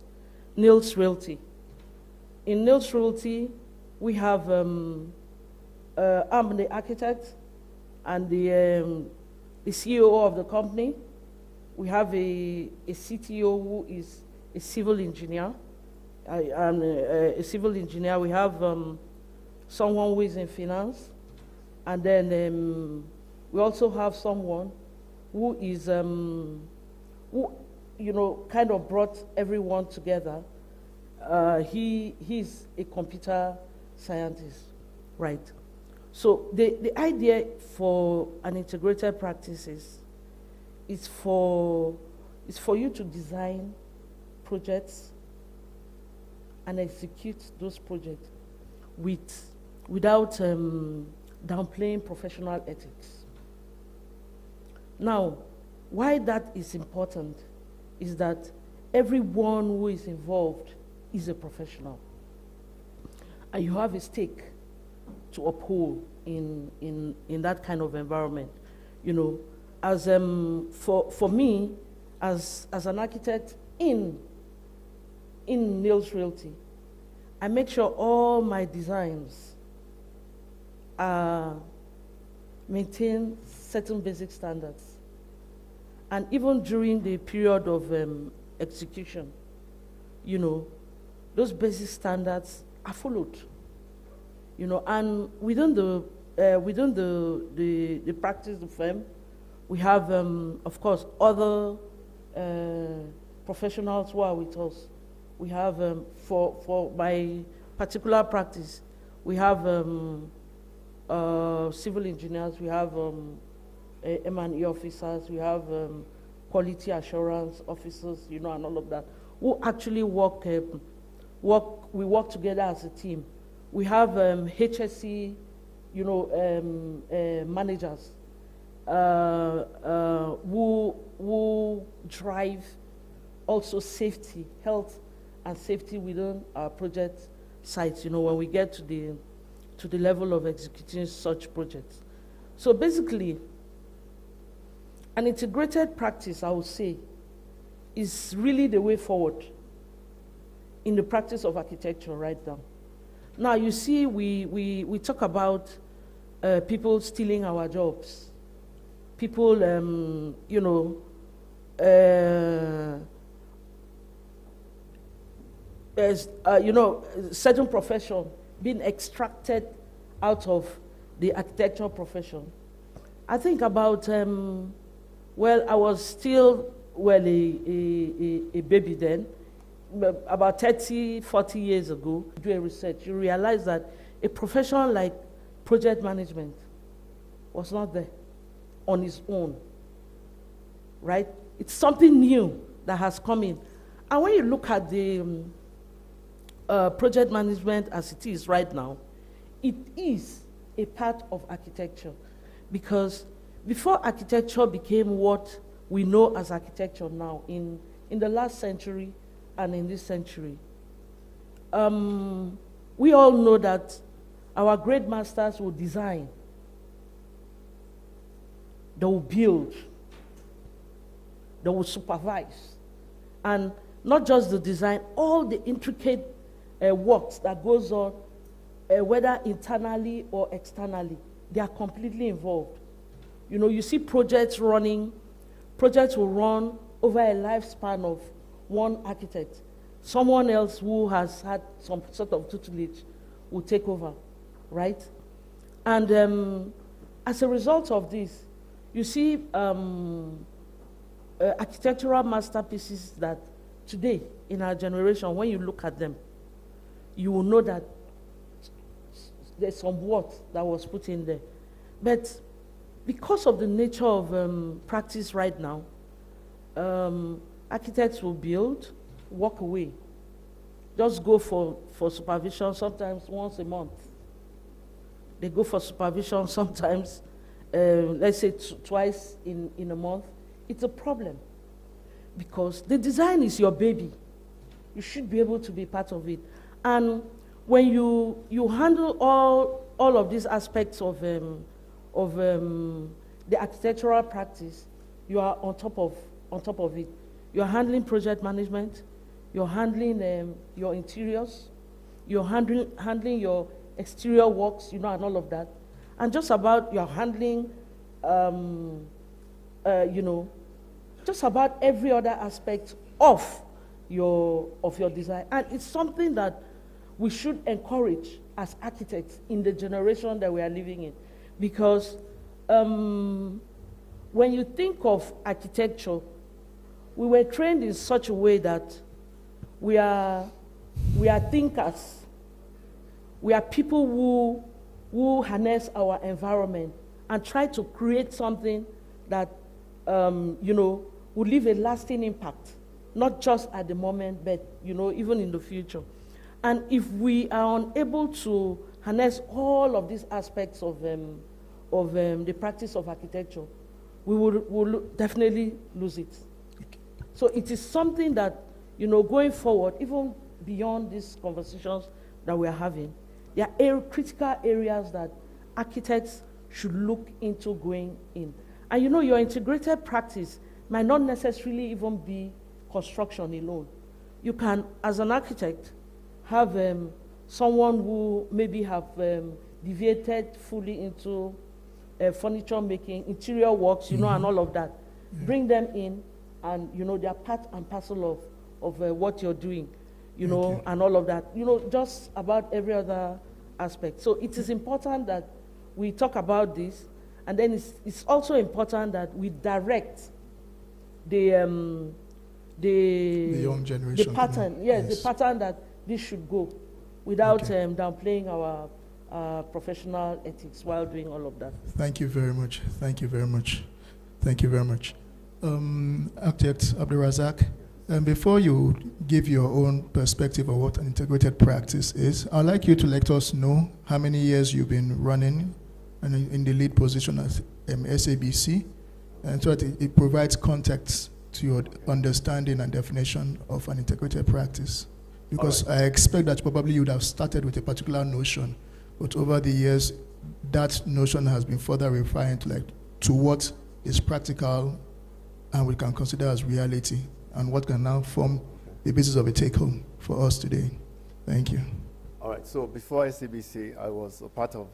Niels Realty. In Niels Realty, we have, I'm the architect and the CEO of the company. We have a CTO who is a civil engineer. I am a civil engineer. We have someone who is in finance. And then we also have someone who is, kind of brought everyone together. He's a computer scientist, right? So the idea for an integrated practice is for you to design projects and execute those projects without downplaying professional ethics. Now, why that is important is that everyone who is involved is a professional. And you have a stake to uphold in that kind of environment. As for me, as an architect in Niels Realty, I make sure all my designs maintain certain basic standards. And even during the period of execution, those basic standards are followed. And within the practice of firm, we have, of course, other professionals who are with us. We have, for my particular practice, we have civil engineers, we have M&E officers, we have quality assurance officers, and all of that, who actually we work together as a team. We have HSC, managers who drive also safety, health and safety within our project sites, when we get to the level of executing such projects. So basically, an integrated practice, I would say, is really the way forward in the practice of architecture right now. Now, you see, we talk about people stealing our jobs. People, certain profession being extracted out of the architectural profession. I think about, I was still, a baby then, about 30, 40 years ago, doing research, you realize that a profession like project management was not there on its own, right? It's something new that has come in. And when you look at the project management as it is right now, it is a part of architecture, because before architecture became what we know as architecture now, in the last century and in this century, we all know that our great masters will design, they will build, they will supervise, and not just the design, all the intricate works that goes on, whether internally or externally, they are completely involved. You know, you see projects running, projects will run over a lifespan of one architect. Someone else who has had some sort of tutelage will take over, right? And as a result of this, you see architectural masterpieces that today, in our generation, when you look at them, you will know that there's some work that was put in there. But because of the nature of practice right now, architects will build, walk away, just go for supervision sometimes once a month. They go for supervision sometimes, let's say twice in a month. It's a problem, because the design is your baby. You should be able to be part of it. And when you handle all of these aspects of the architectural practice, you are on top of it. You're handling project management, you're handling your interiors, you're handling your exterior works, you know, and all of that. And just about you're handling, you know, just about every other aspect of your design. And it's something that we should encourage as architects in the generation that we are living in. Because when you think of architecture, we were trained in such a way that we are thinkers. We are people who harness our environment and try to create something that, you know, will leave a lasting impact, not just at the moment, but, you know, even in the future. And if we are unable to harness all of these aspects of the practice of architecture, we will definitely lose it. Okay. So it is something that, you know, going forward, even beyond these conversations that we are having, there are critical areas that architects should look into going in. And you know, your integrated practice might not necessarily even be construction alone. You can, as an architect, have someone who maybe have deviated fully into furniture making, interior works, you know, and all of that. Yeah. Bring them in, and, you know, they are part and parcel of what you're doing, you know, and all of that. You know, just about every other aspect. So it is important that we talk about this, and then it's also important that we direct the young generation, the pattern, yes, the pattern that this should go, without downplaying our professional ethics while doing all of that. Thank you very much. Thank you very much. Thank you very much. Architect Abdulrazak, before you give your own perspective of what an integrated practice is, I'd like you to let us know how many years you've been running and in the lead position as SABC, and so that it provides context to your understanding and definition of an integrated practice. Because I expect that probably you would have started with a particular notion, but over the years, that notion has been further refined to what is practical and we can consider as reality, and what can now form the basis of a take-home for us today. Thank you. All right, so before SABC, I was a part of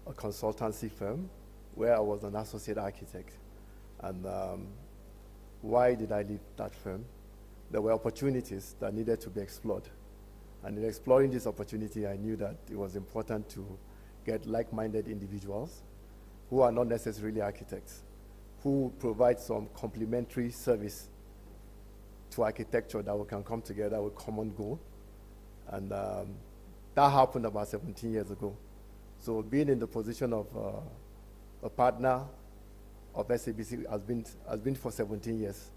a consultancy firm where I was an associate architect. And why did I leave that firm? There were opportunities that needed to be explored. And in exploring this opportunity, I knew that it was important to get like-minded individuals who are not necessarily architects, who provide some complementary service to architecture that we can come together with common goal. And that happened about 17 years ago So being in the position of a partner of SABC has been for 17 years.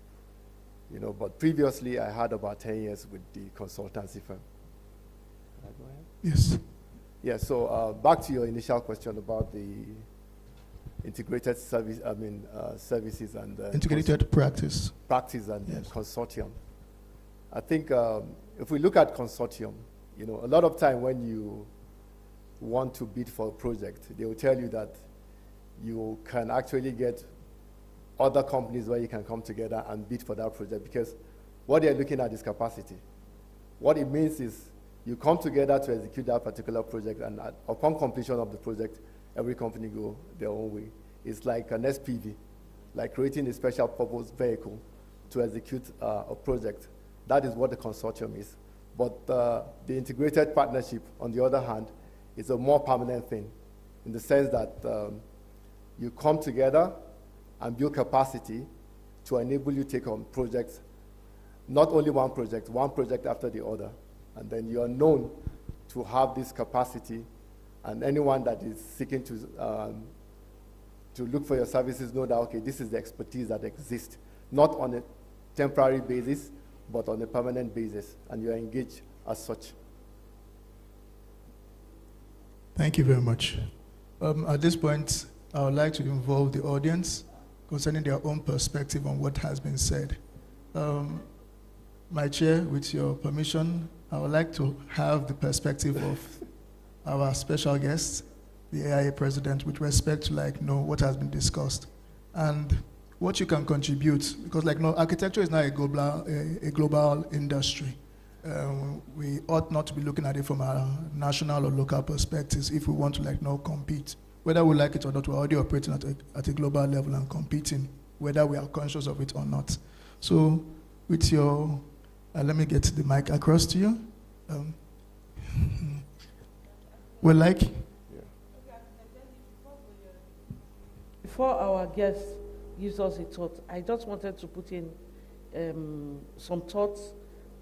You know, but previously I had about 10 years with the consultancy firm. Can I go ahead? Yes. Yeah, so back to your initial question about the integrated service, services and integrated practice and yes. Consortium. I think if we look at consortium, you know, a lot of time when you want to bid for a project, they will tell you that you can actually get other companies where you can come together and bid for that project, because what they're looking at is capacity. What it means is you come together to execute that particular project, and upon completion of the project, every company go their own way. It's like an SPV, like creating a special purpose vehicle to execute a project. That is what the consortium is. But the integrated partnership, on the other hand, is a more permanent thing, in the sense that you come together and build capacity to enable you to take on projects, not only one project after the other. And then you are known to have this capacity, and anyone that is seeking to look for your services know that, okay, this is the expertise that exists, not on a temporary basis, but on a permanent basis, and you are engaged as such. Thank you very much. At this point, I would like to involve the audience concerning their own perspective on what has been said. My chair, with your permission, I would like to have the perspective of our special guest, the AIA president, with respect to what has been discussed and what you can contribute, because architecture is now a global industry. We ought not to be looking at it from a national or local perspectives if we want to compete. Whether we like it or not, we're already operating at a global level and competing, whether we are conscious of it or not. So with your, let me get the mic across to you. Before our guest gives us a thought, I just wanted to put in some thoughts,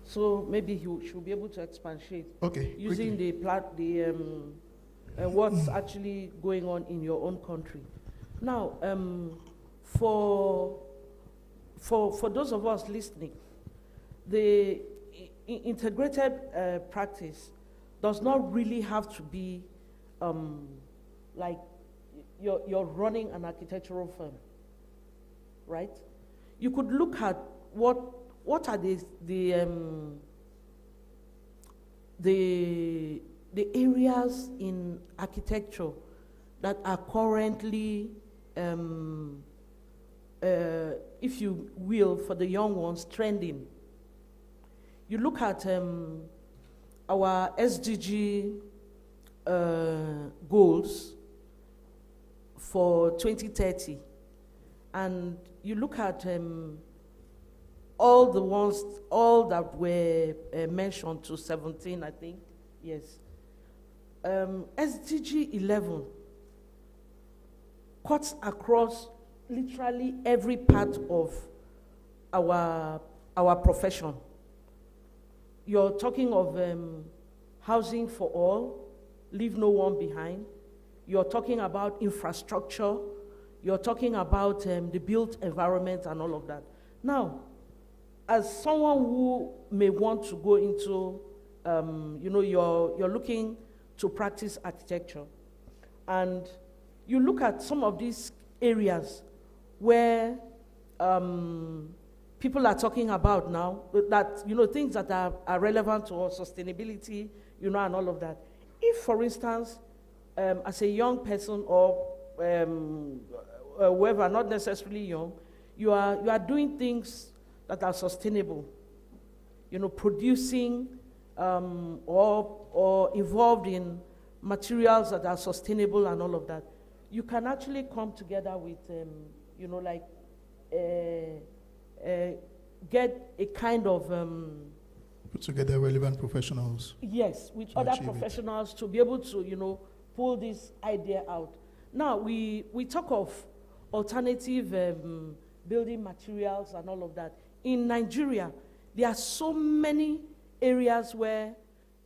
so maybe you should be able to expatiate. Okay. Using what's actually going on in your own country. Now, for those of us listening, the integrated practice does not really have to be like you're running an architectural firm, right? You could look at what are the areas in architecture that are currently, if you will, for the young ones, trending. You look at our SDG goals for 2030, and you look at all that were mentioned to 17, I think, yes. SDG 11 cuts across literally every part of our profession. You're talking of housing for all, leave no one behind. You're talking about infrastructure. You're talking about the built environment and all of that. Now, as someone who may want to go into, you're looking to practice architecture, and you look at some of these areas where people are talking about now, that, things that are relevant to our sustainability, and all of that. If, for instance, as a young person or whoever, not necessarily young, you are doing things that are sustainable, producing or involved in materials that are sustainable and all of that, you can actually come together with, get a kind of... put together relevant professionals. Yes, with other professionals to be able to, pull this idea out. Now, we talk of alternative building materials and all of that. In Nigeria, there are so many areas where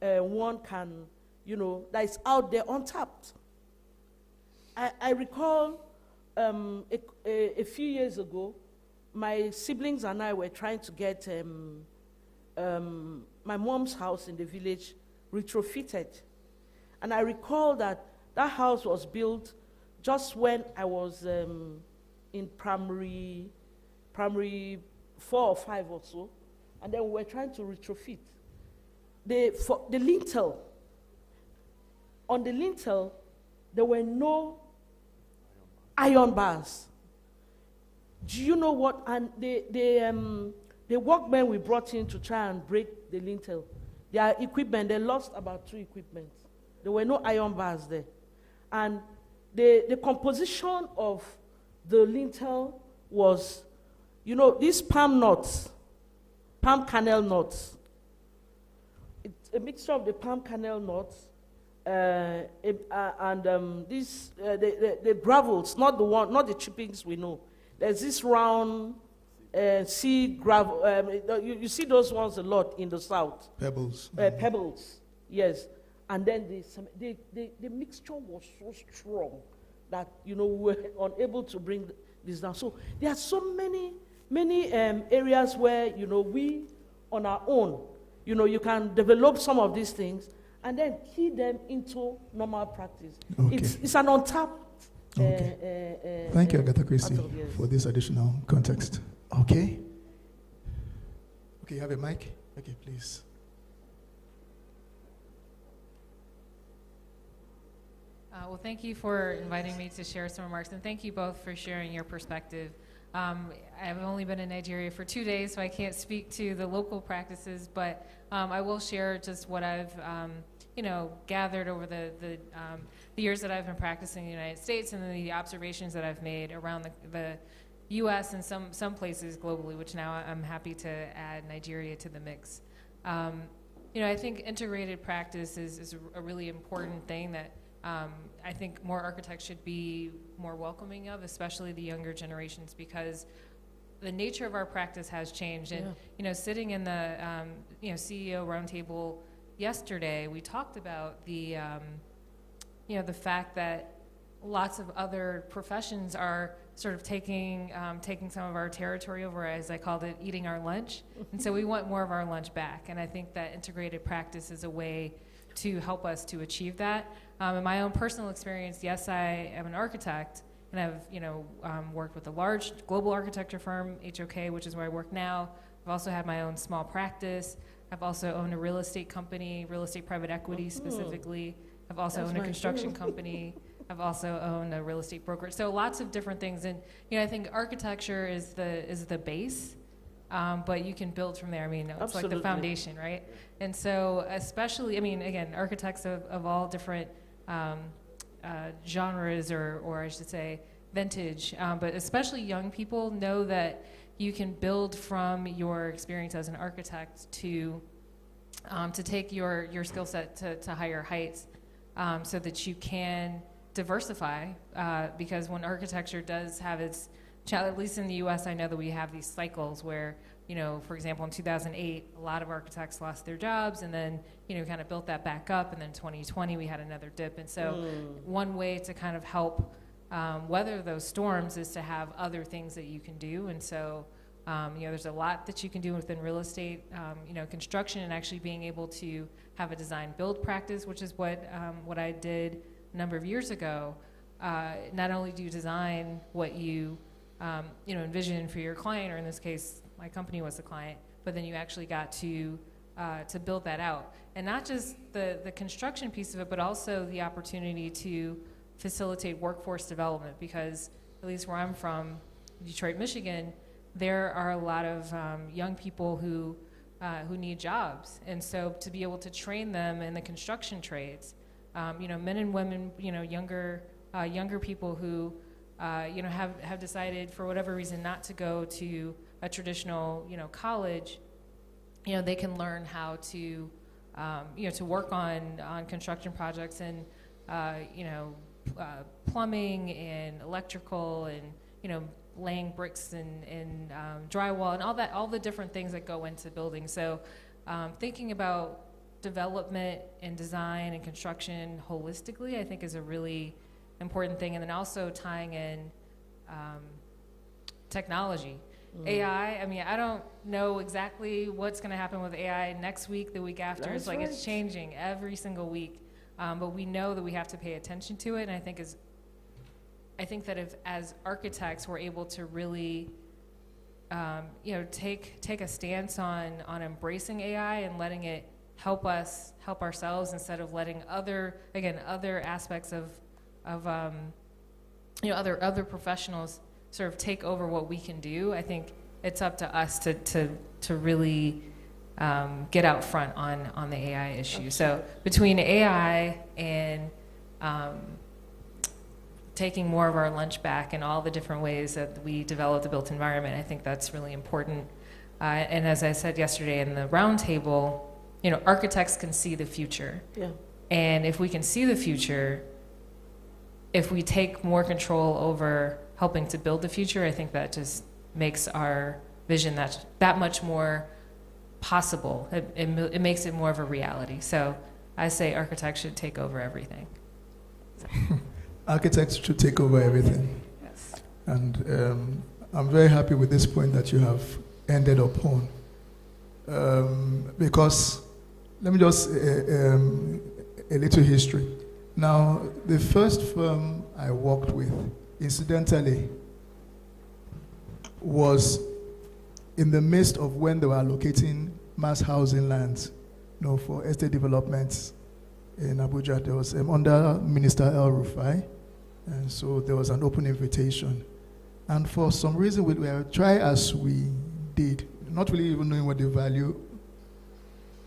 one can, that is out there untapped. I recall a few years ago, my siblings and I were trying to get my mom's house in the village retrofitted. And I recall that that house was built just when I was in primary 4 or 5 or so. And then we were trying to retrofit. For the lintel, on the lintel, there were no iron bars. Do you know what? And the workmen we brought in to try and break the lintel, their equipment, they lost about 2 equipment. There were no iron bars there. And the composition of the lintel was, you know, these palm nuts, palm kernel nuts. It's a mixture of the palm kernel nuts and the gravels, not the chippings we know. There's this round sea gravel. You see those ones a lot in the south. Pebbles. Pebbles, yes. And then the mixture was so strong that, you know, we were unable to bring this down. So there are so many areas where, you know, we on our own, you know, you can develop some of these things and then key them into normal practice. Okay. It's an untapped. Thank you, Agatha Christie, for this additional context. Okay. Okay, you have a mic? Okay, please. Well, thank you for inviting me to share some remarks, and thank you both for sharing your perspective. I've only been in Nigeria for 2 days, so I can't speak to the local practices, but I will share just what I've you know, gathered over the years that I've been practicing in the United States, and then the observations that I've made around the U.S. and some places globally, which now I'm happy to add Nigeria to the mix. You know, I think integrated practice is a really important thing that I think more architects should be more welcoming of, especially the younger generations, because the nature of our practice has changed. And you know, sitting in the you know, CEO roundtable yesterday, we talked about the you know, the fact that lots of other professions are sort of taking some of our territory over, as I called it, eating our lunch. And so we want more of our lunch back. And I think that integrated practice is a way to help us to achieve that. In my own personal experience, yes, I am an architect, and I've, you know, worked with a large global architecture firm, HOK, which is where I work now. I've also had my own small practice. I've also owned a real estate company, real estate private equity specifically. I've also owned a construction company. I've also owned a real estate broker. So lots of different things. And you know, I think architecture is the base, but you can build from there. I mean, it's like the foundation, right? And so especially, I mean, again, architects of all different genres, or I should say vintage, but especially young people know that you can build from your experience as an architect to take your skill set to higher heights, so that you can diversify, because when architecture does have its at least in the US, I know that we have these cycles where, you know, for example, in 2008, a lot of architects lost their jobs, and then, you know, kind of built that back up, and then 2020 we had another dip. And so one way to kind of help weather those storms is to have other things that you can do. And so you know, there's a lot that you can do within real estate, you know, construction, and actually being able to have a design build practice, which is what I did a number of years ago. Not only do you design what you you know, envision for your client, or in this case, my company was the client, but then you actually got to build that out. And not just the construction piece of it, but also the opportunity to facilitate workforce development, because at least where I'm from, Detroit, Michigan, there are a lot of young people who need jobs. And so to be able to train them in the construction trades, you know, men and women, you know, younger people who you know, have decided for whatever reason not to go to a traditional, you know, college, you know, they can learn how to, you know, to work on construction projects, and, you know, plumbing and electrical, and, you know, laying bricks and drywall, and all the different things that go into building. So thinking about development and design and construction holistically, I think is a really important thing. And then also tying in technology. AI, I mean, I don't know exactly what's going to happen with AI next week, the week after. That's It's like right. it's changing every single week. But we know that we have to pay attention to it. And I think that if, as architects, we're able to really, take a stance on embracing AI and letting it help us help ourselves instead of letting other aspects of other professionals sort of take over what we can do. I think it's up to us to really get out front on the AI issue. So between AI and taking more of our lunch back and all the different ways that we develop the built environment, I think that's really important. And as I said yesterday in the roundtable, architects can see the future. Yeah. And if we can see the future, if we take more control over helping to build the future, I think that just makes our vision that much more possible. It makes it more of a reality. So I say architects should take over everything. Architects should take over everything. Yes. And I'm very happy with this point that you have ended upon. Because, let me just, a little history. Now, the first firm I worked with, incidentally, was in the midst of when they were allocating mass housing lands, for estate developments in Abuja. There was under Minister El Rufai, and so there was an open invitation. And for some reason, we try as we did, not really even knowing what the value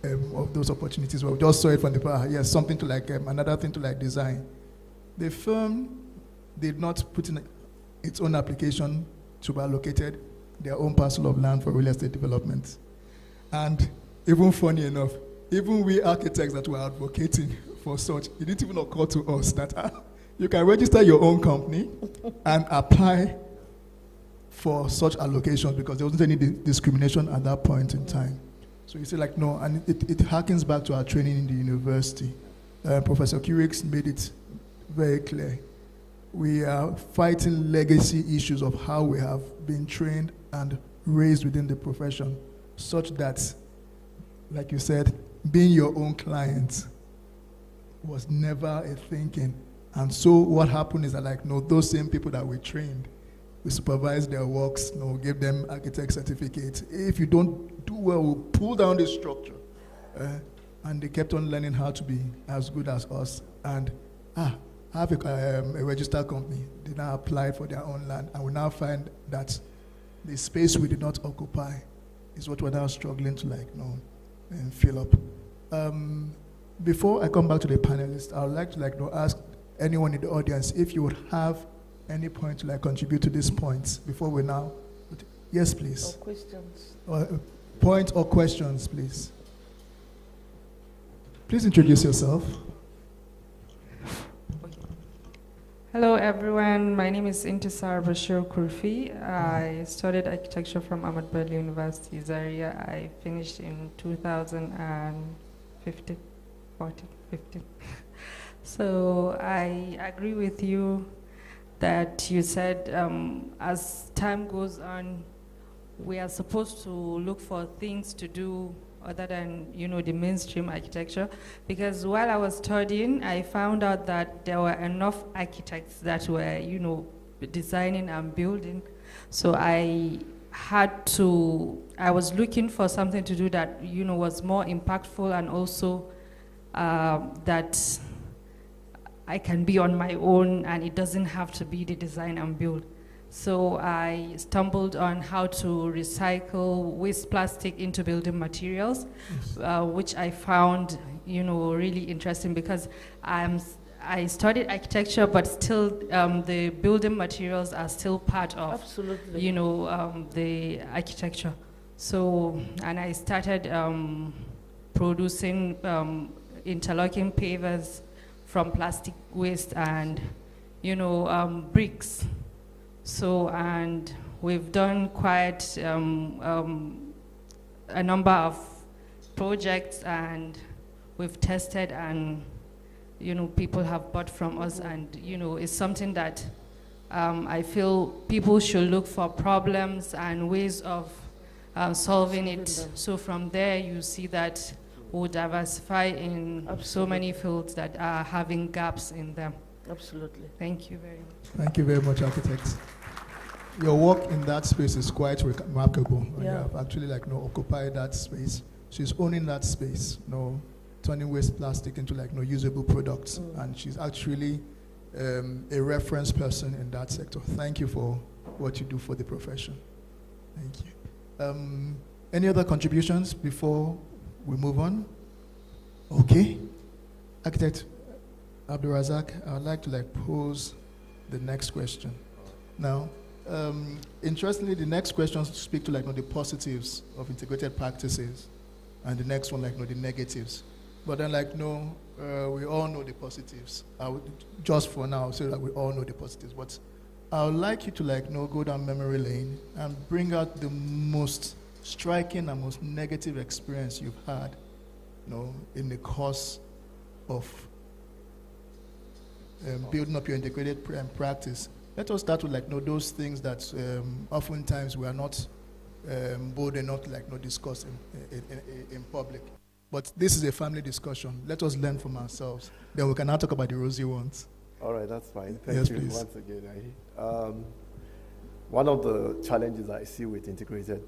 of those opportunities were. We just saw it from the yes, something to like another thing to like design. The firm did not put in its own application to be allocated their own parcel of land for real estate development. And even funny enough, even we architects that were advocating for such, it didn't even occur to us that you can register your own company and apply for such allocations because there wasn't any discrimination at that point in time. So you say like, no, and it harkens back to our training in the university. Professor Kurix made it very clear. We are fighting legacy issues of how we have been trained and raised within the profession, such that, like you said, being your own client was never a thinking. And so what happened is that, like, no, those same people that we trained, we supervise their works, give them architect certificates. If you don't do well, we'll pull down the structure. And they kept on learning how to be as good as us. And have a registered company. They now apply for their own land, and we now find that the space we did not occupy is what we're now struggling to and fill up. Before I come back to the panelists, I would like to ask anyone in the audience if you would have any point to contribute to these points before we now. Yes, please. Or questions. Point or questions, please. Please introduce yourself. Hello everyone, my name is Intisar Bashir Kurfi. I studied architecture from Ahmad Bello University, Zaria. I finished in 2015. So I agree with you that you said as time goes on, we are supposed to look for things to do other than, the mainstream architecture. Because while I was studying, I found out that there were enough architects that were, designing and building. So I was looking for something to do that, was more impactful and also that I can be on my own and it doesn't have to be the design and build. So I stumbled on how to recycle waste plastic into building materials, which I found, really interesting because I studied architecture, but still the building materials are still part of, absolutely, the architecture. So, and I started producing interlocking pavers from plastic waste and, bricks. So, and we've done quite a number of projects, and we've tested and people have bought from us, and it's something that I feel people should look for problems and ways of solving it. So from there, you see that we'll diversify in so many fields that are having gaps in them. Absolutely. Thank you very much. Thank you very much, architects. Your work in that space is quite remarkable. Yeah. You have actually occupied that space. She's owning that space, turning waste plastic into usable products. And she's actually a reference person in that sector. Thank you for what you do for the profession. Thank you. Any other contributions before we move on? Okay. Architect Abdulrazak, I would like to pose the next question. Now, interestingly, the next questions speak to the positives of integrated practices, and the next one the negatives. But then we all know the positives. Just for now, so that we all know the positives. But I would like you to go down memory lane and bring out the most striking and most negative experience you've had, in the course of building up your integrated practice. Let us start with those things that oftentimes we are not bold enough to discuss in public. But this is a family discussion. Let us learn from ourselves. Then we can now talk about the rosy ones. All right, that's fine. Yes, Thank you please. once again. One of the challenges I see with integrated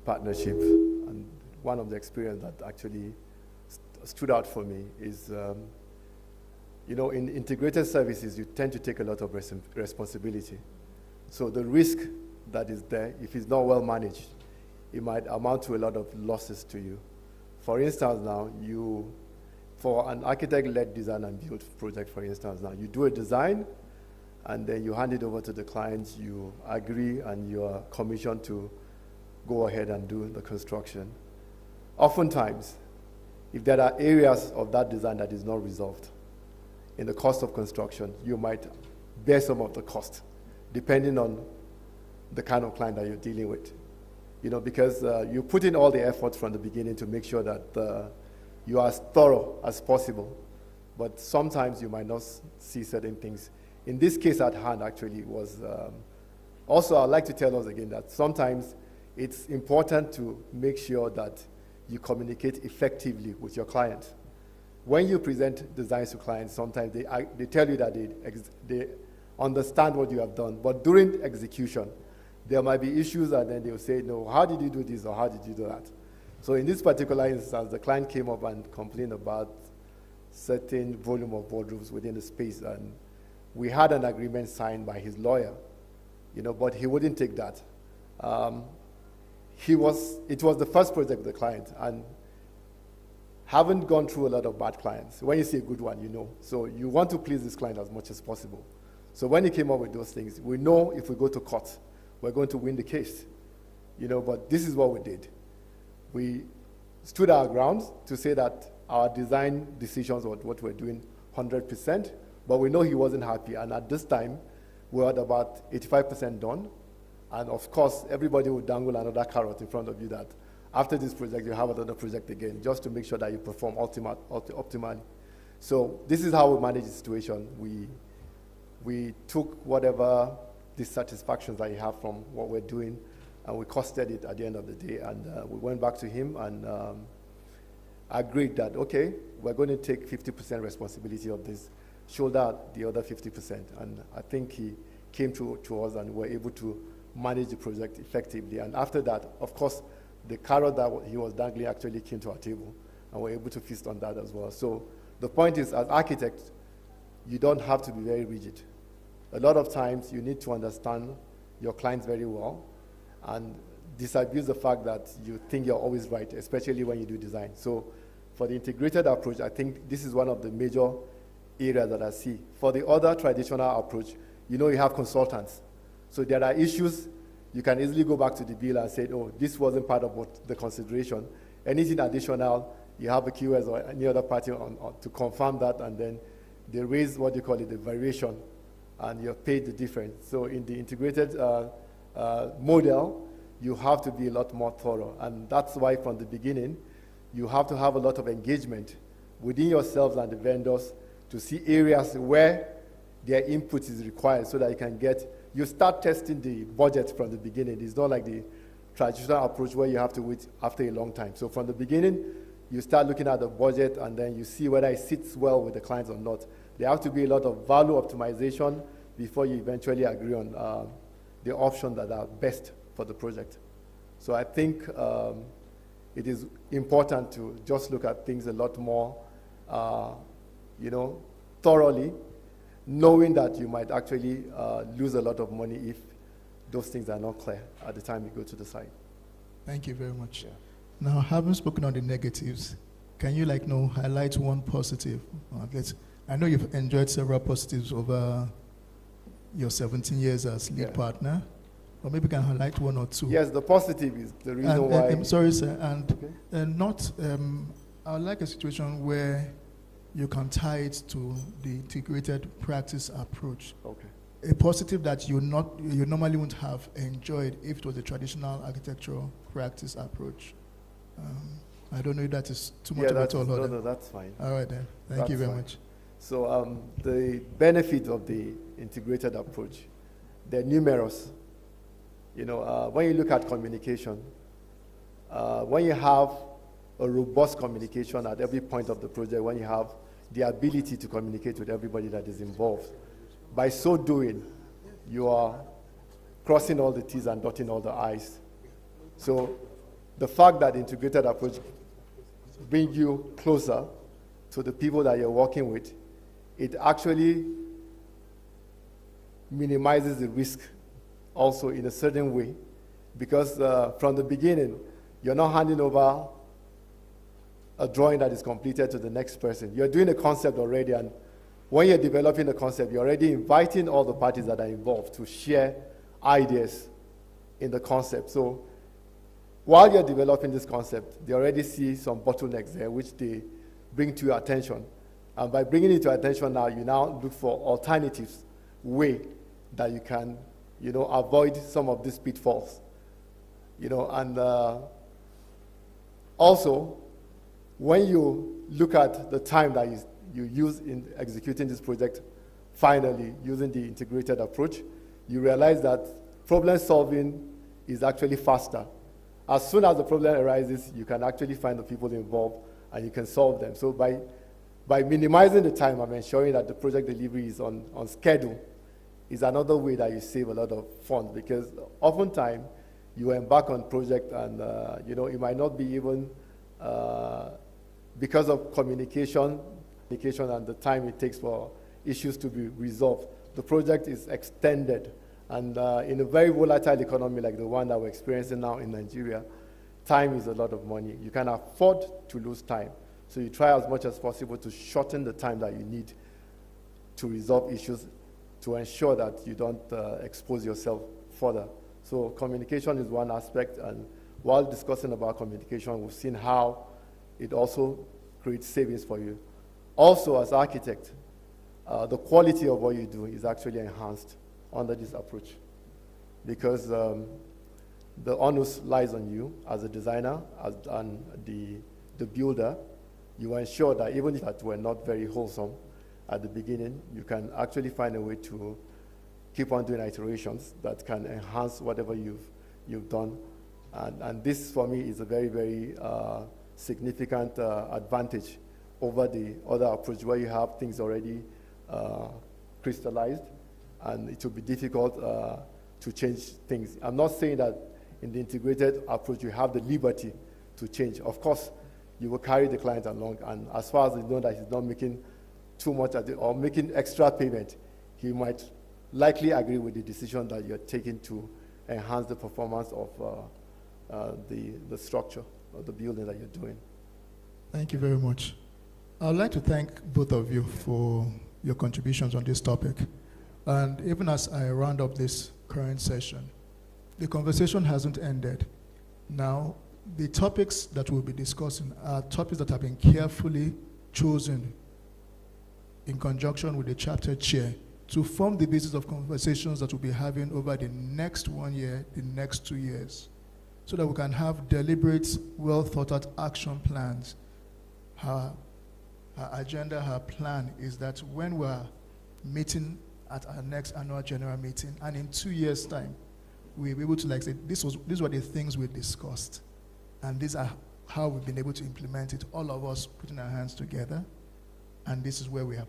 partnership, and one of the experience that actually stood out for me is, in integrated services, you tend to take a lot of responsibility. So the risk that is there, if it's not well managed, it might amount to a lot of losses to you. For instance, now, for an architect-led design and build project, for instance, now, you do a design, and then you hand it over to the client, you agree, and you are commissioned to go ahead and do the construction. Oftentimes, if there are areas of that design that is not resolved, in the cost of construction, you might bear some of the cost, depending on the kind of client that you're dealing with. Because you put in all the effort from the beginning to make sure that you are as thorough as possible, but sometimes you might not see certain things. In this case at hand, actually, was also, I'd like to tell us again that sometimes it's important to make sure that you communicate effectively with your client. When you present designs to clients, sometimes they tell you that they understand what you have done, but during execution, there might be issues, and then they'll say, no, how did you do this, or how did you do that? So in this particular instance, the client came up and complained about certain volume of boardrooms within the space, and we had an agreement signed by his lawyer, but he wouldn't take that. It was the first project with the client, and haven't gone through a lot of bad clients. When you see a good one, So you want to please this client as much as possible. So when he came up with those things, we know if we go to court, we're going to win the case. But this is what we did. We stood our ground to say that our design decisions were what we're doing 100%, but we know he wasn't happy. And at this time, we're at about 85% done. And of course, everybody would dangle another carrot in front of you that after this project, you have another project again, just to make sure that you perform optimally. So this is how we manage the situation. We took whatever dissatisfactions that you have from what we're doing, and we costed it at the end of the day, and we went back to him and agreed that, okay, we're going to take 50% responsibility of this, shoulder the other 50%, and I think he came to us and we were able to manage the project effectively. And after that, of course, the carrot that he was dangling actually came to our table, and we're able to feast on that as well. So the point is, as architects, you don't have to be very rigid. A lot of times, you need to understand your clients very well and disabuse the fact that you think you're always right, especially when you do design. So for the integrated approach, I think this is one of the major areas that I see. For the other traditional approach, you have consultants. So there are issues, you can easily go back to the bill and say, oh, this wasn't part of the consideration. Anything additional, you have a QS or any other party to confirm that, and then they raise what you call it, the variation, and you're paid the difference. So in the integrated model, you have to be a lot more thorough. And that's why from the beginning, you have to have a lot of engagement within yourselves and the vendors to see areas where their input is required so that you start testing the budget from the beginning. It's not like the traditional approach where you have to wait after a long time. So from the beginning, you start looking at the budget and then you see whether it sits well with the clients or not. There have to be a lot of value optimization before you eventually agree on the options that are best for the project. So I think it is important to just look at things a lot more, thoroughly, knowing that you might actually lose a lot of money if those things are not clear at the time you go to the site. Thank you very much. Yeah. Now, having spoken on the negatives, can you highlight one positive? I know you've enjoyed several positives over your 17 years as lead partner, or maybe you can highlight one or two. Yes, the positive is the reason why. I'm sorry, sir, I would like a situation where you can tie it to the integrated practice approach. Okay. A positive that you normally wouldn't have enjoyed if it was a traditional architectural practice approach. I don't know if that is too much of a tall order. No, that's fine. All right then. Thank you very much. So the benefit of the integrated approach, they're numerous. When you look at communication, when you have a robust communication at every point of the project, when you have the ability to communicate with everybody that is involved, by so doing, you are crossing all the T's and dotting all the I's. So the fact that the integrated approach brings you closer to the people that you're working with, it actually minimizes the risk also in a certain way, because from the beginning, you're not handing over a drawing that is completed to the next person. You're doing a concept already, and when you're developing the concept, you're already inviting all the parties that are involved to share ideas in the concept. So while you're developing this concept, they already see some bottlenecks there, which they bring to your attention. And by bringing it to attention now, you now look for alternatives, way that you can, avoid some of these pitfalls. And also, when you look at the time that you use in executing this project, finally, using the integrated approach, you realize that problem solving is actually faster. As soon as the problem arises, you can actually find the people involved and you can solve them. So by minimizing the time and ensuring that the project delivery is on schedule is another way that you save a lot of funds, because oftentimes you embark on project and it might not be even because of communication and the time it takes for issues to be resolved. The project is extended, and in a very volatile economy like the one that we're experiencing now in Nigeria, time is a lot of money. You can afford to lose time. So you try as much as possible to shorten the time that you need to resolve issues to ensure that you don't expose yourself further. So communication is one aspect, and while discussing about communication, we've seen how it also creates savings for you. Also, as architect, the quality of what you do is actually enhanced under this approach, because the onus lies on you as a designer and the builder. You ensure that even if that were not very wholesome at the beginning, you can actually find a way to keep on doing iterations that can enhance whatever you've done. And this, for me, is a very, very significant advantage over the other approach where you have things already crystallized, and it will be difficult to change things. I'm not saying that in the integrated approach you have the liberty to change. Of course, you will carry the client along, and as far as you know that he's not making too much or making extra payment, he might likely agree with the decision that you're taking to enhance the performance of the structure of the building that you're doing. Thank you very much. I'd like to thank both of you for your contributions on this topic. And even as I round up this current session, the conversation hasn't ended. Now, the topics that we'll be discussing are topics that have been carefully chosen in conjunction with the chapter chair to form the basis of conversations that we'll be having over the next 1 year, the next 2 years, so that we can have deliberate, well thought out action plans. agenda, her plan is that when we're meeting at our next annual general meeting, and in 2 years' time, we'll be able to like say, these were the things we discussed, and these are how we've been able to implement it, all of us putting our hands together, and this is where we have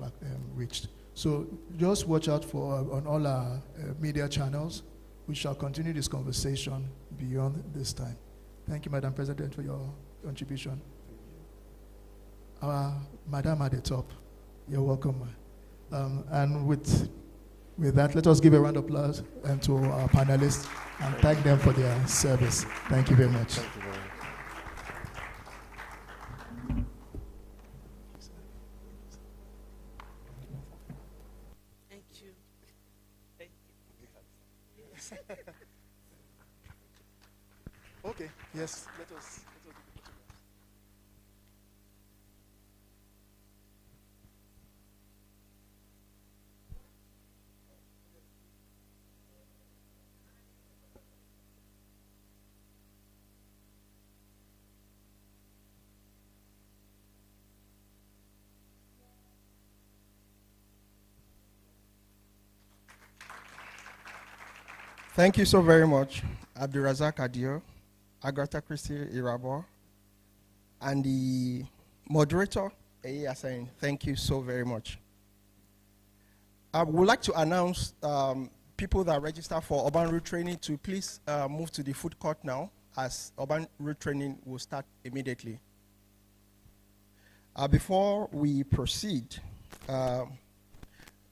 reached. So just watch out for on all our media channels. We shall continue this conversation beyond this time. Thank you, Madam President, for your contribution. Madam at the top, you're welcome. And with that, let us give a round of applause to our panelists and thank them for their service. Thank you very much. Thank you very much. Thank you. Okay, yes, let us Thank you so very much, Abdulrazak Adio, Agatha Christie Irabo, and the moderator, Eye Asain. Thank you so very much. I would like to announce people that register for urban route training to please move to the food court now, as urban route training will start immediately. Before we proceed,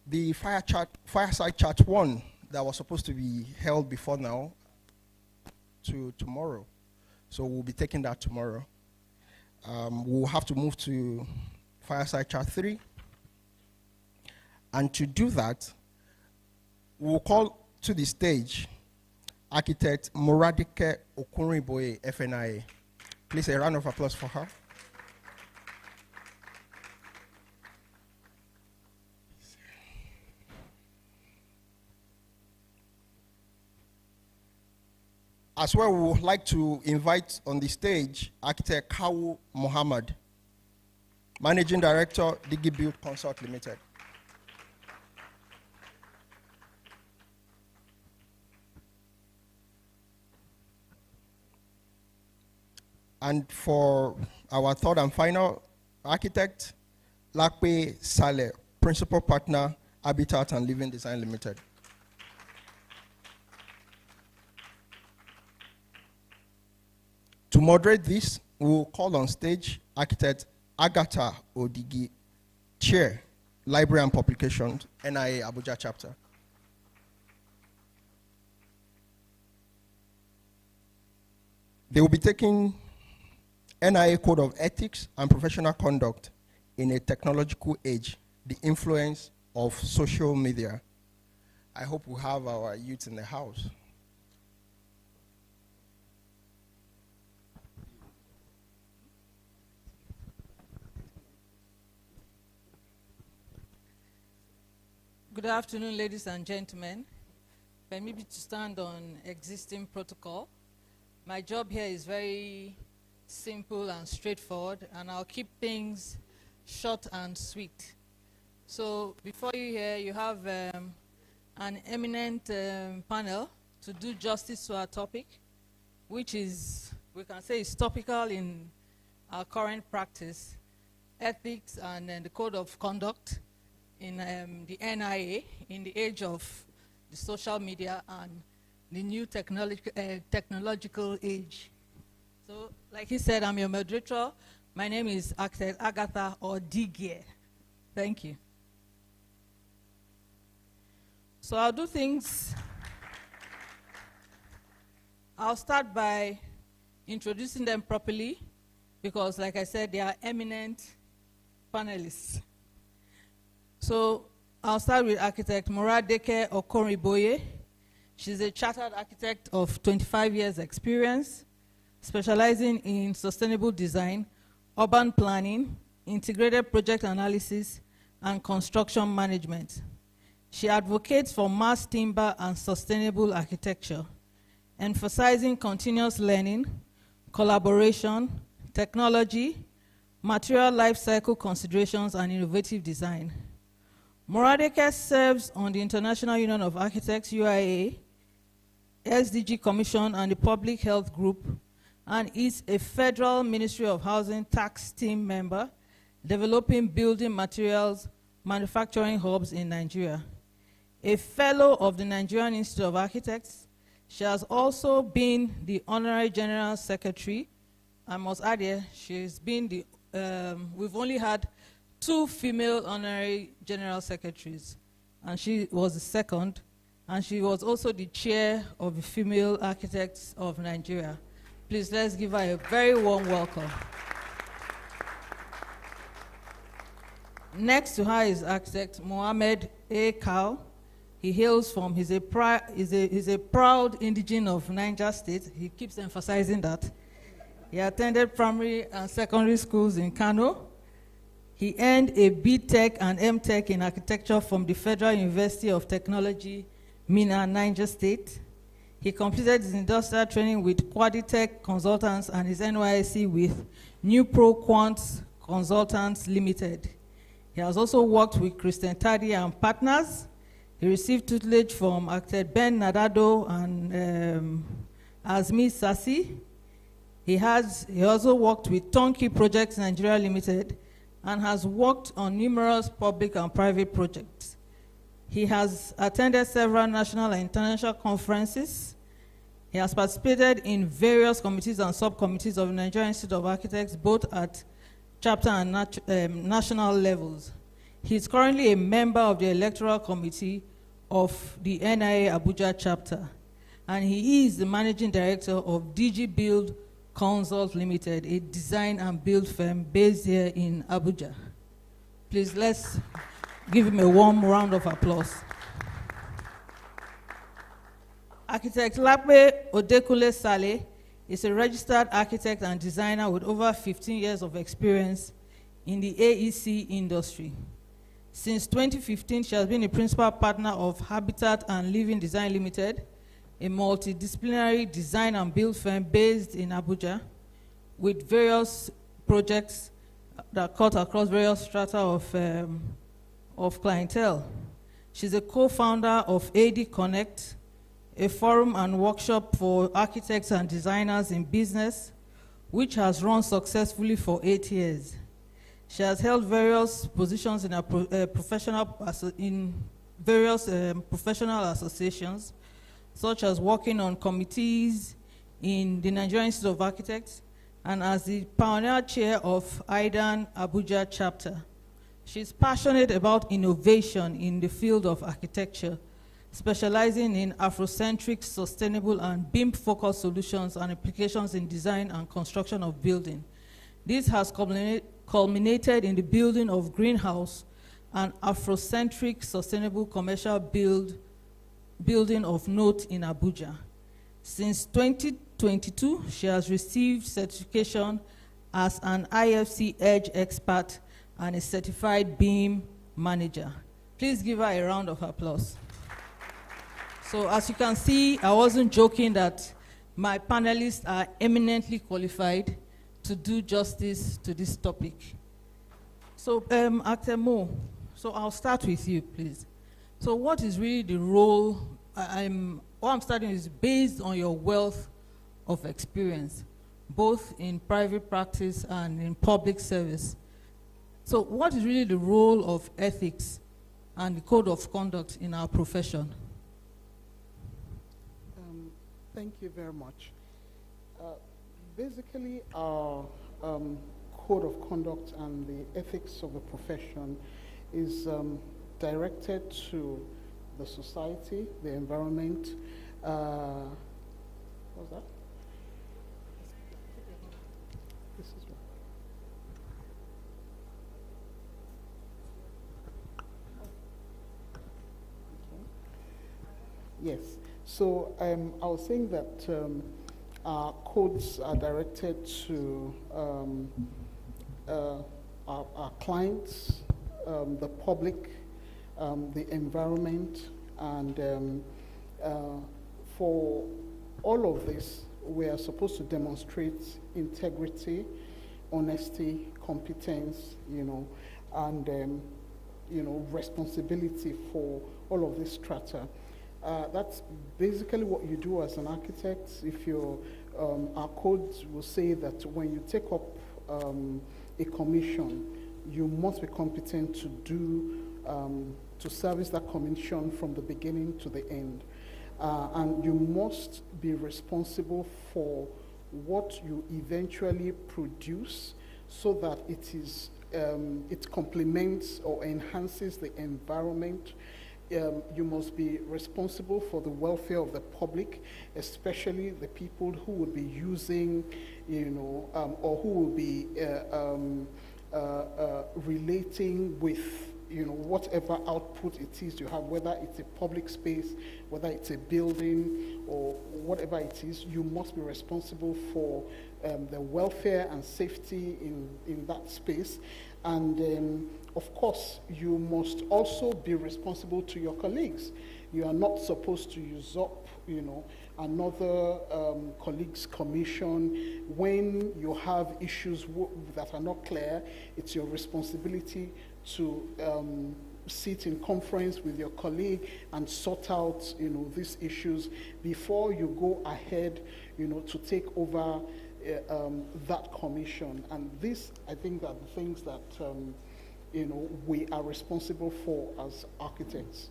the fireside chat 1 that was supposed to be held before now to tomorrow. So we'll be taking that tomorrow. We'll have to move to fireside chat 3. And to do that, we'll call to the stage architect Moradike Okunriboye, FNIA. Please, a round of applause for her. As well, we would like to invite on the stage architect Kawu Mohammed, Managing Director, DigiBuild Consult Limited. And for our third and final architect, Lakpe Saleh, Principal Partner, Habitat and Living Design Limited. To moderate this, we will call on stage architect Agatha Odigi, Chair, Library and Publications, NIA Abuja Chapter. They will be taking NIA Code of Ethics and Professional Conduct in a Technological Age, the Influence of Social Media. I hope we have our youth in the house. Good afternoon, ladies and gentlemen. Permit me to stand on existing protocol. My job here is very simple and straightforward, and I'll keep things short and sweet. So before you here, you have an eminent panel to do justice to our topic, which is, we can say, is topical in our current practice, ethics and the code of conduct in the NIA in the age of the social media and the new technological age. So, like he said, I'm your moderator. My name is architect Agatha Odigi. Thank you. So I'll do things. I'll start by introducing them properly because, like I said, they are eminent panelists. So I'll start with architect Moradike Okunriboye. She's a chartered architect of 25 years experience, specializing in sustainable design, urban planning, integrated project analysis, and construction management. She advocates for mass timber and sustainable architecture, emphasizing continuous learning, collaboration, technology, material life cycle considerations, and innovative design. Moradeke serves on the International Union of Architects, UIA, SDG Commission, and the Public Health Group, and is a Federal Ministry of Housing tax team member, developing building materials manufacturing hubs in Nigeria. A fellow of the Nigerian Institute of Architects, she has also been the Honorary General Secretary. I must add here, she's been the, we've only had 2 female Honorary General Secretaries, and she was the second, and she was also the chair of the Female Architects of Nigeria. Please, let's give her a very warm welcome. Next to her is architect Mohammed A. Kao. He hails from, he's a proud indigene of Niger State. He keeps emphasizing that. He attended primary and secondary schools in Kano. He earned a B.Tech and M.Tech in architecture from the Federal University of Technology, Mina, Niger State. He completed his industrial training with Quaditech Consultants and his NYSC with Newpro Quant Consultants Limited. He has also worked with Christian Taddy and Partners. He received tutelage from architect Ben Nadado and Azmi Sassi. He also worked with Turnkey Projects Nigeria Limited and has worked on numerous public and private projects. He has attended several national and international conferences. He has participated in various committees and subcommittees of the Nigerian Institute of Architects, both at chapter and national levels. He is currently a member of the Electoral Committee of the NIAABC Abuja chapter, and he is the managing director of DG Build Consult Limited, a design and build firm based here in Abuja. Please, let's give him a warm round of applause. Architect Lape Odekule Saleh is a registered architect and designer with over 15 years of experience in the AEC industry. Since 2015, she has been a principal partner of Habitat and Living Design Limited, a multidisciplinary design and build firm based in Abuja, with various projects that cut across various strata of clientele. She's a co-founder of AD Connect, a forum and workshop for architects and designers in business, which has run successfully for 8 years. She has held various positions in professional associations, such as working on committees in the Nigerian Institute of Architects and as the pioneer chair of IDAN Abuja chapter. She's passionate about innovation in the field of architecture, specializing in Afrocentric, sustainable, and BIM-focused solutions and applications in design and construction of building. This has culminated in the building of Greenhouse, an Afrocentric, sustainable commercial building of note in Abuja. Since 2022, she has received certification as an IFC Edge expert and a certified BIM manager. Please give her a round of applause. So as you can see, I wasn't joking that my panelists are eminently qualified to do justice to this topic. So Actor Mo, so I'll start with you, please. So what is really the role, what I'm starting is based on your wealth of experience, both in private practice and in public service. So what is really the role of ethics and the code of conduct in our profession? Thank you very much. Basically, our code of conduct and the ethics of the profession is directed to the society, the environment. What's that? This is what. Okay. Yes. So I was saying that our codes are directed to our clients, the public, the environment, and for all of this, we are supposed to demonstrate integrity, honesty, competence, and responsibility for all of this strata. That's basically what you do as an architect. If our codes will say that when you take up a commission, you must be competent to to service that commission from the beginning to the end. And you must be responsible for what you eventually produce so that it complements or enhances the environment. You must be responsible for the welfare of the public, especially the people who will be using, or who will be relating with, whatever output it is you have, whether it's a public space, whether it's a building, or whatever it is. You must be responsible for the welfare and safety in that space. And of course, you must also be responsible to your colleagues. You are not supposed to usurp, another colleague's commission. When you have issues that are not clear, it's your responsibility to sit in conference with your colleague and sort out, these issues before you go ahead, to take over that commission. And this, I think, are the things that we are responsible for as architects.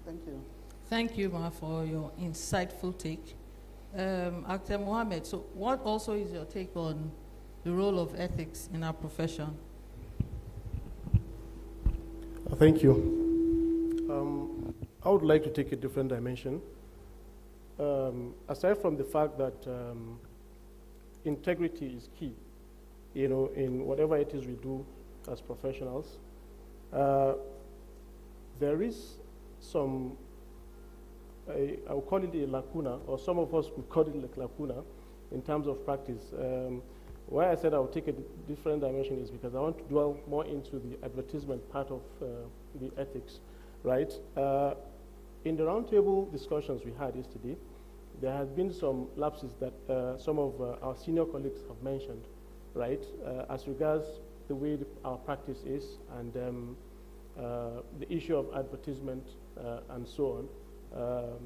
Thank you. Thank you, Ma, for your insightful take. Architect Mohammed, so what also is your take on the role of ethics in our profession? Thank you. I would like to take a different dimension. Aside from the fact that integrity is key, in whatever it is we do as professionals, there is some, I would call it a lacuna, or some of us would call it like lacuna in terms of practice. Why I said I would take a different dimension is because I want to dwell more into the advertisement part of the ethics, right? In the roundtable discussions we had yesterday, there has been some lapses that some of our senior colleagues have mentioned, right? As regards the way our practice is and the issue of advertisement and so on.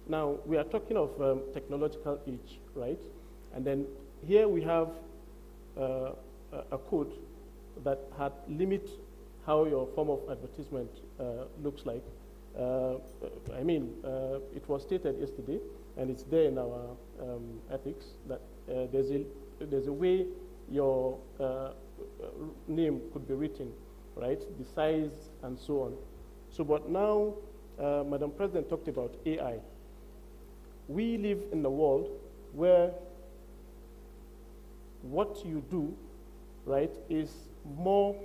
Now, we are talking of technological age, right? And then here we have a code that had limit how your form of advertisement looks like. I mean, it was stated yesterday, and it's there in our ethics, that there's a way your name could be written, right? The size and so on. So, but now, Madam President talked about AI. We live in a world where what you do, right, is more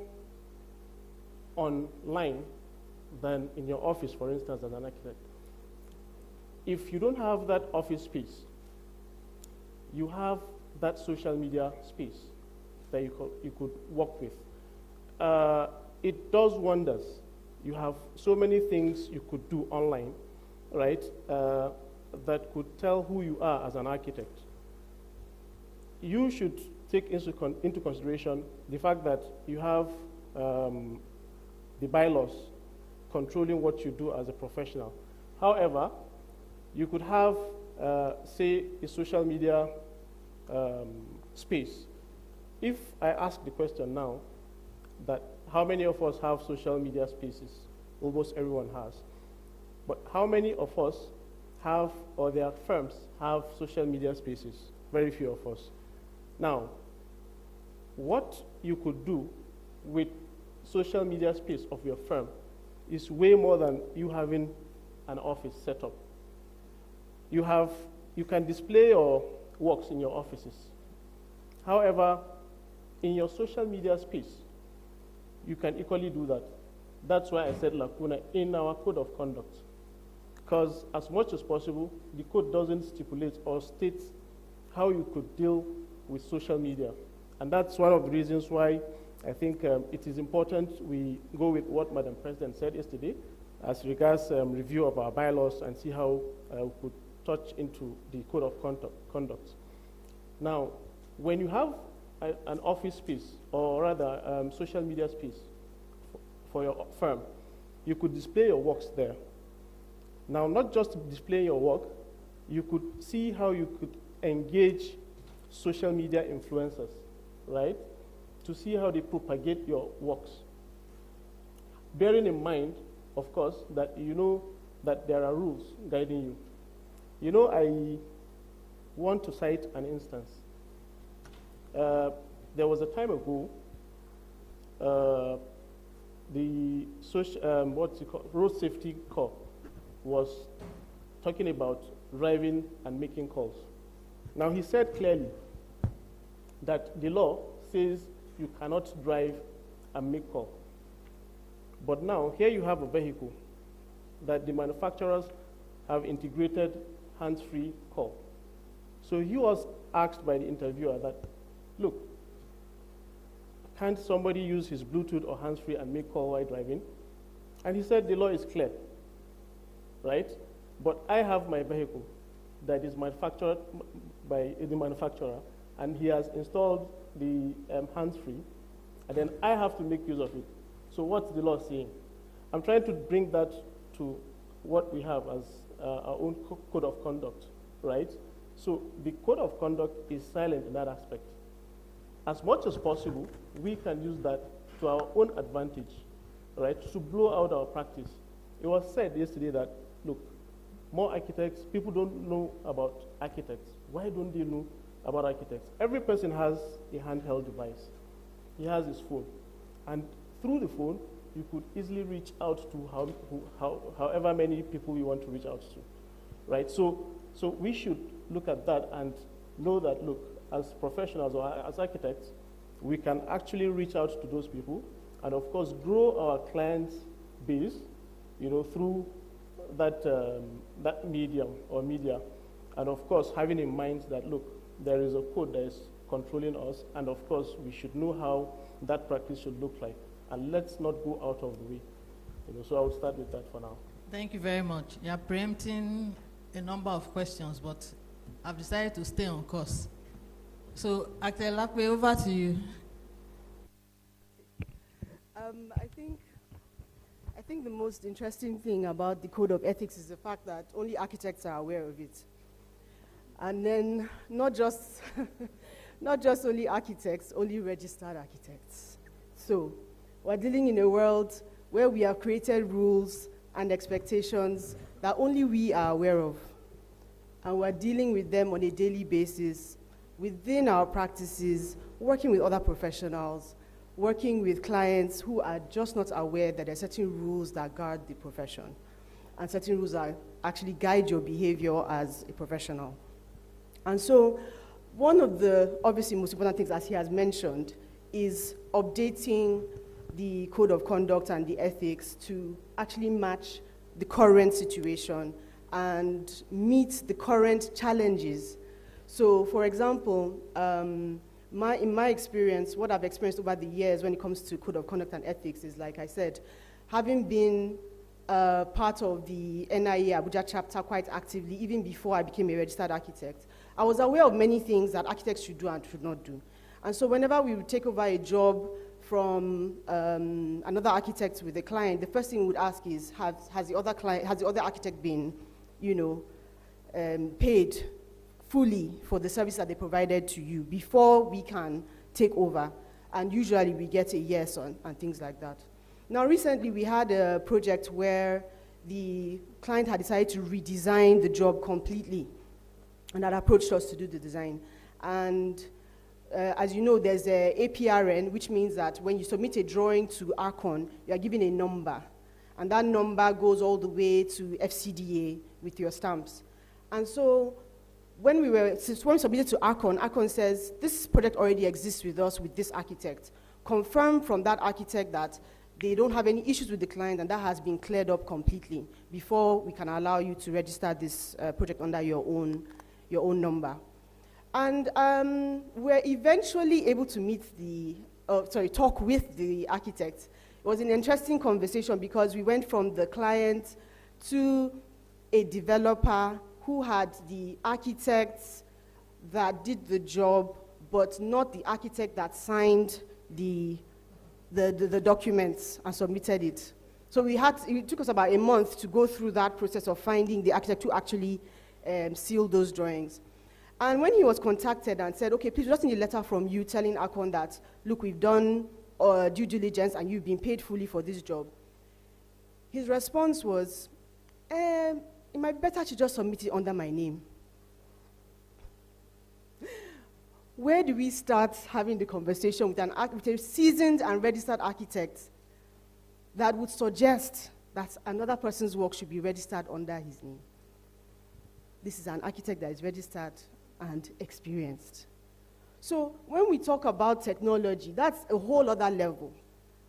online than in your office, for instance, as an architect. If you don't have that office space, you have that social media space that you could work with. It does wonders. You have so many things you could do online, right, that could tell who you are as an architect. You should take into consideration the fact that you have the bylaws controlling what you do as a professional. However, you could have, say, a social media space. If I ask the question now, that how many of us have social media spaces? Almost everyone has. But how many of us have, or their firms have social media spaces? Very few of us. Now, what you could do with social media space of your firm is way more than you having an office set up. You can display your works in your offices. However, in your social media space, you can equally do that. That's why I said lacuna in our code of conduct. Because as much as possible, the code doesn't stipulate or state how you could deal with social media. And that's one of the reasons why I think it is important we go with what Madam President said yesterday as regards review of our bylaws and see how we could touch into the code of conduct. Now, when you have an office space, or rather social media space for your firm, you could display your works there. Now, not just display your work, you could see how you could engage social media influencers, right? To see how they propagate your works. Bearing in mind, of course, that you know that there are rules guiding you. You know, I want to cite an instance. There was a time ago, the road safety corps was talking about driving and making calls. Now, he said clearly that the law says you cannot drive and make call. But now, here you have a vehicle that the manufacturers have integrated hands-free call. So he was asked by the interviewer that, look, can't somebody use his Bluetooth or hands-free and make call while driving? And he said the law is clear, right? But I have my vehicle that is manufactured by the manufacturer, and he has installed the hands-free, and then I have to make use of it. So what's the law saying? I'm trying to bring that to what we have as our own code of conduct, right? So the code of conduct is silent in that aspect. As much as possible, we can use that to our own advantage, right, to blow out our practice. It was said yesterday that, look, more architects, people don't know about architects. Why don't they know about architects? Every person has a handheld device. He has his phone. And through the phone, you could easily reach out to however many people you want to reach out to, right? So we should look at that and know that, look, as professionals or as architects, we can actually reach out to those people and, of course, grow our clients' base, you know, through that, that medium or media. And, of course, having in mind that, look, there is a code that is controlling us, and, of course, we should know how that practice should look like. And let's not go out of the way. You know, so I will start with that for now. Thank you very much. You are preempting a number of questions, but I've decided to stay on course. So, Actor Lakwe, over to you. I think the most interesting thing about the Code of Ethics is the fact that only architects are aware of it. And then not just, not just only architects, only registered architects. So we're dealing in a world where we have created rules and expectations that only we are aware of. And we're dealing with them on a daily basis within our practices, working with other professionals, working with clients who are just not aware that there are certain rules that guard the profession and certain rules that actually guide your behavior as a professional. And so one of the obviously most important things, as he has mentioned, is updating the code of conduct and the ethics to actually match the current situation and meet the current challenges. So, for example, in my experience, what I've experienced over the years when it comes to code of conduct and ethics is, like I said, having been part of the NIAABC Abuja chapter quite actively, even before I became a registered architect, I was aware of many things that architects should do and should not do. And so whenever we would take over a job from another architect with a client, the first thing we would ask is, has the other architect been, you know, paid fully for the service that they provided to you before we can take over? And usually we get a yes on and things like that. Now recently we had a project where the client had decided to redesign the job completely and had approached us to do the design. And as you know, there's a APRN, which means that when you submit a drawing to ARCON, you are given a number. And that number goes all the way to FCDA with your stamps. And so when we submitted to ARCON, ARCON says, this project already exists with us with this architect. Confirm from that architect that they don't have any issues with the client and that has been cleared up completely before we can allow you to register this project under your own number. And we're eventually able to meet talk with the architect. It was an interesting conversation because we went from the client to a developer who had the architects that did the job but not the architect that signed the documents and submitted it. So it took us about a month to go through that process of finding the architect to actually seal those drawings. And when he was contacted and said, okay, please, we just need a letter from you telling Akon that, look, we've done due diligence and you've been paid fully for this job. His response was, it might be better to just submit it under my name. Where do we start having the conversation with a seasoned and registered architect that would suggest that another person's work should be registered under his name? This is an architect that is registered and experienced. So when we talk about technology, that's a whole other level.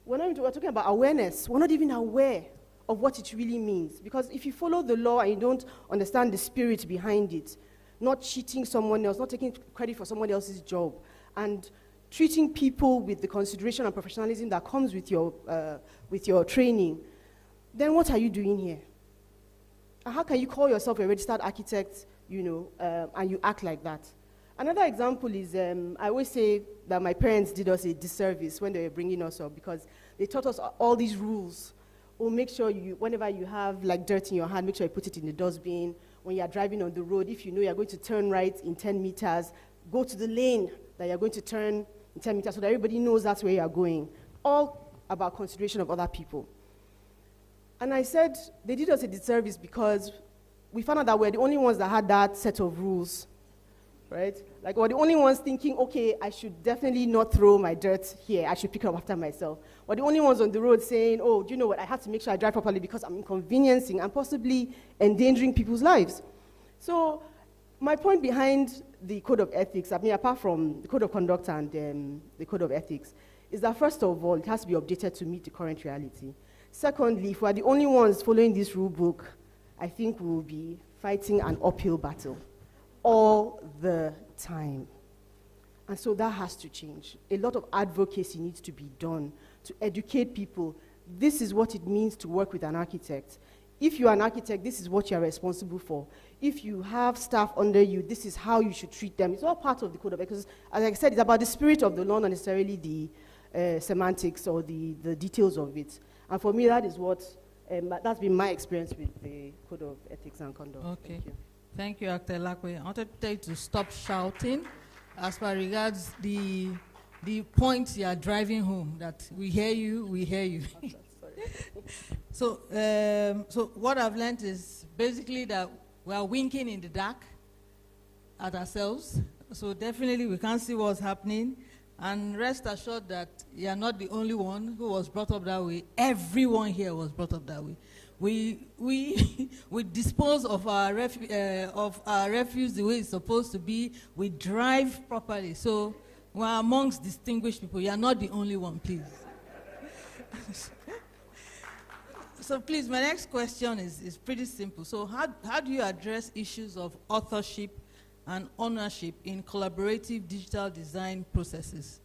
We're talking about awareness. We're not even aware of what it really means. Because if you follow the law and you don't understand the spirit behind it, not cheating someone else, not taking credit for someone else's job, and treating people with the consideration and professionalism that comes with your training, then what are you doing here? And how can you call yourself a registered architect, and you act like that? Another example is, I always say that my parents did us a disservice when they were bringing us up, because they taught us all these rules. Oh, make sure whenever you have like dirt in your hand, make sure you put it in the dustbin. When you are driving on the road, if you know you're going to turn right in 10 meters, go to the lane that you're going to turn in 10 meters so that everybody knows that's where you're going. All about consideration of other people. And I said they did us a disservice because we found out that we're the only ones that had that set of rules, right? Like, we're the only ones thinking, okay, I should definitely not throw my dirt here. I should pick it up after myself. We're the only ones on the road saying, oh, do you know what? I have to make sure I drive properly because I'm inconveniencing and possibly endangering people's lives. So my point behind the Code of Ethics, I mean, apart from the Code of Conduct and the Code of Ethics, is that first of all, it has to be updated to meet the current reality. Secondly, if we're the only ones following this rule book, I think we'll be fighting an uphill battle all the time. And so that has to change. A lot of advocacy needs to be done to educate people. This is what it means to work with an architect. If you're an architect, this is what you're responsible for. If you have staff under you, this is how you should treat them. It's all part of the code of ethics. As I said, it's about the spirit of the law, not necessarily the semantics or the details of it. And for me, that is what, that's been my experience with the Code of Ethics and Conduct. Okay. Thank you, Dr. Lakwe. I wanted to tell you to stop shouting as far regards the points you are driving home, that we hear you, we hear you. So what I've learned is basically that we are winking in the dark at ourselves. So definitely we can't see what's happening. And rest assured that you are not the only one who was brought up that way. Everyone here was brought up that way. We dispose of our refuse the way it's supposed to be. We drive properly. So we're amongst distinguished people. You are not the only one, please. So please, my next question is pretty simple. So how do you address issues of authorship and ownership in collaborative digital design processes?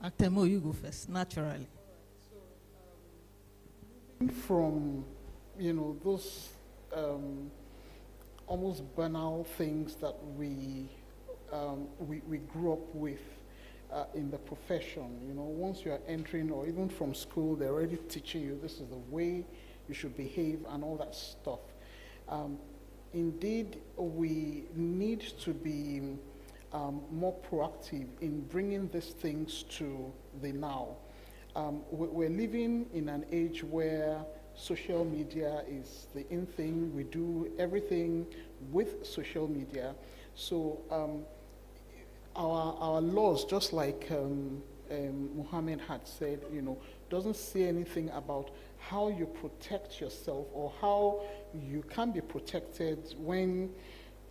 Aktemo, you go first, naturally. From, those almost banal things that we grew up with in the profession. Once you are entering, or even from school, they're already teaching you this is the way you should behave and all that stuff. Indeed, we need to be more proactive in bringing these things to the now. We're living in an age where social media is the in thing. We do everything with social media. So our laws, just like Muhammad had said, doesn't say anything about how you protect yourself or how you can be protected when,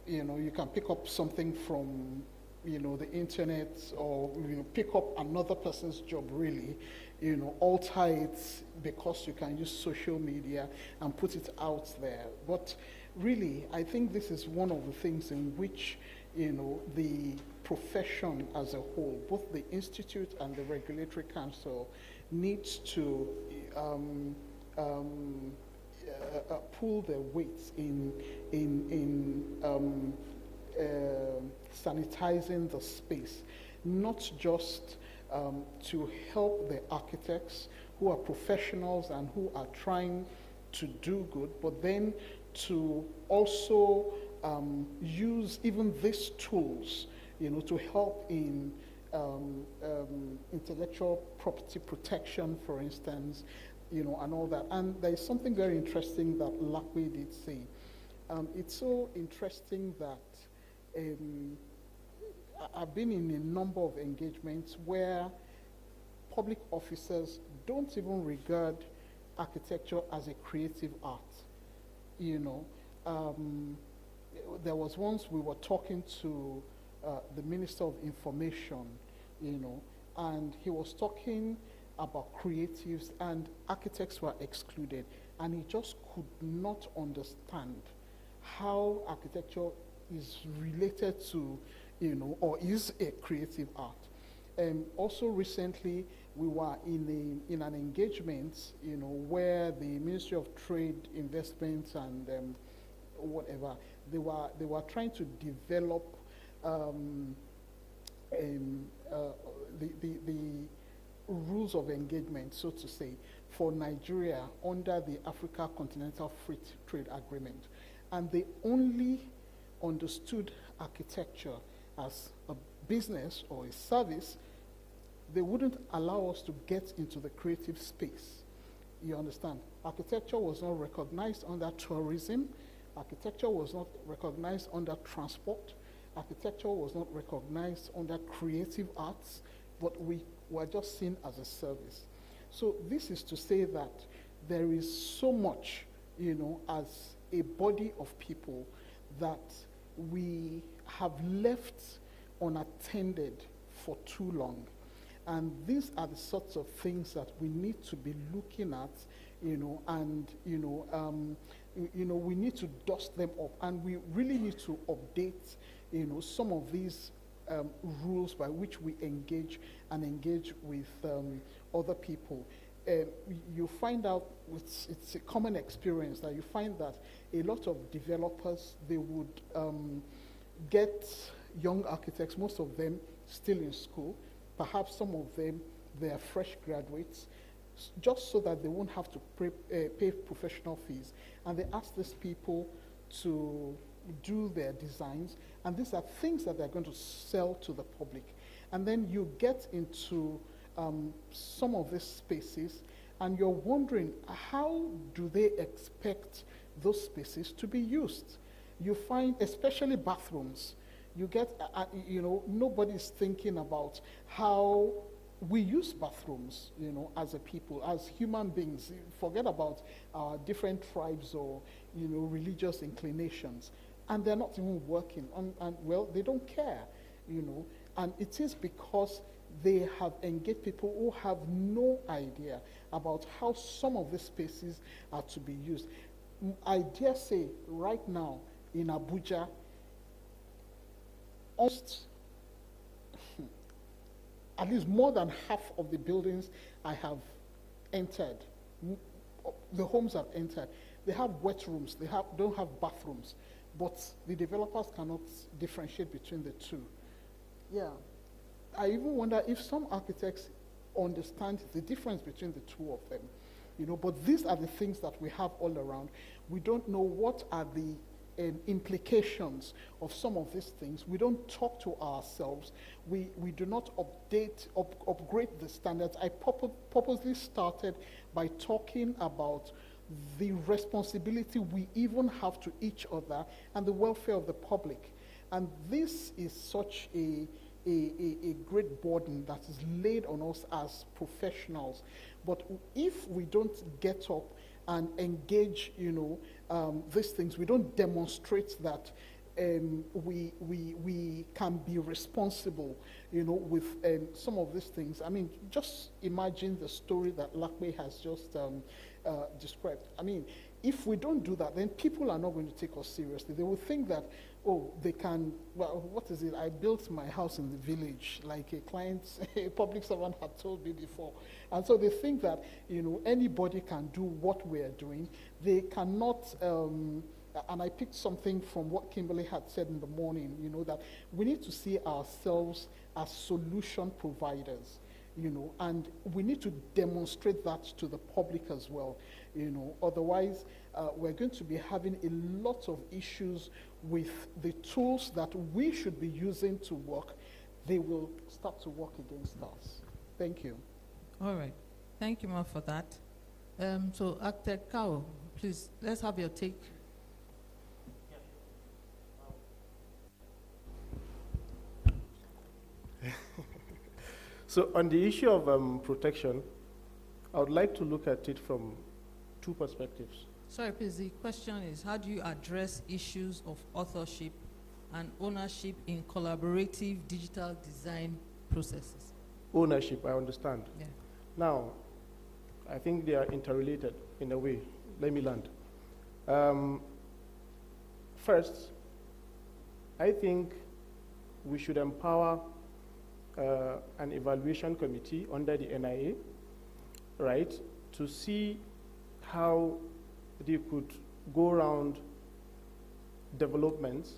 you can pick up something from, the internet, or, pick up another person's job, really, alter it because you can use social media and put it out there. But really, I think this is one of the things in which, the profession as a whole, both the Institute and the Regulatory Council, needs to pull their weights in sanitizing the space, not just to help the architects who are professionals and who are trying to do good, but then to also use even these tools, to help in intellectual property protection, for instance, and all that. And there is something very interesting that Lakwe did say. It's so interesting that I've been in a number of engagements where public officers don't even regard architecture as a creative art. There was once we were talking to the Minister of Information, and he was talking about creatives, and architects were excluded, and he just could not understand how architecture is related to, or is a creative art. Also recently, we were in an engagement, where the Ministry of Trade, Investments, and whatever, they were trying to develop the rules of engagement, so to say, for Nigeria under the Africa Continental Free Trade Agreement. And they only understood architecture as a business or a service. They wouldn't allow us to get into the creative space. You understand? Architecture was not recognized under tourism. Architecture was not recognized under transport. Architecture was not recognized under creative arts, but we were just seen as a service. So this is to say that there is so much, as a body of people that we have left unattended for too long. And these are the sorts of things that we need to be looking at, and, we need to dust them up, and we really need to update, some of these rules by which we engage with other people. You find out, it's a common experience that you find that a lot of developers, they would get young architects, most of them still in school, perhaps some of them, they are fresh graduates, just so that they won't have to pay professional fees. And they ask these people to do their designs, and these are things that they're going to sell to the public. And then you get into some of these spaces, and you're wondering, how do they expect those spaces to be used? You find, especially bathrooms, you get, nobody's thinking about how we use bathrooms, as a people, as human beings. Forget about our different tribes or, religious inclinations. And they're not even working, and well, they don't care, And it is because they have engaged people who have no idea about how some of these spaces are to be used. I dare say, right now, in Abuja, almost at least more than half of the buildings I have entered, the homes I've entered, they have wet rooms, they don't have bathrooms, but the developers cannot differentiate between the two. Yeah, I even wonder if some architects understand the difference between the two of them, but these are the things that we have all around. We don't know what are the implications of some of these things. We don't talk to ourselves. We do not upgrade the standards. I purposely started by talking about the responsibility we even have to each other and the welfare of the public. And this is such a great burden that is laid on us as professionals. But if we don't get up and engage, these things, we don't demonstrate that we can be responsible, with some of these things. I mean, just imagine the story that Lakwe has just described. I mean, if we don't do that, then people are not going to take us seriously. They will think that, oh, they can, well, what is it? I built my house in the village, like a client, a public servant had told me before. And so they think that, anybody can do what we are doing. They cannot and I picked something from what Kimberly had said in the morning, you know, that we need to see ourselves as solution providers, you know, and we need to demonstrate that to the public as well, you know. Otherwise, we're going to be having a lot of issues with the tools that we should be using to work. They will start to work against us. Thank you. All right. Thank you, Ma, for that. So, Architect Kao, please, let's have your take. So on the issue of protection, I would like to look at it from two perspectives. Sorry, please, the question is, how do you address issues of authorship and ownership in collaborative digital design processes? Ownership, I understand. Yeah. Now, I think they are interrelated in a way. Let me land. First, I think we should empower an evaluation committee under the NIA, right, to see how they could go around developments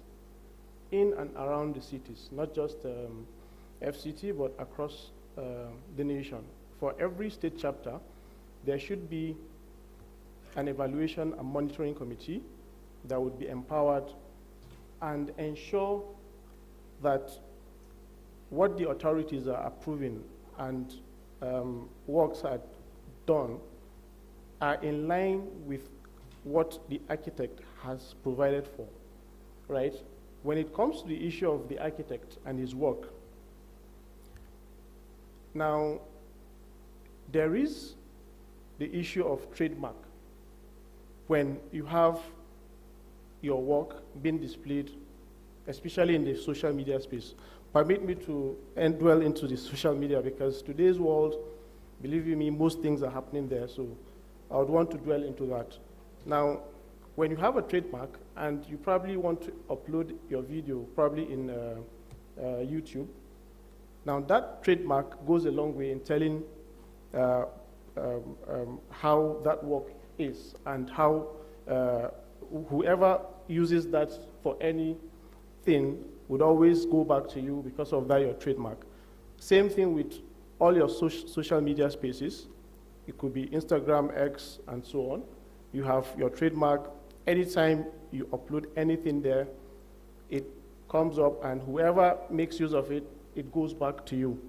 in and around the cities, not just FCT, but across the nation. For every state chapter, there should be an evaluation and monitoring committee that would be empowered and ensure that what the authorities are approving and works are done are in line with what the architect has provided for, right? When it comes to the issue of the architect and his work, now, there is the issue of trademark. When you have your work being displayed, especially in the social media space. Permit me to dwell into the social media, because today's world, believe you me, most things are happening there, so I would want to dwell into that. Now, when you have a trademark and you probably want to upload your video, probably in YouTube, now that trademark goes a long way in telling how that work is, and how whoever uses that for anything would always go back to you because of that, your trademark. Same thing with all your social media spaces. It could be Instagram, X, and so on. You have your trademark. Anytime you upload anything there, it comes up, and whoever makes use of it, it goes back to you.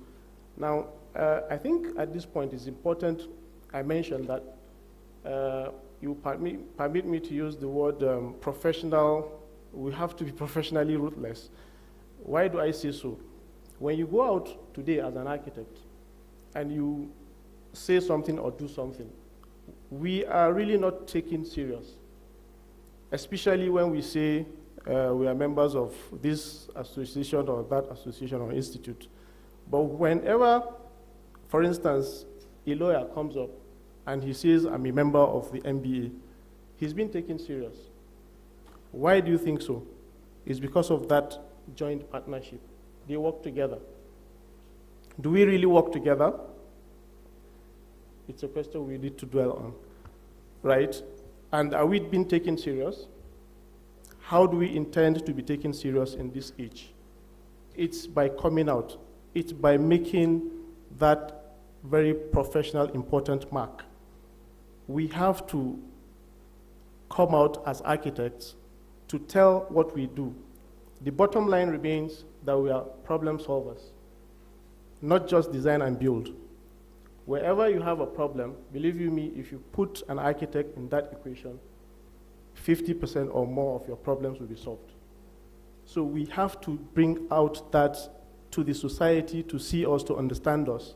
Now, I think at this point it's important I mentioned that you permit me to use the word professional. We have to be professionally ruthless. Why do I say so? When you go out today as an architect and you say something or do something, we are really not taken serious, especially when we say we are members of this association or that association or institute. But whenever, for instance, a lawyer comes up and he says, I'm a member of the MBA, he's been taken serious. Why do you think so? It's because of that joint partnership. They work together. Do we really work together? It's a question we need to dwell on, right? And are we being taken serious? How do we intend to be taken serious in this age? It's by coming out. It's by making that very professional, important mark. We have to come out as architects to tell what we do. The bottom line remains that we are problem solvers, not just design and build. Wherever you have a problem, believe you me, if you put an architect in that equation, 50% or more of your problems will be solved. So we have to bring out that to the society to see us, to understand us.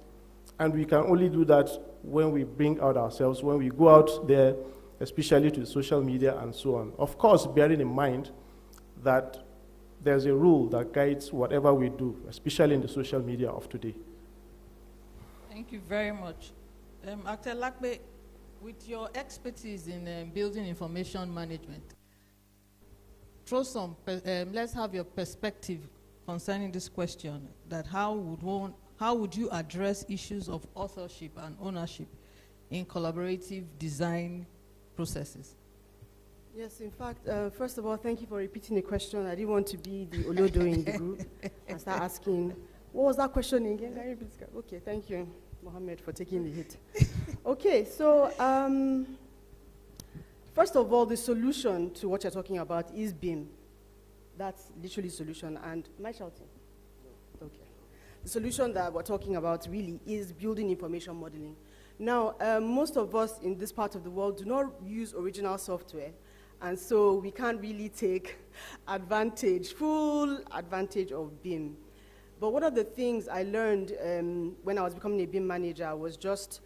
And we can only do that when we bring out ourselves, when we go out there, especially to social media and so on. Of course, bearing in mind that there's a rule that guides whatever we do, especially in the social media of today. Thank you very much. Dr. Lakbe, with your expertise in building information management, throw some, let's have your perspective concerning this question, that how would you address issues of authorship and ownership in collaborative design processes? Yes, in fact, first of all, thank you for repeating the question. I didn't want to be the Olodo in the group and start asking, what was that question again? Can you repeat it? Okay, thank you, Mohammed, for taking the hit. Okay, so first of all, the solution to what you're talking about is BIM. That's literally the solution. And am I shouting? Okay. The solution that we're talking about really is building information modeling. Now, most of us in this part of the world do not use original software, and so we can't really take full advantage of BIM. But one of the things I learned when I was becoming a BIM manager was just,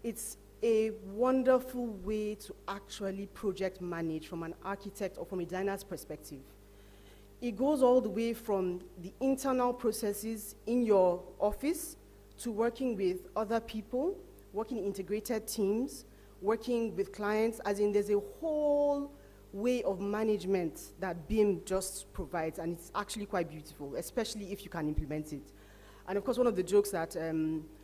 it's a wonderful way to actually project manage from an architect or from a designer's perspective. It goes all the way from the internal processes in your office to working with other people, working in integrated teams, working with clients, as in there's a whole way of management that BIM just provides, and it's actually quite beautiful, especially if you can implement it. And of course, one of the jokes that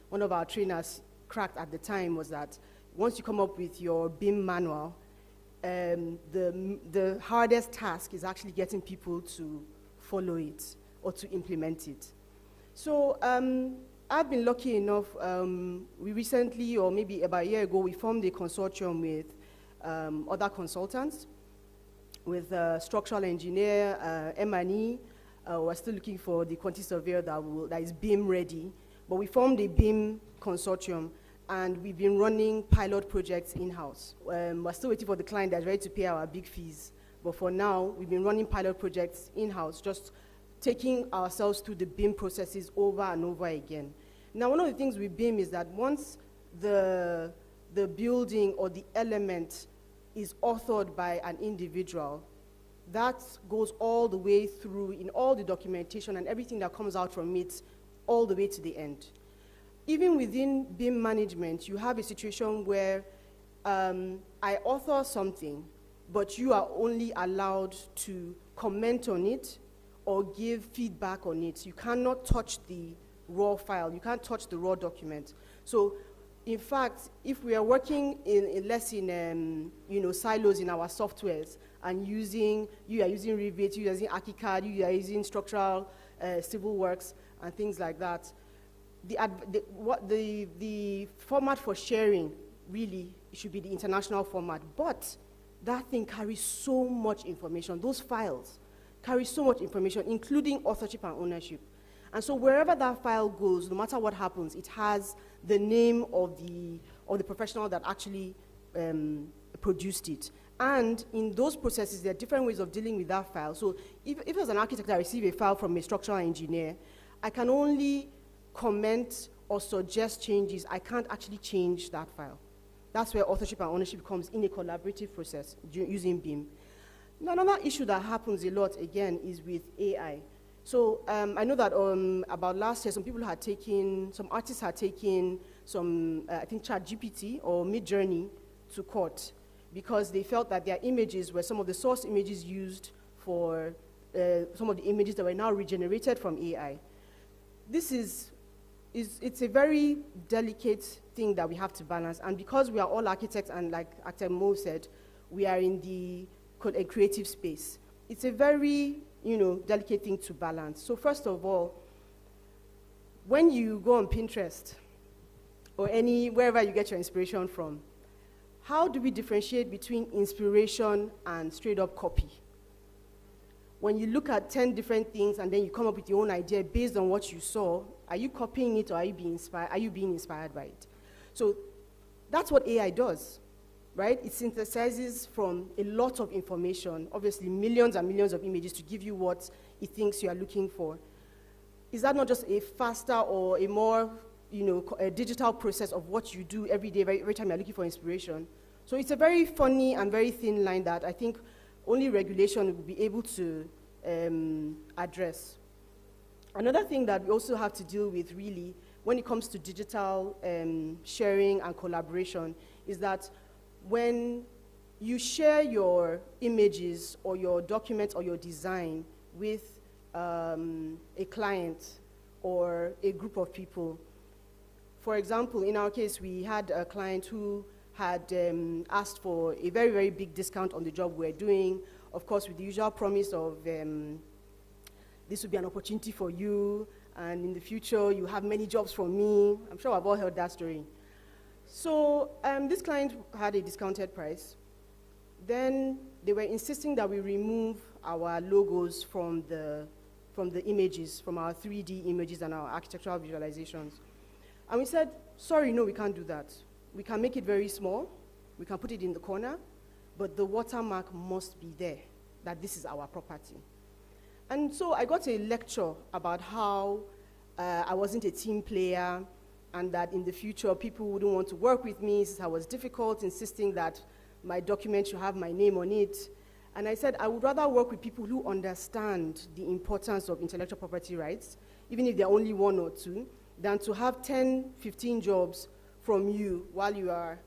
one of our trainers cracked at the time was that once you come up with your BIM manual, the hardest task is actually getting people to follow it or to implement it. So I've been lucky enough, we recently, or maybe about a year ago, we formed a consortium with other consultants, with a structural engineer, M&E. We're still looking for the quantity surveyor that is BIM ready, but we formed a BIM consortium, and we've been running pilot projects in-house. We're still waiting for the client that's ready to pay our big fees, but for now, we've been running pilot projects in-house, just taking ourselves through the BIM processes over and over again. Now, one of the things with BIM is that once the building or the element is authored by an individual, that goes all the way through in all the documentation and everything that comes out from it, all the way to the end. Even within BIM management, you have a situation where I author something, but you are only allowed to comment on it or give feedback on it. You cannot touch the raw file. You can't touch the raw document. So, in fact, if we are working less in silos in our softwares and you are using Revit, you are using ArchiCAD, you are using structural civil works and things like that, the format for sharing really should be the international format. But that thing carries so much information. Those files carry so much information, including authorship and ownership. And so wherever that file goes, no matter what happens, it has the name of the professional that actually produced it. And in those processes, there are different ways of dealing with that file. So if as an architect I receive a file from a structural engineer, I can only comment or suggest changes. I can't actually change that file. That's where authorship and ownership comes in a collaborative process using BIM. Now, another issue that happens a lot, again, is with AI. So I know that about last year, some artists had taken I think ChatGPT or Midjourney to court because they felt that their images were some of the source images used for some of the images that were now regenerated from AI. It's a very delicate thing that we have to balance, and because we are all architects, and like Actor Mo said, we are in the creative space. It's a very delicate thing to balance. So first of all, when you go on Pinterest or wherever you get your inspiration from, how do we differentiate between inspiration and straight up copy? When you look at 10 different things and then you come up with your own idea based on what you saw, are you copying it or are you being inspired by it? So that's what AI does, right? It synthesizes from a lot of information, obviously millions and millions of images to give you what it thinks you are looking for. Is that not just a faster or a more a digital process of what you do every day, every time you're looking for inspiration? So it's a very funny and very thin line that I think only regulation will be able to address. Another thing that we also have to deal with really when it comes to digital sharing and collaboration is that when you share your images or your documents or your design with a client or a group of people, for example, in our case, we had a client who had asked for a very, very big discount on the job we're doing, of course, with the usual promise of this will be an opportunity for you, and in the future, you have many jobs from me. I'm sure I've all heard that story. So this client had a discounted price. Then they were insisting that we remove our logos from the images, from our 3D images and our architectural visualizations. And we said, sorry, no, we can't do that. We can make it very small. We can put it in the corner, but the watermark must be there, that this is our property. And so I got a lecture about how I wasn't a team player, and that in the future, people wouldn't want to work with me since I was difficult, insisting that my document should have my name on it. And I said, I would rather work with people who understand the importance of intellectual property rights, even if they're only one or two, than to have 10, 15 jobs from you while you are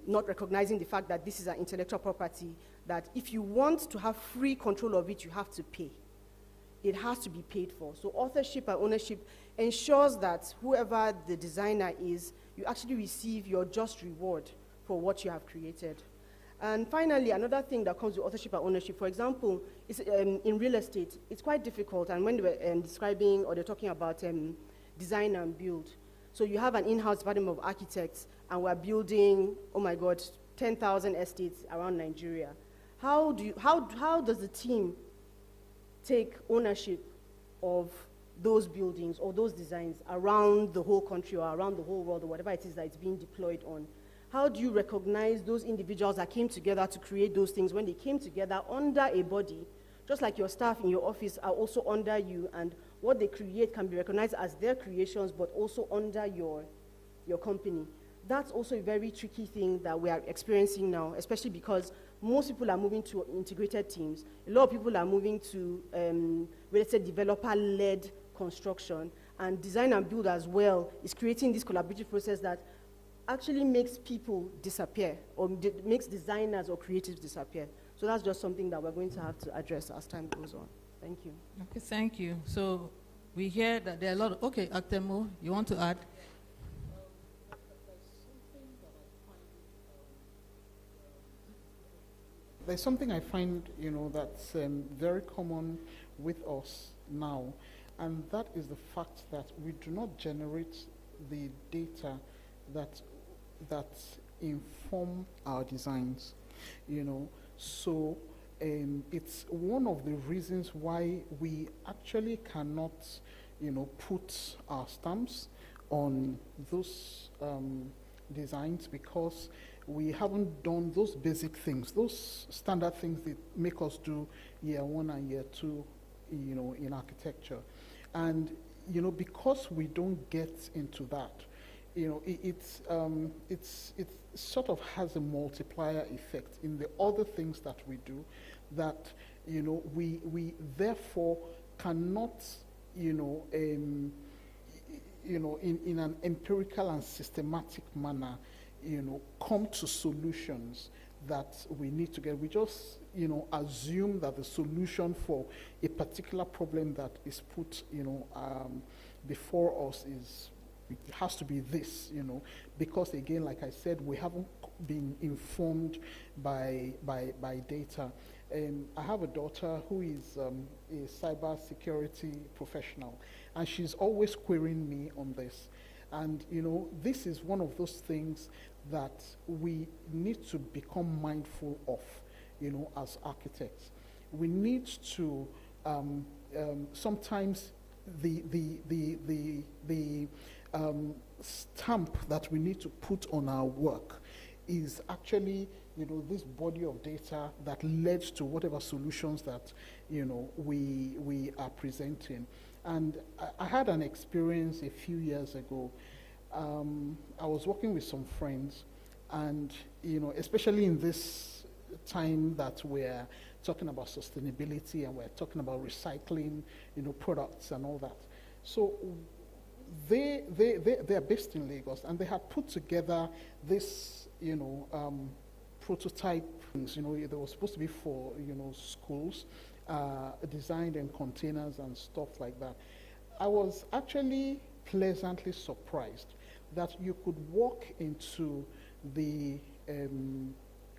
not recognizing the fact that this is an intellectual property, that if you want to have free control of it, you have to pay. It has to be paid for. So authorship and ownership ensures that whoever the designer is, you actually receive your just reward for what you have created. And finally, another thing that comes with authorship and ownership, for example, is in real estate, it's quite difficult. And when they were describing, or they're talking about design and build, so you have an in-house department of architects, and we're building, oh my God, 10,000 estates around Nigeria. How does the team take ownership of those buildings or those designs around the whole country or around the whole world or whatever it is that it's being deployed on? How do you recognize those individuals that came together to create those things when they came together under a body, just like your staff in your office are also under you, and what they create can be recognized as their creations but also under your company? That's also a very tricky thing that we are experiencing now, especially because most people are moving to integrated teams. A lot of people are moving to real estate developer-led construction, and design and build as well is creating this collaborative process that actually makes people disappear, or makes designers or creatives disappear. So that's just something that we're going to have to address as time goes on. Thank you. Okay, thank you. So we hear that there are a lot of, okay, Actemo, you want to add? There's something I find, that's very common with us now, and that is the fact that we do not generate the data that inform our designs, So it's one of the reasons why we actually cannot, put our stamps on those designs, because we haven't done those basic things, those standard things that make us do year one and year two, in architecture. And, because we don't get into that, it sort of has a multiplier effect in the other things that we do, that, we therefore cannot, in an empirical and systematic manner, come to solutions that we need to get. We just, assume that the solution for a particular problem that is put, before us it has to be this, because again, like I said, we haven't been informed by data. I have a daughter who is a cyber security professional, and she's always querying me on this. And, this is one of those things that we need to become mindful of, as architects. We need to, sometimes the stamp that we need to put on our work is actually, this body of data that led to whatever solutions that, we are presenting. And I had an experience a few years ago. I was working with some friends, and especially in this time that we're talking about sustainability and we're talking about recycling, products and all that. So they are based in Lagos, and they had put together this, prototype. They were supposed to be for, schools, designed in containers and stuff like that. I was actually pleasantly surprised that you could walk into the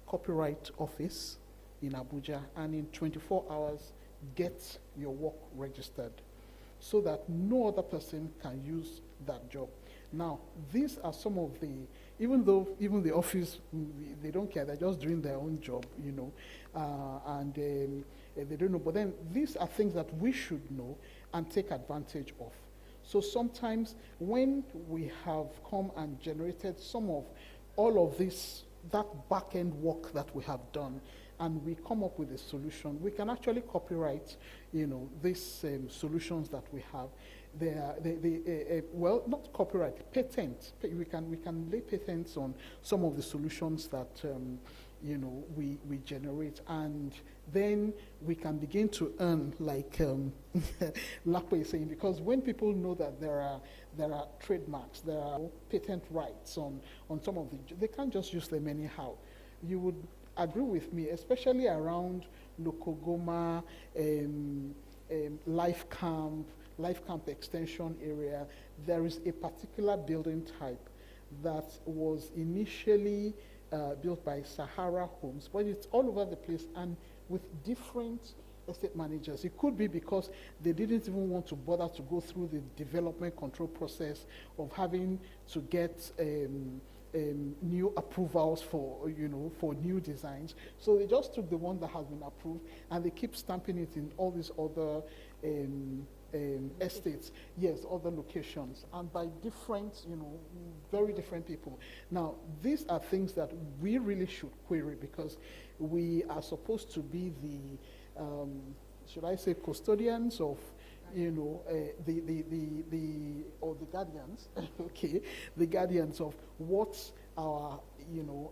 copyright office in Abuja, and in 24 hours get your work registered so that no other person can use that job. Now, these are some of the, even the office, they don't care, they're just doing their own job, you know, and they don't know. But then these are things that we should know and take advantage of. So sometimes when we have come and generated some of all of this, that back-end work that we have done, and we come up with a solution, we can actually copyright, you know, these solutions that we have. Well, not copyright, patent. We can lay patents on some of the solutions that you know, we generate, and then we can begin to earn, like Lakwe is saying, because when people know that there are trademarks, there are patent rights on some of the, they can't just use them anyhow. You would agree with me, especially around Lokogoma, Life Camp Extension area. There is a particular building type that was initially built by Sahara Homes, but it's all over the place and with different estate managers. It could be because they didn't even want to bother to go through the development control process of having to get new approvals for, you know, for new designs. So they just took the one that has been approved and they keep stamping it in all these other estates, yes, other locations, and by different, you know, very different people. Now, these are things that we really should query, because we are supposed to be the, should I say, custodians of, you know, or the guardians, okay, the guardians of what our, you know,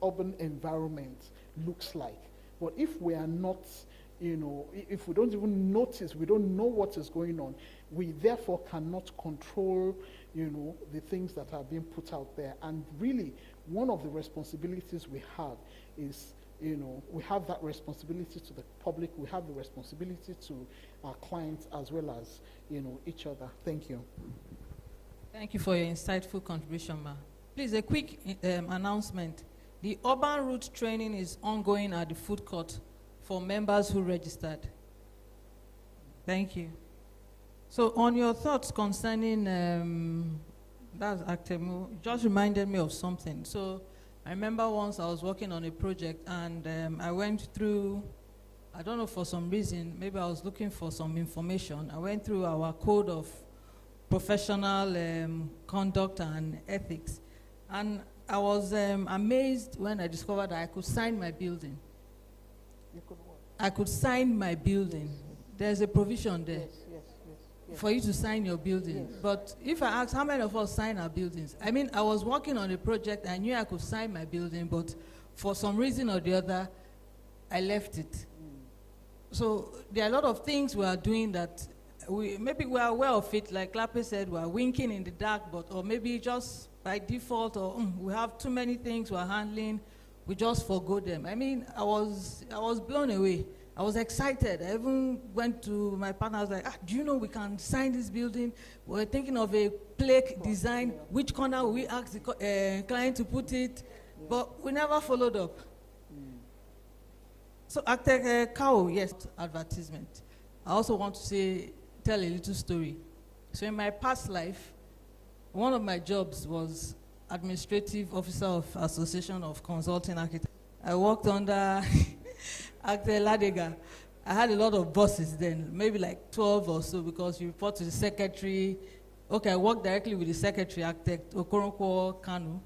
urban environment looks like. But if we are not, you know, if we don't even notice, we don't know what is going on, we therefore cannot control, you know, the things that are being put out there. And really, one of the responsibilities we have is, you know, we have that responsibility to the public, we have the responsibility to our clients as well as, you know, each other. Thank you. Thank you for your insightful contribution, Ma. Please, a quick announcement. The urban route training is ongoing at the food court for members who registered. Thank you. So on your thoughts concerning, that's Actemo, just reminded me of something. So I remember once I was working on a project and I went through, I don't know, for some reason, maybe I was looking for some information. I went through our code of professional conduct and ethics. And I was amazed when I discovered that I could sign my building. You could what? I could sign my building. Yes. There's a provision there. Yes. For you to sign your building. Yes. But if I ask how many of us sign our buildings, I mean, I was working on a project, I knew I could sign my building, but for some reason or the other, I left it. So there are a lot of things we are doing that maybe we are aware of it, like Lape said, we are winking in the dark, but or maybe just by default, or we have too many things we're handling, we just forgo them. I mean, I was blown away. I was excited. I even went to my partner. I was like, do you know we can sign this building? We're thinking of a plaque design. Which corner will we ask the client to put it? But we never followed up. So after Cow, yes, advertisement. I also want to tell a little story. So in my past life, one of my jobs was administrative officer of Association of Consulting Architects. I worked under Actor Ladega. I had a lot of bosses then, maybe like 12 or so, because you report to the secretary. Okay, I worked directly with the secretary, architect Okoronkwo Kanu,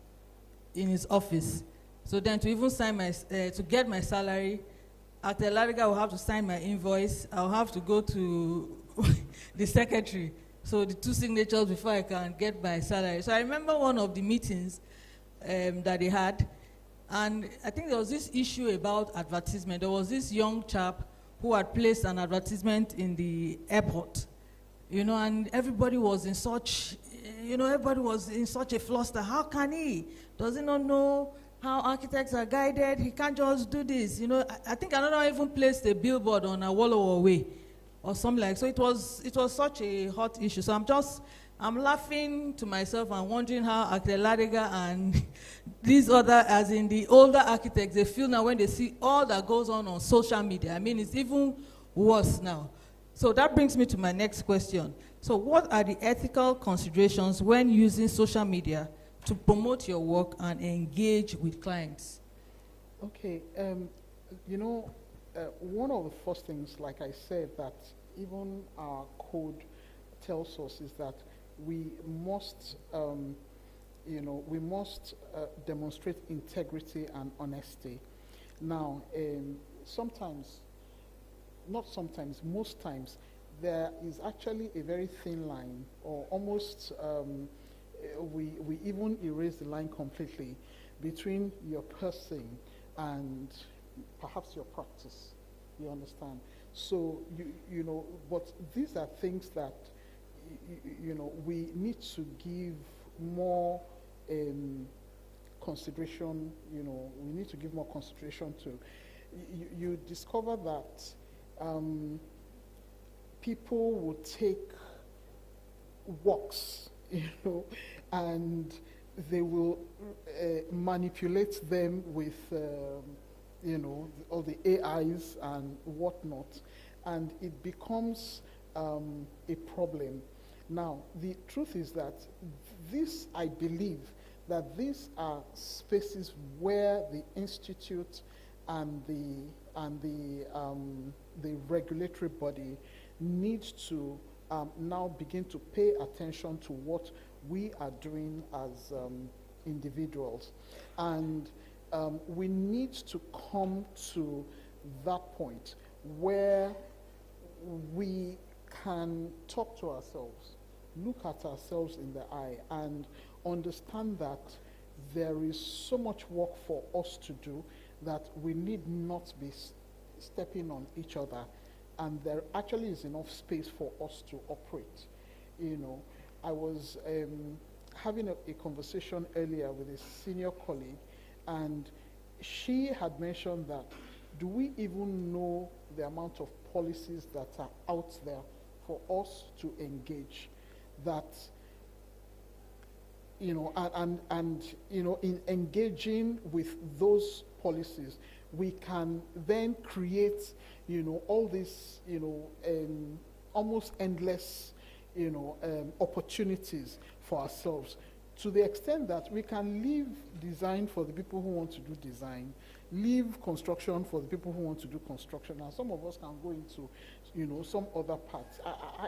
in his office. So then to even sign my, to get my salary, Actor Ladega will have to sign my invoice. I'll have to go to the secretary. So the two signatures before I can get my salary. So I remember one of the meetings that they had, and I think there was this issue about advertisement. There was this young chap who had placed an advertisement in the airport, you know, and everybody was in such, everybody was in such a fluster. How can he? Does he not know how architects are guided? He can't just do this, I think another one even placed a billboard on Awolowo Way or something like. So it was such a hot issue. So I'm just I'm laughing to myself and wondering how Yar'Adua and these other, as in the older architects, they feel now when they see all that goes on social media. I mean, it's even worse now. So that brings me to my next question. So what are the ethical considerations when using social media to promote your work and engage with clients? Okay, you know, one of the first things, like I said, that even our code tells us is that we must, you know, we must demonstrate integrity and honesty. Now, sometimes, not sometimes, most times, there is actually a very thin line, or almost, we even erase the line completely between your person and perhaps your practice, you understand? So, you know, but these are things that, you know, we need to give more consideration, you know, we need to give more consideration to. You discover that people will take works, you know, and they will manipulate them with, you know, all the AIs and whatnot, and it becomes a problem. Now, the truth is that this, I believe, that these are spaces where the institute and the regulatory body needs to now begin to pay attention to what we are doing as individuals. And we need to come to that point where we can talk to ourselves, look at ourselves in the eye, and understand that there is so much work for us to do that we need not be stepping on each other, and there actually is enough space for us to operate. You know, I was having a conversation earlier with a senior colleague, and she had mentioned that, do we even know the amount of policies that are out there for us to engage? That, you know, and you know, in engaging with those policies, we can then create, you know, all this, you know, almost endless, you know, opportunities for ourselves, to the extent that we can leave design for the people who want to do design, leave construction for the people who want to do construction, and some of us can go into, you know, some other parts.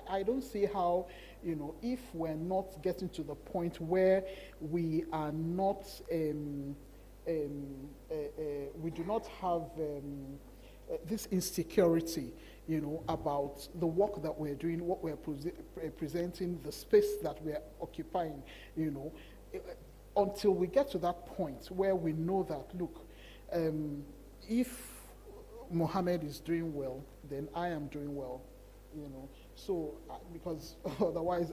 I don't see how, you know, if we're not getting to the point where we are not, we do not have this insecurity, you know, about the work that we're doing, what we're presenting, the space that we're occupying, you know, until we get to that point where we know that, look, if Mohammed is doing well, then I am doing well, you know. So, because otherwise,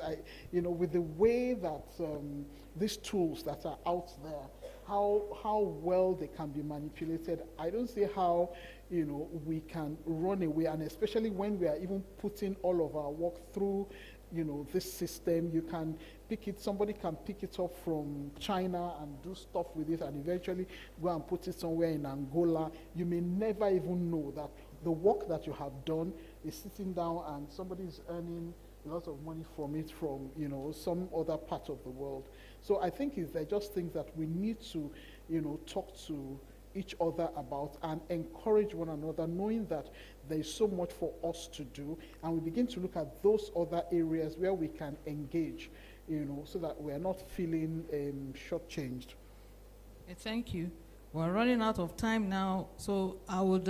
you know, with the way that these tools that are out there, how well they can be manipulated, I don't see how, you know, we can run away, and especially when we are even putting all of our work through, you know, this system. You can pick it, somebody can pick it up from China and do stuff with it, and eventually go and put it somewhere in Angola. You may never even know that the work that you have done is sitting down and somebody is earning a lot of money from it, from, you know, some other part of the world. So I think they're just things that we need to, you know, talk to each other about and encourage one another, knowing that there is so much for us to do, and we begin to look at those other areas where we can engage, you know, so that we're not feeling shortchanged. Okay, thank you. We're running out of time now, so I would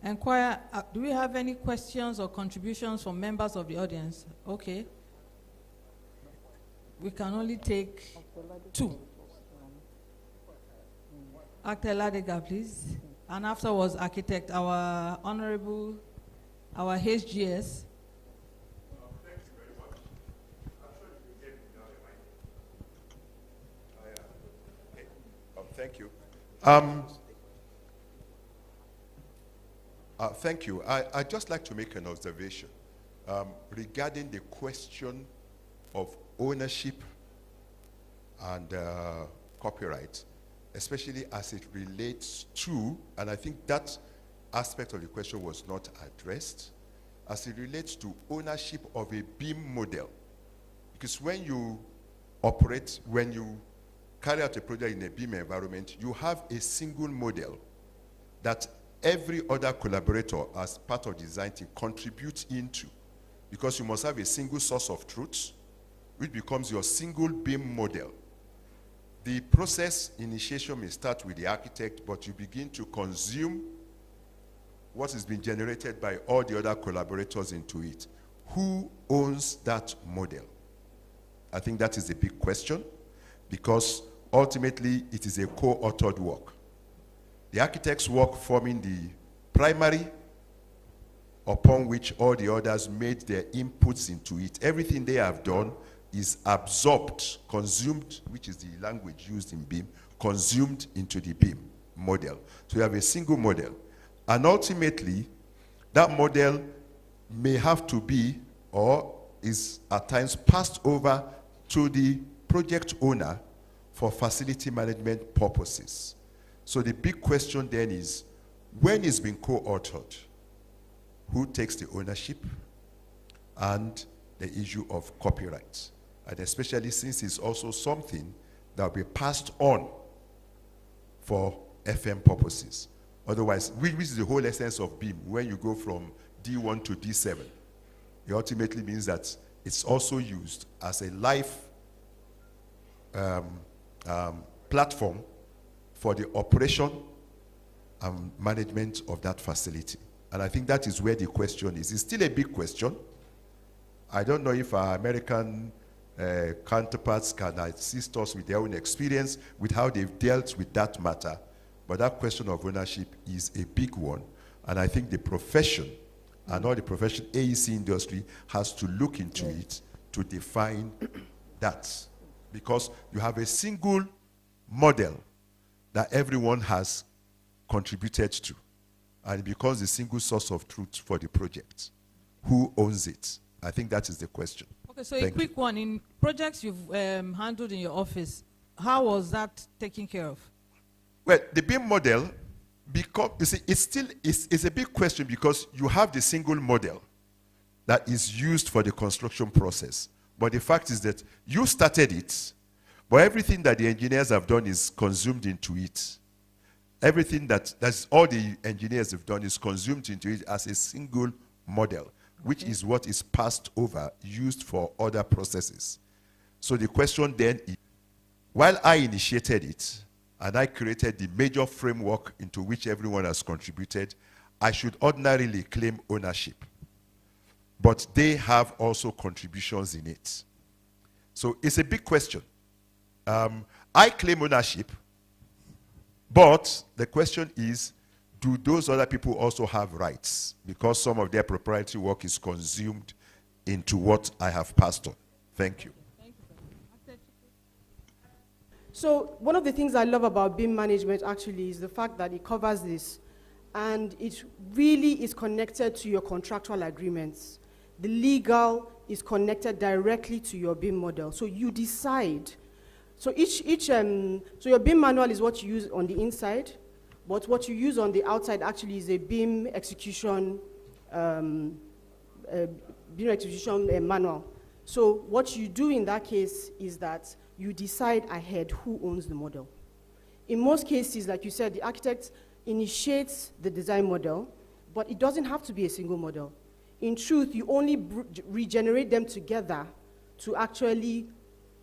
inquire, do we have any questions or contributions from members of the audience? Okay. We can only take 2. Yar'Adua, please. And afterwards, architect, our honorable, our HGS. Thank you. Thank you. I'd just like to make an observation regarding the question of ownership and copyright, especially as it relates to, and I think that aspect of the question was not addressed, as it relates to ownership of a BIM model. Because when you operate, when you carry out a project in a BIM environment, you have a single model that every other collaborator as part of the design team contributes into, because you must have a single source of truth, which becomes your single BIM model. The process initiation may start with the architect, but you begin to consume what is being generated by all the other collaborators into it. Who owns that model? I think that is a big question, because ultimately it is a co-authored work. The architect's work forming the primary upon which all the others made their inputs into it. Everything they have done is absorbed, consumed, which is the language used in BIM, consumed into the BIM model. So you have a single model. And ultimately, that model may have to be, or is at times passed over to the project owner for facility management purposes. So the big question then is, when it's been co-authored, who takes the ownership and the issue of copyright? And especially since it's also something that will be passed on for FM purposes. Otherwise, which is the whole essence of BIM, when you go from D1 to D7, it ultimately means that it's also used as a live platform for the operation and management of that facility. And I think that is where the question is. It's still a big question. I don't know if our American counterparts can assist us with their own experience with how they've dealt with that matter. But that question of ownership is a big one. And I think the profession and all the profession AEC industry has to look into it to define that. Because you have a single model that everyone has contributed to. And it becomes the single source of truth for the project. Who owns it? I think that is the question. Okay, so a quick one. In projects you've handled in your office, how was that taken care of? Well, the BIM model, because you see, it's a big question because you have the single model that is used for the construction process. But the fact is that you started it, but everything that the engineers have done is consumed into it. Everything that's all the engineers have done is consumed into it as a single model, which is what is passed over, used for other processes. So the question then is, while I initiated it, and I created the major framework into which everyone has contributed, I should ordinarily claim ownership. But they have also contributions in it. So it's a big question. I claim ownership, but the question is, do those other people also have rights? Because some of their proprietary work is consumed into what I have passed on. Thank you. So one of the things I love about BIM management actually is the fact that it covers this, and it really is connected to your contractual agreements. The legal is connected directly to your BIM model. So you decide. So so your BIM manual is what you use on the inside, but what you use on the outside actually is a BIM execution manual. So what you do in that case is that you decide ahead who owns the model. In most cases, like you said, the architect initiates the design model, but it doesn't have to be a single model. In truth, you only regenerate them together to actually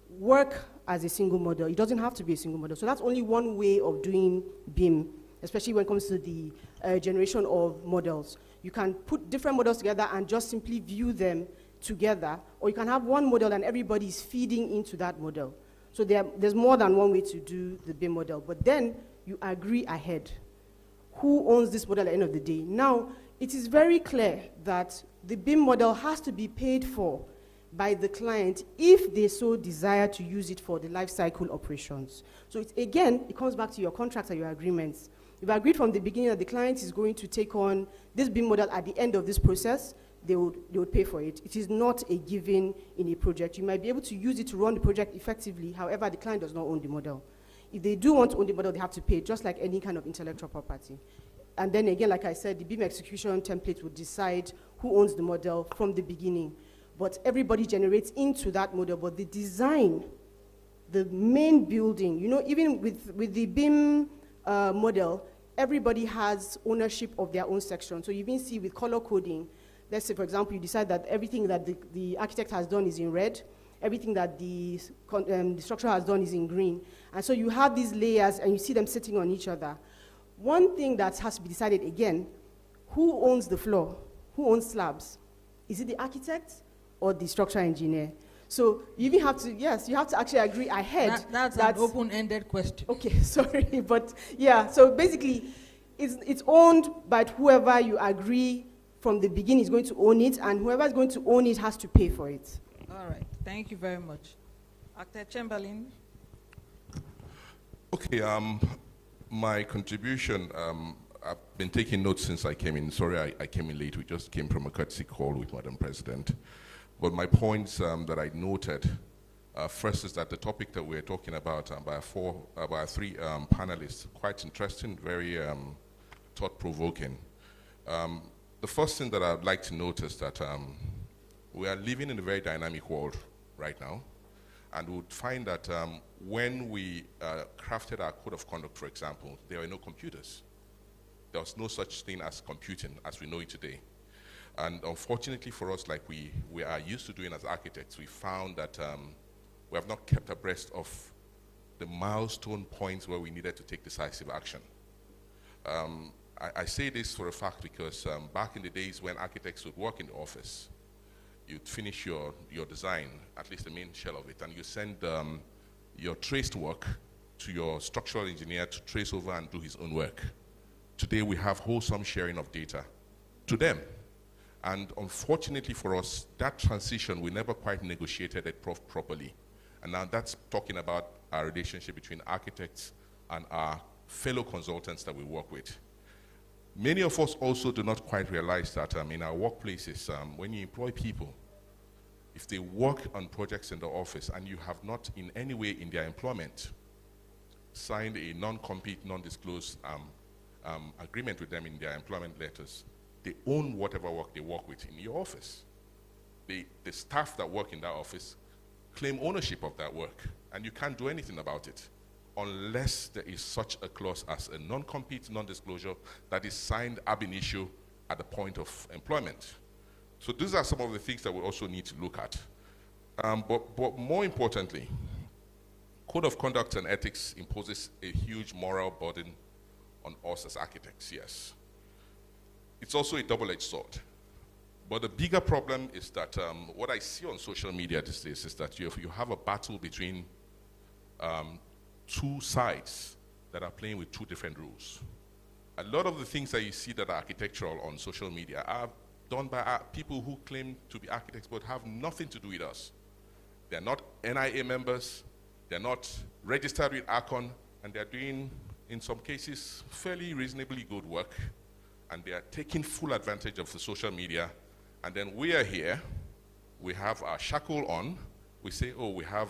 work as a single model. It doesn't have to be a single model. So that's only one way of doing BIM, especially when it comes to the generation of models. You can put different models together and just simply view them together, or you can have one model and everybody is feeding into that model. So there's more than one way to do the BIM model, but then you agree ahead. Who owns this model at the end of the day? Now, it is very clear that the BIM model has to be paid for by the client if they so desire to use it for the life cycle operations. So again, it comes back to your contracts and your agreements. You've agreed from the beginning that the client is going to take on this BIM model at the end of this process, they would pay for it. It is not a given in a project. You might be able to use it to run the project effectively, however, the client does not own the model. If they do want to own the model, they have to pay, just like any kind of intellectual property. And then again, like I said, the BIM execution template would decide who owns the model from the beginning. But everybody generates into that model, but the design, the main building, you know, even with the BIM model, everybody has ownership of their own section. So you even see with color coding, let's say, for example, you decide that everything that the architect has done is in red, everything that the structure has done is in green. And so you have these layers and you see them sitting on each other. One thing that has to be decided again, who owns the floor? Who owns slabs? Is it the architect or the structural engineer? So you even have to, yes, you have to actually agree ahead. That's an open-ended question. Okay, sorry, but yeah, so basically it's owned by whoever you agree from the beginning is going to own it, and whoever is going to own it has to pay for it. All right, thank you very much. Actor Chamberlain. Okay, my contribution, I've been taking notes since I came in. Sorry, I came in late. We just came from a courtesy call with Madam President. But my points that I noted, first is that the topic that we're talking about by three panelists, quite interesting, very thought-provoking. The first thing that I'd like to notice that we are living in a very dynamic world right now, and we would find that when we crafted our code of conduct, for example, there were no computers. There was no such thing as computing as we know it today. And unfortunately for us, like we are used to doing as architects, we found that we have not kept abreast of the milestone points where we needed to take decisive action. I say this for a fact because back in the days when architects would work in the office, you'd finish your design, at least the main shell of it, and you send your traced work to your structural engineer to trace over and do his own work. Today we have wholesome sharing of data to them. And unfortunately for us, that transition, we never quite negotiated it properly. And now that's talking about our relationship between architects and our fellow consultants that we work with. Many of us also do not quite realize that in our workplaces, when you employ people, if they work on projects in the office and you have not in any way in their employment signed a non-compete, non-disclosed agreement with them in their employment letters, they own whatever work they work with in your office. The staff that work in that office claim ownership of that work, and you can't do anything about it unless there is such a clause as a non-compete, non-disclosure that is signed ab initio at the point of employment. So these are some of the things that we also need to look at. But more importantly, Code of Conduct and Ethics imposes a huge moral burden on us as architects, yes. It's also a double-edged sword. But the bigger problem is that what I see on social media these days is that you have a battle between two sides that are playing with two different rules. A lot of the things that you see that are architectural on social media are done by people who claim to be architects but have nothing to do with us. They're not NIA members, they're not registered with ACON, and they're doing, in some cases, fairly reasonably good work, and they are taking full advantage of the social media. And then we are here, we have our shackle on, we say, oh, we have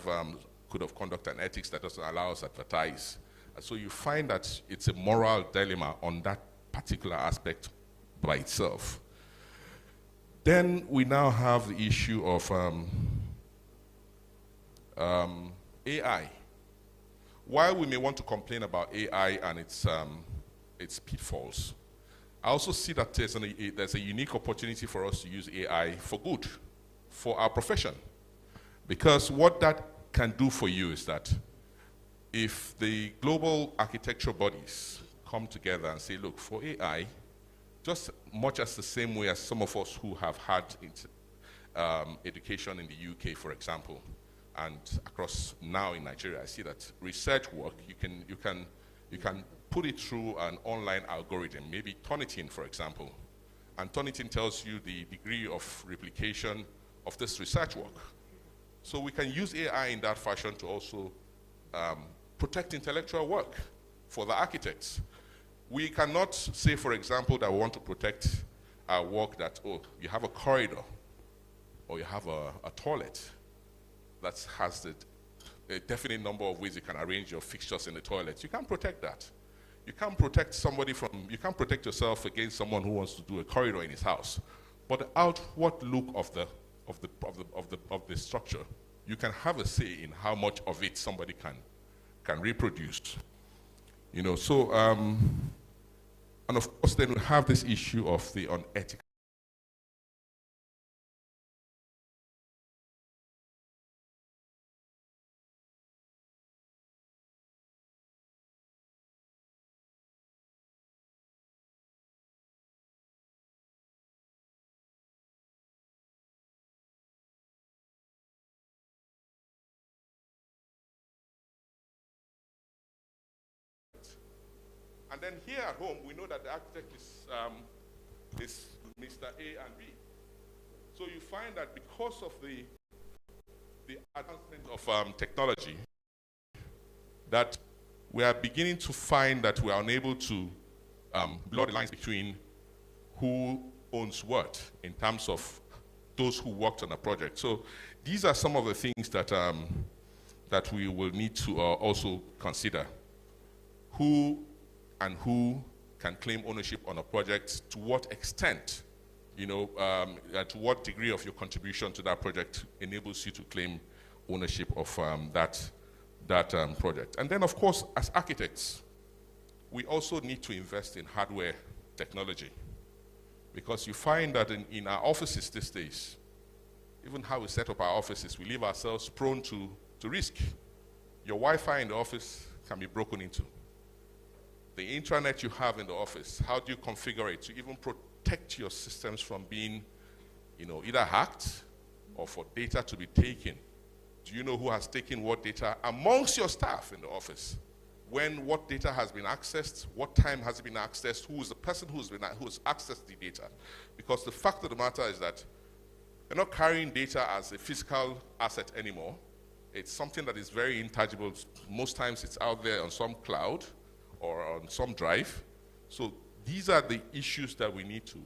Code of Conduct and Ethics that doesn't allow us to advertise. And so you find that it's a moral dilemma on that particular aspect by itself. Then we now have the issue of AI. While we may want to complain about AI and its pitfalls, I also see that there's a unique opportunity for us to use AI for good, for our profession. Because what that can do for you is that if the global architectural bodies come together and say, look, for AI, just much as the same way as some of us who have had education in the UK, for example, and across now in Nigeria, I see that research work, you can put it through an online algorithm, maybe Turnitin, for example. And Turnitin tells you the degree of replication of this research work. So we can use AI in that fashion to also protect intellectual work for the architects. We cannot say, for example, that we want to protect work that, oh, you have a corridor or you have a toilet that has a definite number of ways you can arrange your fixtures in the toilet. You can't protect that. You can't protect somebody from, you can't protect yourself against someone who wants to do a corridor in his house. But the outward look of the structure, you can have a say in how much of it somebody can reproduce. You know, so, and of course then we have this issue of the unethical. And then here at home, we know that the architect is Mr. A and B. So you find that because of the advancement of technology, that we are beginning to find that we are unable to blur the lines between who owns what in terms of those who worked on a project. So these are some of the things that, that we will need to also consider. Who can claim ownership on a project, to what extent, you know, to what degree of your contribution to that project enables you to claim ownership of that project. And then, of course, as architects, we also need to invest in hardware technology, because you find that in our offices these days, even how we set up our offices, we leave ourselves prone to risk. Your Wi-Fi in the office can be broken into. The intranet you have in the office, how do you configure it to even protect your systems from being, you know, either hacked or for data to be taken? Do you know who has taken what data amongst your staff in the office? When what data has been accessed, what time has it been accessed, who is the person who's accessed the data? Because the fact of the matter is that you're not carrying data as a physical asset anymore. It's something that is very intangible. Most times it's out there on some cloud or on some drive. So these are the issues that we need to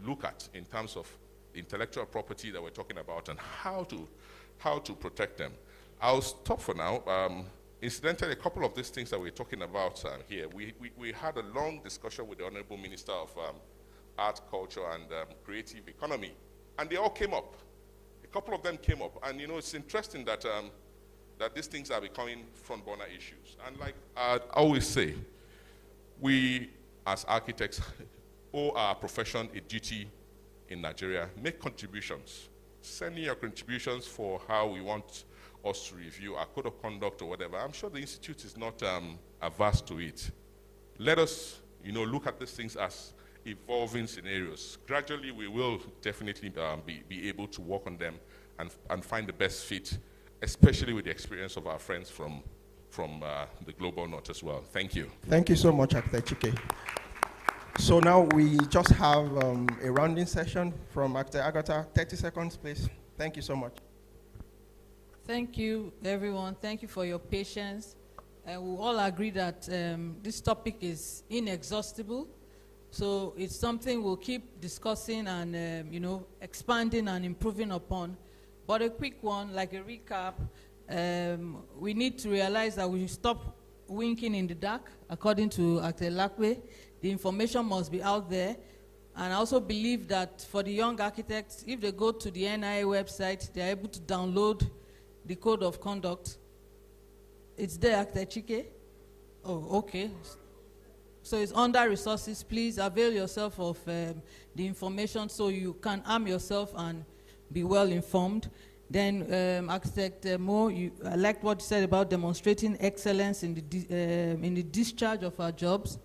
look at in terms of intellectual property that we're talking about and how to protect them. I'll stop for now. Incidentally, a couple of these things that we're talking about here, we had a long discussion with the Honorable Minister of Art, Culture, and Creative Economy, and they all came up. A couple of them came up, and you know, it's interesting that that these things are becoming front burner issues. And like I always say, we as architects owe our profession a duty in Nigeria. Make contributions. Send in your contributions for how we want us to review our code of conduct or whatever. I'm sure the Institute is not averse to it. Let us, you know, look at these things as evolving scenarios. Gradually, we will definitely be able to work on them and find the best fit, especially with the experience of our friends from the global north as well. Thank you. Thank you so much, Architect Chike. So now we just have a rounding session from Architect Agatha. 30 seconds, please. Thank you so much. Thank you, everyone. Thank you for your patience. We all agree that this topic is inexhaustible. So it's something we'll keep discussing and you know, expanding and improving upon. But a quick one, like a recap, we need to realize that we should stop winking in the dark, according to Architect Lakwe. The information must be out there. And I also believe that for the young architects, if they go to the NIA website, they're able to download the code of conduct. It's there, Architect Chike. Oh, okay. So it's under resources. Please avail yourself of the information so you can arm yourself and be well informed. Then Architect Mo, I liked what you said about demonstrating excellence in the discharge of our jobs.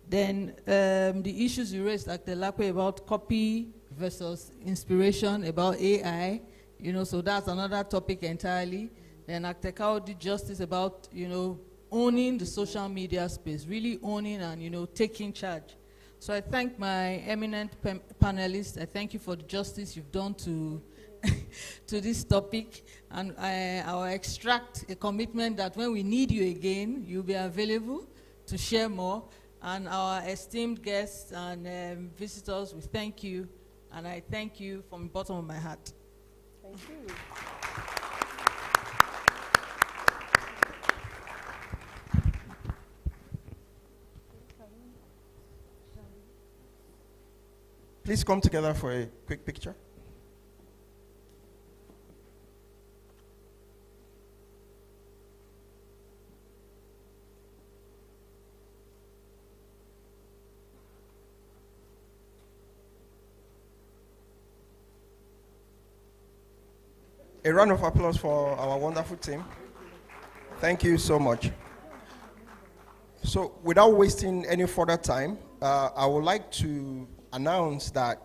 Then the issues you raised, Architect Lakwe, about copy versus inspiration, about AI, you know, so that's another topic entirely. Then Architect Kao did justice about, you know, owning the social media space, really owning and, you know, taking charge. So I thank my eminent panelists. I thank you for the justice you've done to to this topic, and I'll extract a commitment that when we need you again, you'll be available to share more. And our esteemed guests and visitors, we thank you, and I thank you from the bottom of my heart. Thank you. Please come together for a quick picture. A round of applause for our wonderful team. Thank you so much. So without wasting any further time, I would like to announce that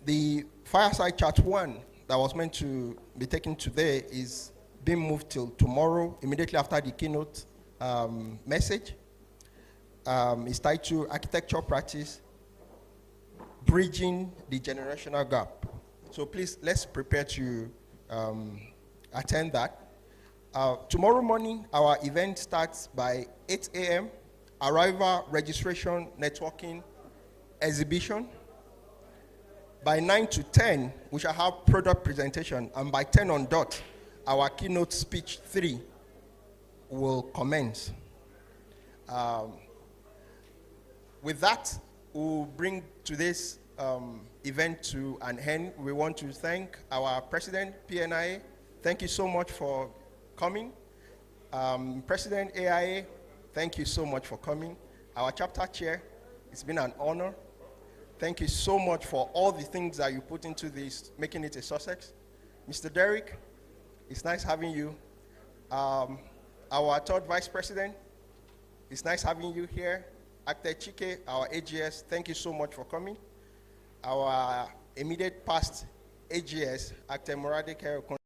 the Fireside Chat 1 that was meant to be taken today is being moved till tomorrow, immediately after the keynote message. It's titled Architecture Practice, Bridging the Generational Gap. So please, let's prepare to attend that. Tomorrow morning, our event starts by 8 a.m. Arrival, registration, networking, exhibition. By 9 to 10, we shall have product presentation. And by 10 on dot, our keynote speech 3 will commence. With that, we'll bring today's event to an end. We want to thank our president, PNIA. Thank you so much for coming. President AIA, thank you so much for coming. Our chapter chair, it's been an honor. Thank you so much for all the things that you put into this, making it a success. Mr. Derek, it's nice having you. Our third vice president, it's nice having you here. Actor Chike, our AGS, thank you so much for coming. Our immediate past AGS, Actor Morade Kero.